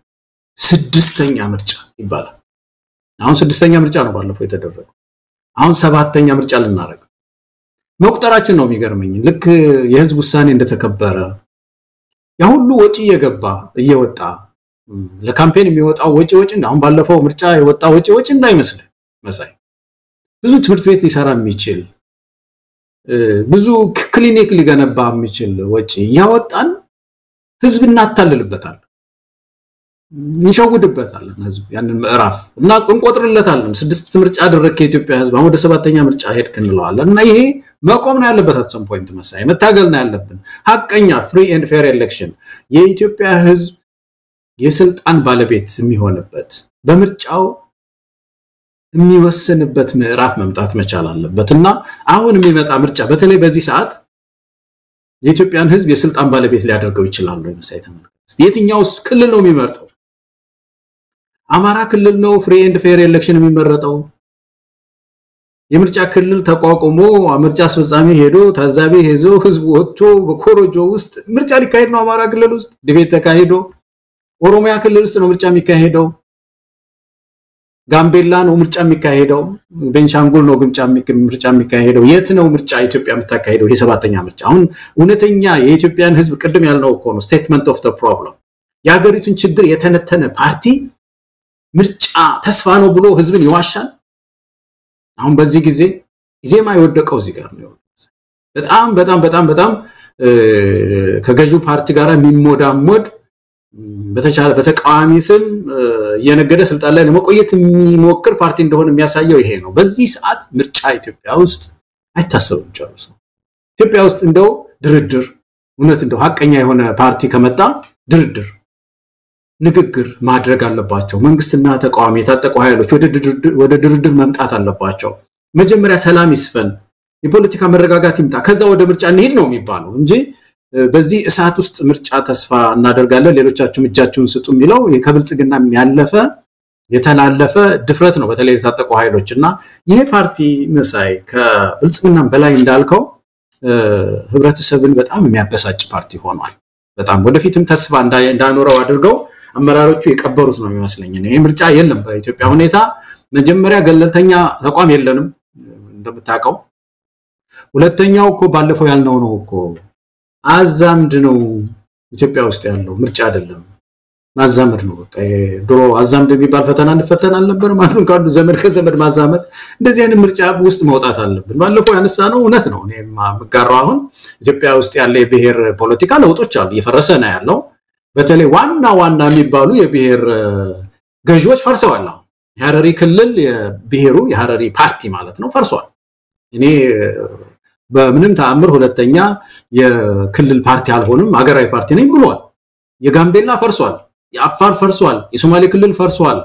ስድስተኛ ምርጫ ይባላል አሁን ስድስተኛ ምርጫ ነው ባለፈው የተደረገው አሁን ሰባተኛ ምርጫ ልናረግ መቁጠራችን ነው የሚገርመኝ ልክ የህዝብ ውሳኔ እንደተከበረ ያ ሁሉ ወጪ እየወጣ ለካምፔን የሚወጣው ወጪ አሁን ባለፈው ምርጫ የወጣው ወጪ እንዳይመስል መሳይ ብዙ ትምህርት ቤት ሊሰራ የሚችል ብዙ ክሊኒክ ሊገነባ የሚችል ወጪ ያወጣን ህዝብ እናታልልበታል እንሸውድበታል ህዝብ ያንን ምዕራፍ እና እንቆጥርለታለን ስድስት ምርጫ አደረከ ኢትዮጵያ ህዝብ አሁን ወደ ሰባተኛ ምርጫ ሄድክ እንለዋለን እና ይሄ መቆም ነው ያለበት at some point መሳይ መታገል ነው ያለብን ሐቀኛ free and fair election የኢትዮጵያ ህዝብ የስልጣን ባለቤት የሚሆንበት በምርጫው የሚወስንበት ምዕራፍ መምጣት መቻል አለበትና አሁን የሚመጣ ምርጫ በተለይ በዚህ ሰዓት የኢትዮጵያን ህዝብ የስልጣን ባለቤት ሊያደርገው ይችላል ነው የምሳይተመልከት የትኛውስ ክልል ነው የሚመርጠው አማራ ክልል ነው ፍሪ ኤንድ ፌር ኤሌክሽን የሚመረጠው የምርጫ ክልል ተቋቁሞ ምርጫ አስፈጻሚ ሄዶ ታዛቢ ሄዞ ህዝብ ወጥቶ በኮሮጆ ውስጥ ምርጫ ሊካሄድ ነው አማራ ክልል ውስጥ ዲቤት ተካሂዶ ኦሮሚያ ክልል ውስጥ ነው ምርጫ የሚካሄደው ጋምቤላ ነው ምርጫ የሚካሄደው ቤንሻንጉል ነው ምርጫ የሚካሄደው የት ነው ምርጫ ኢትዮጵያ የምታካሄደው የሰባተኛ ምርጫ አሁን እውነተኛ የኢትዮጵያን ህዝብ ቅድም ያልነው እኮ ነው ስቴትመንት ኦፍ ዘ ፕሮብለም የሀገሪቱን ችግር የተነተነ ፓርቲ ምርጫ ተስፋ ነው ብሎ ህዝብን ይዋሻል አሁን በዚህ ጊዜ ኢዜማ ይወደቀው እዚህ ጋር ነው በጣም ከገዢው ፓርቲ ጋር የሚሞዳሞድ በተቃዋሚ ስም የነገደ ስልጣን ላይ ለመቆየት የሚሞክር ፓርቲ እንደሆነ የሚያሳየው ይሄ ነው በዚህ ሰዓት ምርጫ ኢትዮጵያ ውስጥ አይታሰብም ጨርሶ ኢትዮጵያ ውስጥ እንደው ድርድር እውነት እንደው ሐቀኛ የሆነ ፓርቲ ከመጣ ድርድር ንግግር ማድረግ አለባቸው መንግስትና ተቃዋሚ የታጠቁ ኃይሎች ወደ ድርድር መምጣት አለባቸው መጀመሪያ ሰላም ይስፈን የፖለቲካ መረጋጋት ይምጣ ከዛ ወደ ምርጫ እንሄድ ነው የሚባለው እንጂ በዚህ እሳት ውስጥ ምርጫ ተስፋ እናደርጋለን ሌሎቻችሁ እጃችሁን ስጡ የሚለው የከብልጽግና ያለፈ የተላለፈ ድፍረት ነው በተለይ የታጠቁ ኃይሎችና ይሄ ፓርቲ መሳይ ከብልጽግና በላይ እንዳልከው ህብረተሰብን በጣም የሚያበሳጭ ፓርቲ ሆኗል በጣም ወደፊትም ተስፋ እንዳይኖረው አድርገው አመራሮቹ የቀበሩት ነው የሚመስለኝ ይሄ ምርጫ የለም በኢትዮጵያ ሁኔታ መጀመሪያ ገለልተኛ ተቋም የለንም እንደምታውቀው ሁለተኛው እኮ ባለፈው ያልነው ነው እኮ አዛምድ ነው ኢትዮጵያ ውስጥ ያለው ምርጫ አይደለም ማዛመድ ነው በቃ ድሮ አዛምድ የሚባል ፈተና እንፈተናል ነበር ማለት ነው ካሉ ዘመድ ከዘመድ ማዛመድ እንደዚህ አይነት ምርጫ ውስጥ መውጣት አለብን ባለፈው ያነሳነው እውነት ነው እኔ ማጋራው አሁን ኢትዮጵያ ውስጥ ያለ የብሔር ፖለቲካ ለውጦች አሉ እየፈረሰ ነው ያለው በተለይ ዋና የሚባሉ የብሔር ገዢዎች ፈርሰዋል የሐረሪ ክልል የብሔሩ የሐረሪ ፓርቲ ማለት ነው ፈርሷል እኔ በምንም ተአምር ሁለተኛ የክልል ፓርቲ አልሆንም አገራዊ ፓርቲ ነኝ ብሏል የጋምቤላ ፈርሷል የአፋር ፈርሷል የሶማሌ ክልል ፈርሷል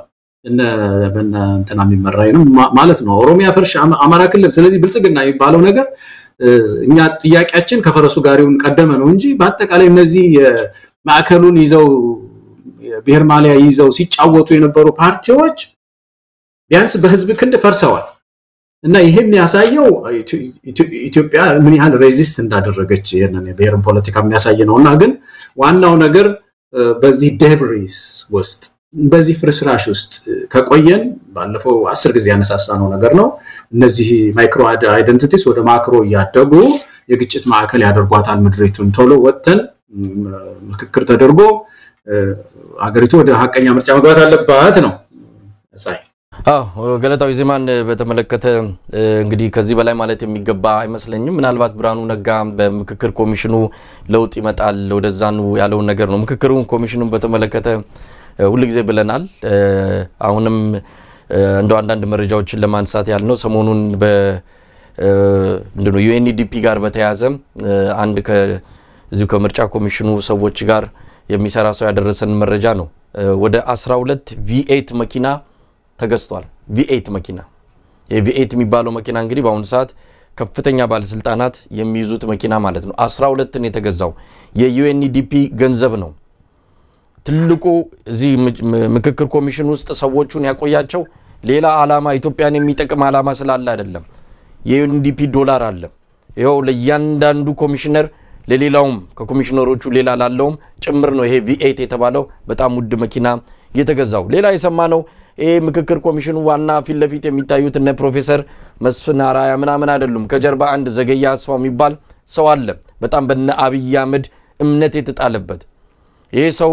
እንትና የሚመራይ ነው ማለት ነው ኦሮሚያ ፈርሽ አማራ ክልል ስለዚህ ብልጽግና የሚባለው ነገር እኛ ጥያቄያችን ከፈረሱ ጋሪውን ቀደመ ነው እንጂ በአጠቃላይ እነዚህ ማዕከሉን ይዘው የብሔር ማሊያ ይዘው ሲጫወቱ የነበሩ ፓርቲዎች ቢያንስ በህዝብ ክንድ ፈርሰዋል እና ይሄም ያሳየው ኢትዮጵያ ምን ያህል ሬዚስት እንዳደረገች የነን የብሔርን ፖለቲካ የሚያሳይ ነውና ግን ዋናው ነገር በዚህ ዴብሪስ ውስጥ በዚህ ፍርስራሽ ውስጥ ከቆየን ባለፈው 10 ጊዜ ያነሳሳነው ነገር ነው እነዚህ ማይክሮ አይደንቲቲስ ወደ ማክሮ ያደጉ የግጭት ማዕከል ያደርጓታል ምድሪቱን ቶሎ ወጥተን ምክክር ተደርጎ አገሪቱ ወደ ሐቀኛ ምርጫ መግባት አለባት ነው ሳይ ገለታው ዜማን በተመለከተ እንግዲህ ከዚህ በላይ ማለት የሚገባ አይመስለኝም ምናልባት ብርሃኑ ነጋ በምክክር ኮሚሽኑ ለውጥ ይመጣል ወደዛኑ ያለው ነገር ነው ምክክሩን ኮሚሽኑን በተመለከተ ሁሉ ጊዜ ብለናል አሁንም እንደው አንዳንድ መረጃዎችን ለማንሳት ያልነው ሰሞኑን ምንድነው UNDP ጋር በተያያዘ አንድ ከዚህ ከምርጫ ኮሚሽኑ ሰዎች ጋር የሚሰራ ሰው ያደረሰን መረጃ ነው ወደ 12 V8 መኪና ተገዝቷል V8 መኪና የV8 የሚባለው መኪና እንግዲህ በአሁን ሰዓት ከፍተኛ ባለስልጣናት የሚይዙት መኪና ማለት ነው 12 ነው የተገዛው የUNDP ገንዘብ ነው ትልቁ እዚህ ምክክር ኮሚሽን ውስጥ ሰዎቹን ያቆያቸው ሌላ ዓላማ ኢትዮጵያን የሚጠቅም ዓላማ ስላለ አይደለም የUNDP ዶላር አለ ይሄው ለያንዳንዱ ኮሚሽነር ለሌላውም ከኮሚሽነሮቹ ሌላ ላለውም ጭምር ነው ይሄ V8 የተባለው በጣም ውድ መኪና የተገዛው ሌላ የሰማነው ይሄ ምክክር ኮሚሽኑ ዋና ፊት ለፊት የሚታዩት እነ ፕሮፌሰር መስፍን አራያ ምናምን አይደሉም ከጀርባ አንድ ዘገያ አስፋው የሚባል ሰው አለ በጣም በእነ አብይ አህመድ እምነት የተጣለበት ይሄ ሰው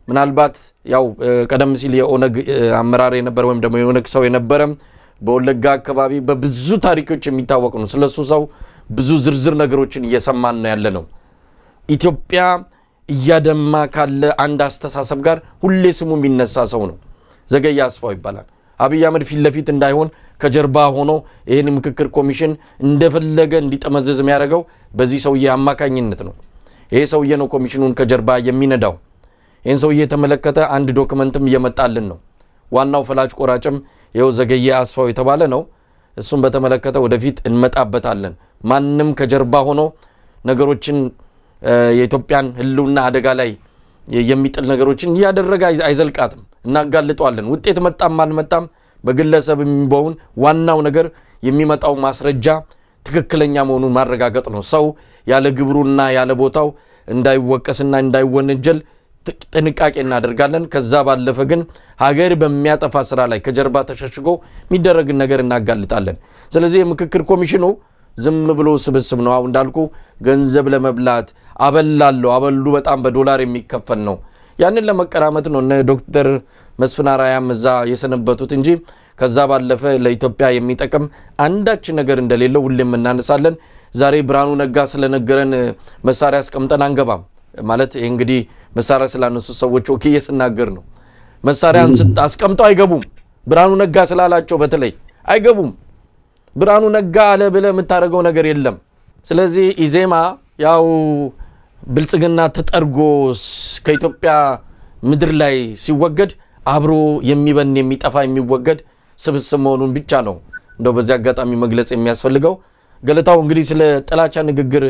ምናልባት ያው ቀደም ሲል የኦነግ አመራር የነበረ ወይም ደግሞ የኦነግ ሰው የነበረ በወለጋ አካባቢ በብዙ ታሪኮች የሚታወቅ ነው ስለሱ ሰው ብዙ ዝርዝር ነገሮችን እየሰማን ነው ያለነው ኢትዮጵያ እያደማ ካለ አንድ አስተሳሰብ ጋር ሁሌ ስሙ የሚነሳ ሰው ነው ዘገያ አስፋው ይባላል አብይ አህመድ ፊት ለፊት እንዳይሆን ከጀርባ ሆኖ ይሄን ምክክር ኮሚሽን እንደፈለገ እንዲጠመዘዝ የሚያደርገው በዚህ ሰውዬ አማካኝነት ነው ይሄ ሰውዬ ነው ኮሚሽኑን ከጀርባ የሚነዳው ይሄን ሰውዬ ተመለከተ አንድ ዶክመንትም እየመጣልን ነው ዋናው ፈላጭ ቆራጭም ይኸው ዘገየ አስፋው የተባለ ነው እሱን በተመለከተ ወደፊት እንመጣበታለን ማንንም ከጀርባ ሆኖ ነገሮችን የኢትዮጵያን ህልውና አደጋ ላይ የሚጥል ነገሮችን ያደረገ አይዘልቃትም እናጋልጧለን ውጤት መጣም አልመጣም በግለሰብ የሚባውን ዋናው ነገር የሚመጣው ማስረጃ ትክክለኛ መሆኑን ማረጋገጥ ነው ሰው ያለ ግብሩና ያለ ቦታው እንዳይወቀስና እንዳይወነጀል ጥንቃቄ እናደርጋለን ከዛ ባለፈ ግን ሀገር በሚያጠፋ ስራ ላይ ከጀርባ ተሸሽጎ የሚደረግ ነገር እናጋልጣለን ስለዚህ የምክክር ኮሚሽኑ ዝም ብሎ ስብስብ ነው አሁን እንዳልኩ ገንዘብ ለመብላት አበላለው አበሉ በጣም በዶላር የሚከፈል ነው ያንን ለመቀራመት ነው ዶክተር መስፍን አራያም እዛ የሰነበቱት እንጂ ከዛ ባለፈ ለኢትዮጵያ የሚጠቅም አንዳች ነገር እንደሌለው ሁሌም እናነሳለን ዛሬ ብርሃኑ ነጋ ስለነገረን መሳሪያ አስቀምጠን አንገባም ማለት እንግዲህ መሳሪያ ስላነሱ ሰዎች ኦኬ የስናገር ነው መሳሪያን አስቀምጠው አይገቡም ብርሃኑ ነጋ ስላላቸው በተለይ አይገቡም ብርሃኑ ነጋ አለ ብለ የምታረገው ነገር የለም ስለዚህ ኢዜማ ያው ብልጽግና ተጠርጎ ከኢትዮጵያ ምድር ላይ ሲወገድ አብሮ የሚበን የሚጠፋ የሚወገድ ስብስብ መሆኑን ብቻ ነው እንደው በዚህ አጋጣሚ መግለጽ የሚያስፈልገው ገለታው እንግዲህ ስለ ጥላቻ ንግግር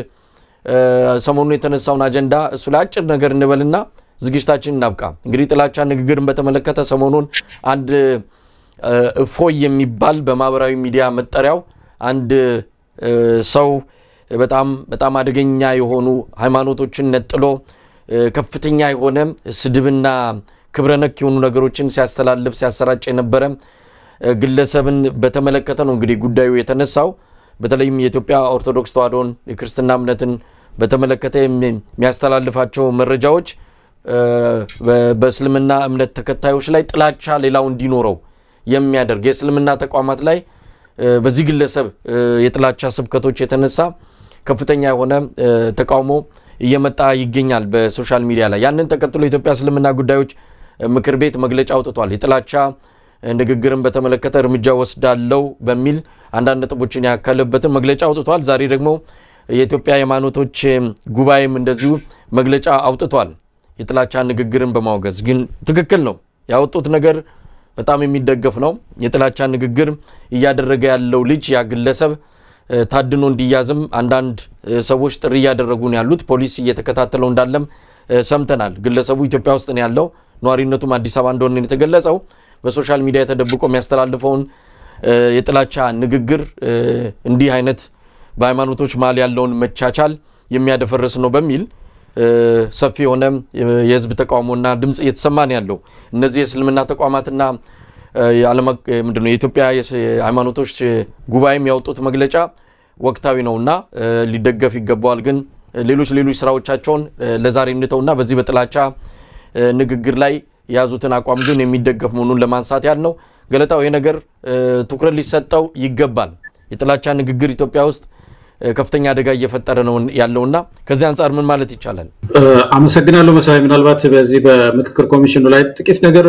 ሰሞኑን የተነሳውን አጀንዳ እሱ ላይ አጭር ነገር እንበልና ዝግጅታችን እናብቃ እንግዲህ ጥላቻ ንግግርን በተመለከተ ሰሞኑን አንድ ፎይ የሚባል በማህበራዊ ሚዲያ መጠሪያው አንድ ሰው በጣም አደገኛ የሆኑ ሃይማኖቶችን ነጥሎ ከፍተኛ የሆነ ስድብና ክብረነክ የሆኑ ነገሮችን ሲያስተላልፍ ሲያሰራጭ የነበረ ግለሰብን በተመለከተ ነው እንግዲህ ጉዳዩ የተነሳው በተለይም የኢትዮጵያ ኦርቶዶክስ ተዋሕዶን የክርስትና እምነትን በተመለከተ የሚያስተላልፋቸው መረጃዎች በእስልምና እምነት ተከታዮች ላይ ጥላቻ ሌላው እንዲኖረው የሚያደርግ የእስልምና ተቋማት ላይ በዚህ ግለሰብ የጥላቻ ስብከቶች የተነሳ ከፍተኛ የሆነ ተቃውሞ እየመጣ ይገኛል በሶሻል ሚዲያ ላይ ያንን ተከትሎ የኢትዮጵያ እስልምና ጉዳዮች ምክር ቤት መግለጫ አውጥቷል የጥላቻ ንግግርን በተመለከተ እርምጃ ወስዳለው በሚል አንዳንድ ነጥቦችን ያካለበትን መግለጫ አውጥቷል ዛሬ ደግሞ የኢትዮጵያ ሃይማኖቶች ጉባኤም እንደዚሁ መግለጫ አውጥቷል የጥላቻ ንግግርን በማውገዝ ግን ትክክል ነው ያወጡት ነገር በጣም የሚደገፍ ነው የጥላቻ ንግግር እያደረገ ያለው ልጅ ያ ግለሰብ ታድኖ እንዲያዝም አንዳንድ ሰዎች ጥሪ ያደረጉ ነው ያሉት ፖሊስ እየተከታተለው እንዳለም ሰምተናል ግለሰቡ ኢትዮጵያ ውስጥ ነው ያለው ኗሪነቱም አዲስ አበባ እንደሆነ የተገለጸው በሶሻል ሚዲያ ተደብቆ የሚያስተላልፈውን የጥላቻ ንግግር እንዲህ አይነት በሃይማኖቶች መሃል ያለውን መቻቻል የሚያደፈርስ ነው በሚል ሰፊ የሆነ የህዝብ ተቃውሞና ድምጽ እየተሰማን ያለው እነዚህ የእስልምና ተቋማትና ምንድነው የኢትዮጵያ ሃይማኖቶች ጉባኤም ያወጡት መግለጫ ወቅታዊ ነውና ሊደገፍ ይገባዋል ግን ሌሎች ስራዎቻቸውን ለዛሬ እንተውና በዚህ በጥላቻ ንግግር ላይ ያዙትን አቋም ግን የሚደገፍ መሆኑን ለማንሳት ያልነው ገለታው ይሄ ነገር ትኩረት ሊሰጠው ይገባል የጥላቻ ንግግር ኢትዮጵያ ውስጥ ከፍተኛ አደጋ እየፈጠረ ነው ያለውና ከዚህ አንፃር ምን ማለት ይቻላል አመሰግናለሁ መሳይ ምናልባት በዚህ በምክክር ኮሚሽኑ ላይ ጥቂት ነገር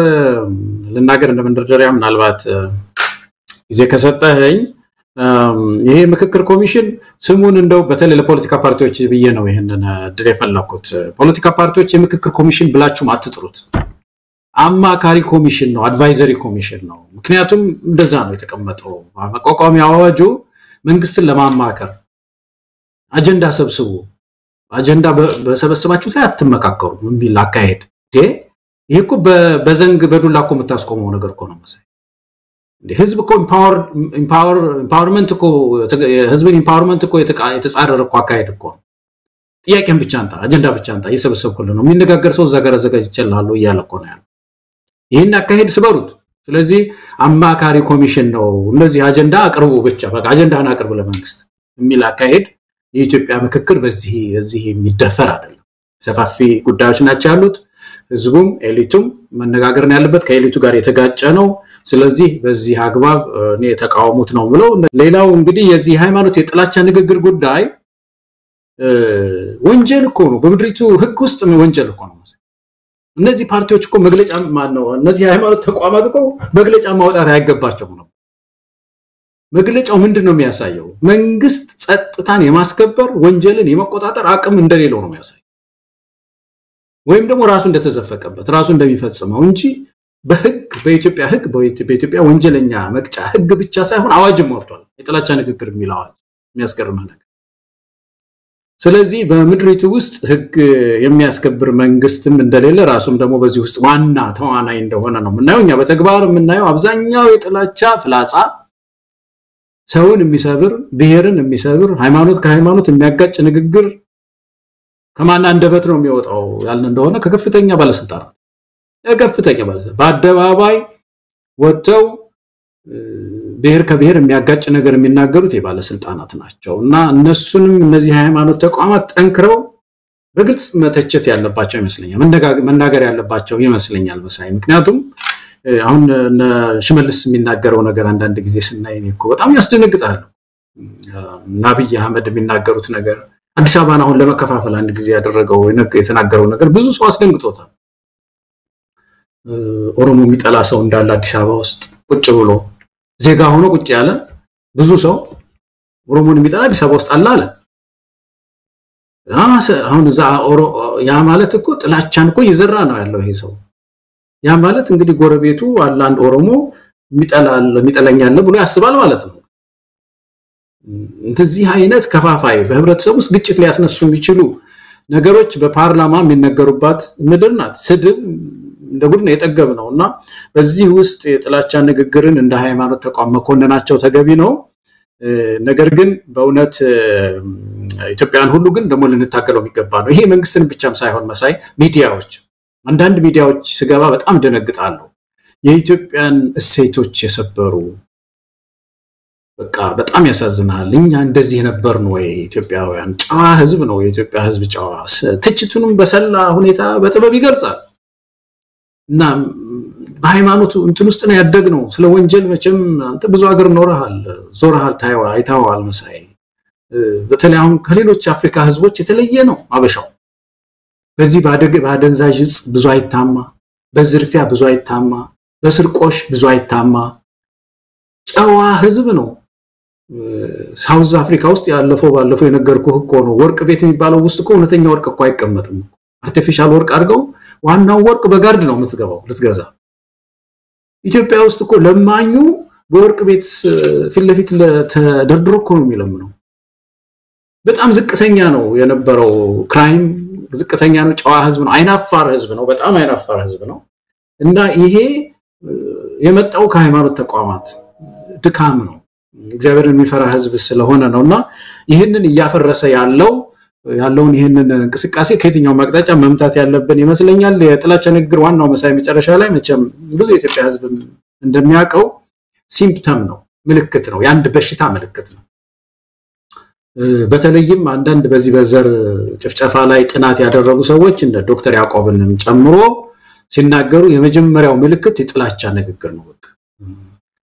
ልናገር እንደምንደርደሪያ ምናልባት ጊዜ ከሰጠኸኝ ይሄ ምክክር ኮሚሽን ስሙን እንደው በተለይ ለፖለቲካ ፓርቲዎች ብዬ ነው ይሄንን ድሬ ፈለኩት ፖለቲካ ፓርቲዎች የምክክር ኮሚሽን ብላችሁም አትጥሩት አማካሪ ኮሚሽን ነው አድቫይዘሪ ኮሚሽን ነው ምክንያቱም እንደዛ ነው የተቀመጠው ማቋቋሚያ አዋጁ መንግስትን ለማማከር አጀንዳ ሰብስቡ አጀንዳ በሰበሰባችሁት ላይ አትመካከሩ ምን አካሄድ ይሄ እኮ በዘንግ በዱላኮ መታስቆመው ነገር እኮ ነው መሰለኝ ህዝብ እኮ ኢምፓወርመንት እኮ ህዝብን ኢምፓወርመንት እኮ የተጻረረ እኮ አካሄድ እኮ ጥያቄን ብቻ አንተ አጀንዳ ብቻ አንተ እየሰበሰብኩልህ ነው የሚነጋገር ሰው ዘገረዘገጅ ይችላል እያለ እኮ ነው ያለው ይሄን አካሄድ ስበሩት ስለዚህ አማካሪ ኮሚሽን ነው እነዚህ አጀንዳ አቅርቡ ብቻ በቃ አጀንዳና አቅርቡ ለመንግስት የሚል አካሄድ የኢትዮጵያ ምክክር በዚህ የሚደፈር አይደለም ሰፋፊ ጉዳዮች ናቸው ያሉት ህዝቡም ኤሊቱም መነጋገር ነው ያለበት ከኤሊቱ ጋር የተጋጨ ነው ስለዚህ በዚህ አግባብ እኔ ተቃውሞት ነው ብለው ሌላው እንግዲህ የዚህ ሃይማኖት የጥላቻ ንግግር ጉዳይ ወንጀል እኮ ነው በምድሪቱ ህግ ውስጥ ወንጀል እኮ ነው እነዚህ ፓርቲዎች እኮ መግለጫ ማን ነው እነዚህ ሃይማኖት ተቋማት እኮ መግለጫ ማውጣት አይገባቸውም ነው መግለጫው ምንድነው የሚያሳየው መንግስት ጸጥታን የማስከበር ወንጀልን የመቆጣጠር አቅም እንደሌለው ነው የሚያሳየው ወይም ደግሞ ራሱ እንደተዘፈቀበት ራሱ እንደሚፈጽመው እንጂ በህግ በኢትዮጵያ ወንጀለኛ መቅጫ ህግ ብቻ ሳይሆን አዋጅም ወጥቷል የጥላቻ ንግግር የሚል አዋጅ የሚያስገርም ነገር ስለዚህ በምድሪቱ ውስጥ ህግ የሚያስከብር መንግስትም እንደሌለ ራሱም ደግሞ በዚህ ውስጥ ዋና ተዋናይ እንደሆነ ነው ምናየው እኛ በተግባር ምናየው አብዛኛው የጥላቻ ፍላጻ ሰውን የሚሰብር ብሔርን የሚሰብር ሃይማኖት ከሃይማኖት የሚያጋጭ ንግግር ከማን አንደበት ነው የሚወጣው ያልን እንደሆነ ከከፍተኛ ባለስልጣናት በአደባባይ ወጥተው ብሔር ከብሔር የሚያጋጭ ነገር የሚናገሩት የባለስልጣናት ናቸውና እነሱንም እነዚህ ሃይማኖት ተቋማት ጠንክረው በግልጽ መተቸት ያለባቸው ይመስለኛል መናገር ያለባቸው ይመስለኛል መሳይ ምክንያቱም አሁን ሽመልስ የሚናገረው ነገር አንዳንድ ጊዜ ስናይ እኮ በጣም ያስደነግጣል ናብይ አህመድ የሚናገሩት ነገር አዲስ አበባን አሁን ለመከፋፈል አንድ ጊዜ ያደረገው የተናገረው ነገር ብዙ ሰው አስደንግጦታል ኦሮሞ የሚጠላ ሰው እንዳለ አዲስ አበባ ውስጥ ቁጭ ብሎ ዜጋ ሆኖ ቁጭ ያለ ብዙ ሰው ኦሮሞን የሚጠላ አዲስ አበባ ውስጥ አለ አሁን ያ ማለት እኮ ጥላቻን እኮ ይዘራ ነው ያለው ይሄ ሰው ያ ማለት እንግዲህ ጎረቤቱ አለ አንድ ኦሮሞ የሚጠላኛል ብሎ ያስባል ማለት ነው እንደዚህ አይነት ከፋፋይ በህብረተሰብ ውስጥ ግጭት ሊያስነሱ የሚችሉ ነገሮች በፓርላማ የሚነገሩባት ምድር ናት ስድብ እንደጉድ ነው የጠገብነውና በዚህ ውስጥ የጥላቻ ንግግርን እንደ ሃይማኖት ተቋም መኮንናቸው ተገቢ ነው ነገር ግን በእውነት ኢትዮጵያን ሁሉ ግን ደሞ ልንታገለው የሚገባ ነው ይሄ መንግስትን ብቻም ሳይሆን መሳይ ሚዲያዎች አንዳንድ ሚዲያዎች ስገባ በጣም ደነግጣለሁ የኢትዮጵያን እሴቶች የሰበሩ በቃ በጣም ያሳዝናል እኛ እንደዚህ ነበርን ወይ ኢትዮጵያውያን ጫዋ ህዝብ ነው የኢትዮጵያ ህዝብ ጫዋ ትችቱንም በሰላ ሁኔታ በጥበብ ይገልጻል እና በሃይማኖቱ እንትን ውስጥ ነው ያደግነው ስለ ወንጀል መቼም አንተ ብዙ ሀገር ዞረሃል አይታዋል መሳይ በተለይ አሁን ከሌሎች አፍሪካ ህዝቦች የተለየ ነው አበሻው በዚህ ባደንዛዥ ብዙ አይታማ በዝርፊያ ብዙ አይታማ በስርቆሽ ብዙ አይታማ ጫዋ ህዝብ ነው ሳውዝ አፍሪካ ውስጥ ባለፈው የነገርኩህ እኮ ነው ወርቅ ቤት የሚባለው ውስጥ እኮ እውነተኛ ወርቅ እኮ አይቀመጥም አርቲፊሻል ወርቅ አድርገው ዋናው ወርቅ በጋርድ ነው የምትገባው ልትገዛ ኢትዮጵያ ውስጥ እኮ ለማኙ በወርቅ ቤት ፊትለፊት ተደርድሮ እኮ ነው የሚለምነው በጣም ዝቅተኛ ነው የነበረው ክራይም ዝቅተኛ ነው ጫዋ ህዝብ ነው አይናፋር ህዝብ ነው በጣም አይናፋር ህዝብ ነው እና ይሄ የመጣው ከሃይማኖት ተቋማት ድካም ነው እግዚአብሔርን የሚፈራ ህዝብ ስለሆነ ነውና ይሄንን ያፈረሰ ያለውን ይሄንን እንቅስቃሴ ከየትኛው ማቅጣጫ መምታት ያለብን ይመስለኛል የጥላቻ ንግግር ዋናው መሳይ መጨረሻ ላይ መቼም ብዙ የኢትዮጵያ ህዝብ እንደሚያቀው ሲምፕተም ነው ምልክት ነው ያንድ በሽታ ምልክት ነው በተለይም አንዳንድ በዚህ በዘር ጭፍጨፋ ላይ ጥናት ያደረጉ ሰዎች እንደ ዶክተር ያዕቆብንም ጨምሮ ሲናገሩ የመጀመሪያው ምልክት የጥላቻ ንግግር ነው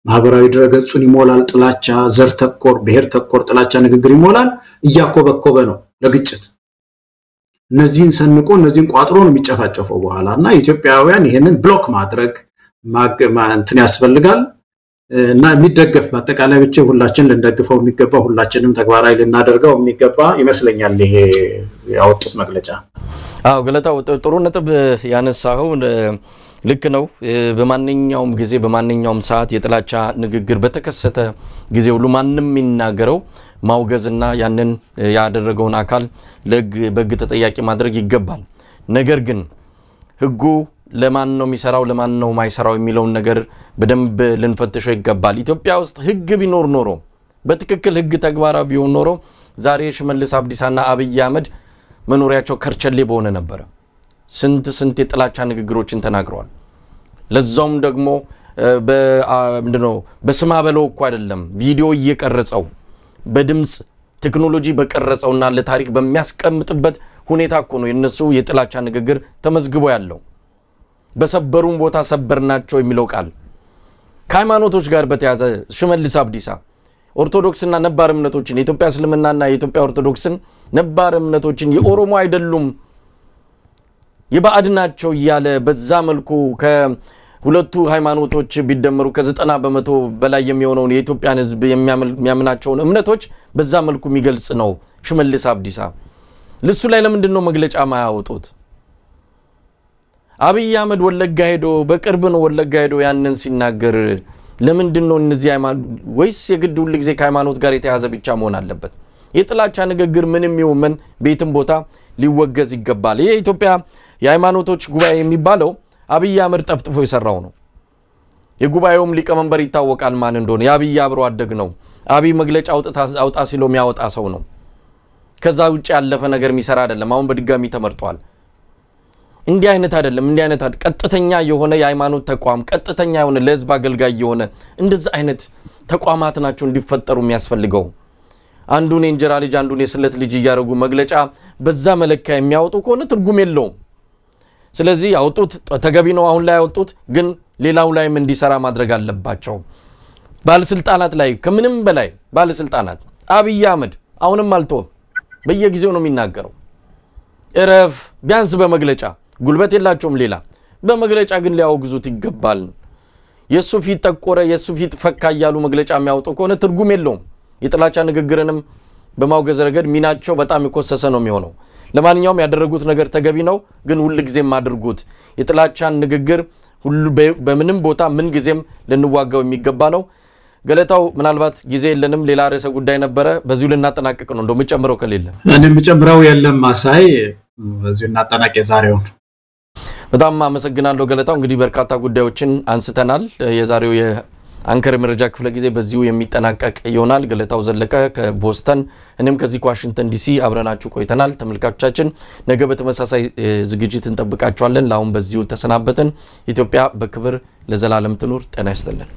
ማህበራዊ ድረገጹን ይሞላል ጥላቻ ዘር ተኮር ብሔር ተኮር ጥላቻ ንግግር ይሞላል እያኮበኮበ ነው ለግጭት እነዚህን ሰንቆ እነዚህን ቋጥሮ ነው የሚጨፋጨፈው በኋላና ኢትዮጵያውያን ይሄንን ብሎክ ማድረግ እንትን ያስፈልጋል እና የሚደገፍ በአጠቃላይ ብቻ ሁላችን ልንደግፈው የሚገባ ሁላችንም ተግባራዊ ልናደርገው የሚገባ ይመስለኛል ይሄ ያወጡት መግለጫ ገለታው ጥሩ ነጥብ ያነሳው ልክ ነው በማንኛውም ጊዜ በማንኛውም ሰዓት የጥላቻ ንግግር በተከሰተ ጊዜ ሁሉ ማንንም የሚናገረው ማውገዝና ያንን ያደረገውን አካል በግ ተጠያቂ ማድረግ ይገባል ነገር ግን ህጉ ለማን ነው የሚሰራው ለማን ነው ማይሰራው የሚለው ነገር በደንብ ልንፈትሸው ይገባል ኢትዮጵያ ውስጥ ህግ ቢኖር ኖሮ በትክክል ህግ ተግባራዊ ቢሆን ኖሮ ዛሬ ሽመልስ አብዲሳና አብይ አህመድ መኖሪያቸው ከርቸሌ በሆነ ነበር ስንት የጥላቻ ንግግሮችን ተናግረዋል ለዛውም ደግሞ ምንድነው በስማ በለው እኮ አይደለም ቪዲዮ እየቀረጸው በድምጽ ቴክኖሎጂ በቀረጸውና ለታሪክ በሚያስቀምጥበት ሁኔታ እኮ ነው የነሱ የጥላቻ ንግግር ተመዝግቦ ያለው በሰበሩን ቦታ ሰበርናቸው የሚለው ቃል ከሃይማኖቶች ጋር በተያዘ ሽመልስ አብዲሳ ኦርቶዶክስና ነባር እምነቶችን የኢትዮጵያ እስልምናና የኢትዮጵያ ኦርቶዶክስን ነባር እምነቶችን የኦሮሞ አይደሉም የባዕድናቸው ያለ በዛ መልኩ ከሁለቱ ሃይማኖቶች ቢደመሩ ከ90% በላይ የሚሆነው የኢትዮጵያን ህዝብ የሚያምናቸው እምነቶች በዛ መልኩ የሚገልጽ ነው ሽመልስ አብዲሳ ለሱ ላይ ለምንድን ነው መግለጫ ማያወጡት አብይ አህመድ ወለጋ ሄዶ በቅርብ ነው ወለጋ ሄዶ ያንን ሲናገር ለምንድነው እነዚህ ሃይማኖት ወይስ የግድ ሁሉ ጊዜ ከሃይማኖት ጋር የተያዘ ብቻ መሆን አለበት? የጥላቻ ንግግር ምንም ይሁን ቤትም ቦታ ሊወገዝ ይገባል። ይሄ ኢትዮጵያ የሃይማኖቶች ጉባኤ የሚባለው አብይ አህመድ ጠፍጥፎ የሰራው ነው። የጉባኤውም ሊቀመንበር ይታወቃል ማን እንደሆነ የአብይ አብሮ አደግ ነው። አብይ መግለጫ አውጣ ሲሎ የሚያወጣ ሰው ነው። ከዛ ውጪ ያለፈ ነገር የሚሰራ አይደለም። አሁን በድጋሚ ተመርጧል። እንዲህ አይነት አይደለም። እንዲህ አይነት ቀጥተኛ የሆነ የሃይማኖት ተቋም ቀጥተኛ የሆነ ለህዝብ አገልጋይ የሆነ እንደዛ አይነት ተቋማት ናቸው እንዲፈጠሩ የሚያስፈልገው። አንዱን እንጀራ ልጅ አንዱን የስለት ልጅ ያረጉ መግለጫ በዛ መለካ የሚያወጡ ከሆነ ትርጉም የለውም። ስለዚህ ያወጡት ተገቢ ነው አሁን ላይ ያወጡት ግን ሌላው ላይም እንዲሰራ ማድረግ አለባቸው። ባለስልጣናት ላይ ከምንም በላይ ባለስልጣናት አብይ አህመድ አሁንም አልተወም። በየጊዜው ነው የሚናገረው። እረፍ ቢያንስ በመግለጫ ጉልበት የላቸውም ሌላ በመግለጫ ግን ሊያወግዙት ይገባል። የሱ ፊት ተቆረ የሱ ፊት ፈካ ያሉ መግለጫ የሚያወጡ ከሆነ ትርጉም የለውም። የጥላቻ ንግግርንም በማውገዝ ረገድ ሚናቸው በጣም ይኮሰሰ ነው የሚሆነው። ለማንኛውም ያደረጉት ነገር ተገቢ ነው ግን ሁሉ ጊዜም አድርጉት። የጥላቻን ንግግር ሁሉ በምንም ቦታ ምን ጊዜም ልንዋጋው የሚገባ ነው። ገለታው ምናልባት ጊዜ የለንም ሌላ ርዕሰ ጉዳይ ነበረ በዚሁ ልናጠናቀቅ ነው። እንደው መጨመረው ከሌለ እኔ መጨመረው የለም ማሳይ በዚሁ እናጠናቀቅ ዛሬው። በጣም አመሰግናለሁ ገለታው። እንግዲህ በርካታ ጉዳዮችን አንስተናል። የዛሬው የአንከር መረጃ ክፍለ ጊዜ በዚሁ የሚጠናቀቅ ይሆናል። ገለታው ዘለቀ ከቦስተን እኔም ከዚህ ከዋሽንግተን ዲሲ አብረናችሁ ቆይተናል። ተመልካቾቻችን ነገ በተመሳሳይ ዝግጅት እንጠብቃችኋለን። ለአሁን በዚሁ ተሰናበትን። ኢትዮጵያ በክብር ለዘላለም ትኑር። ጤና ይስጥልን።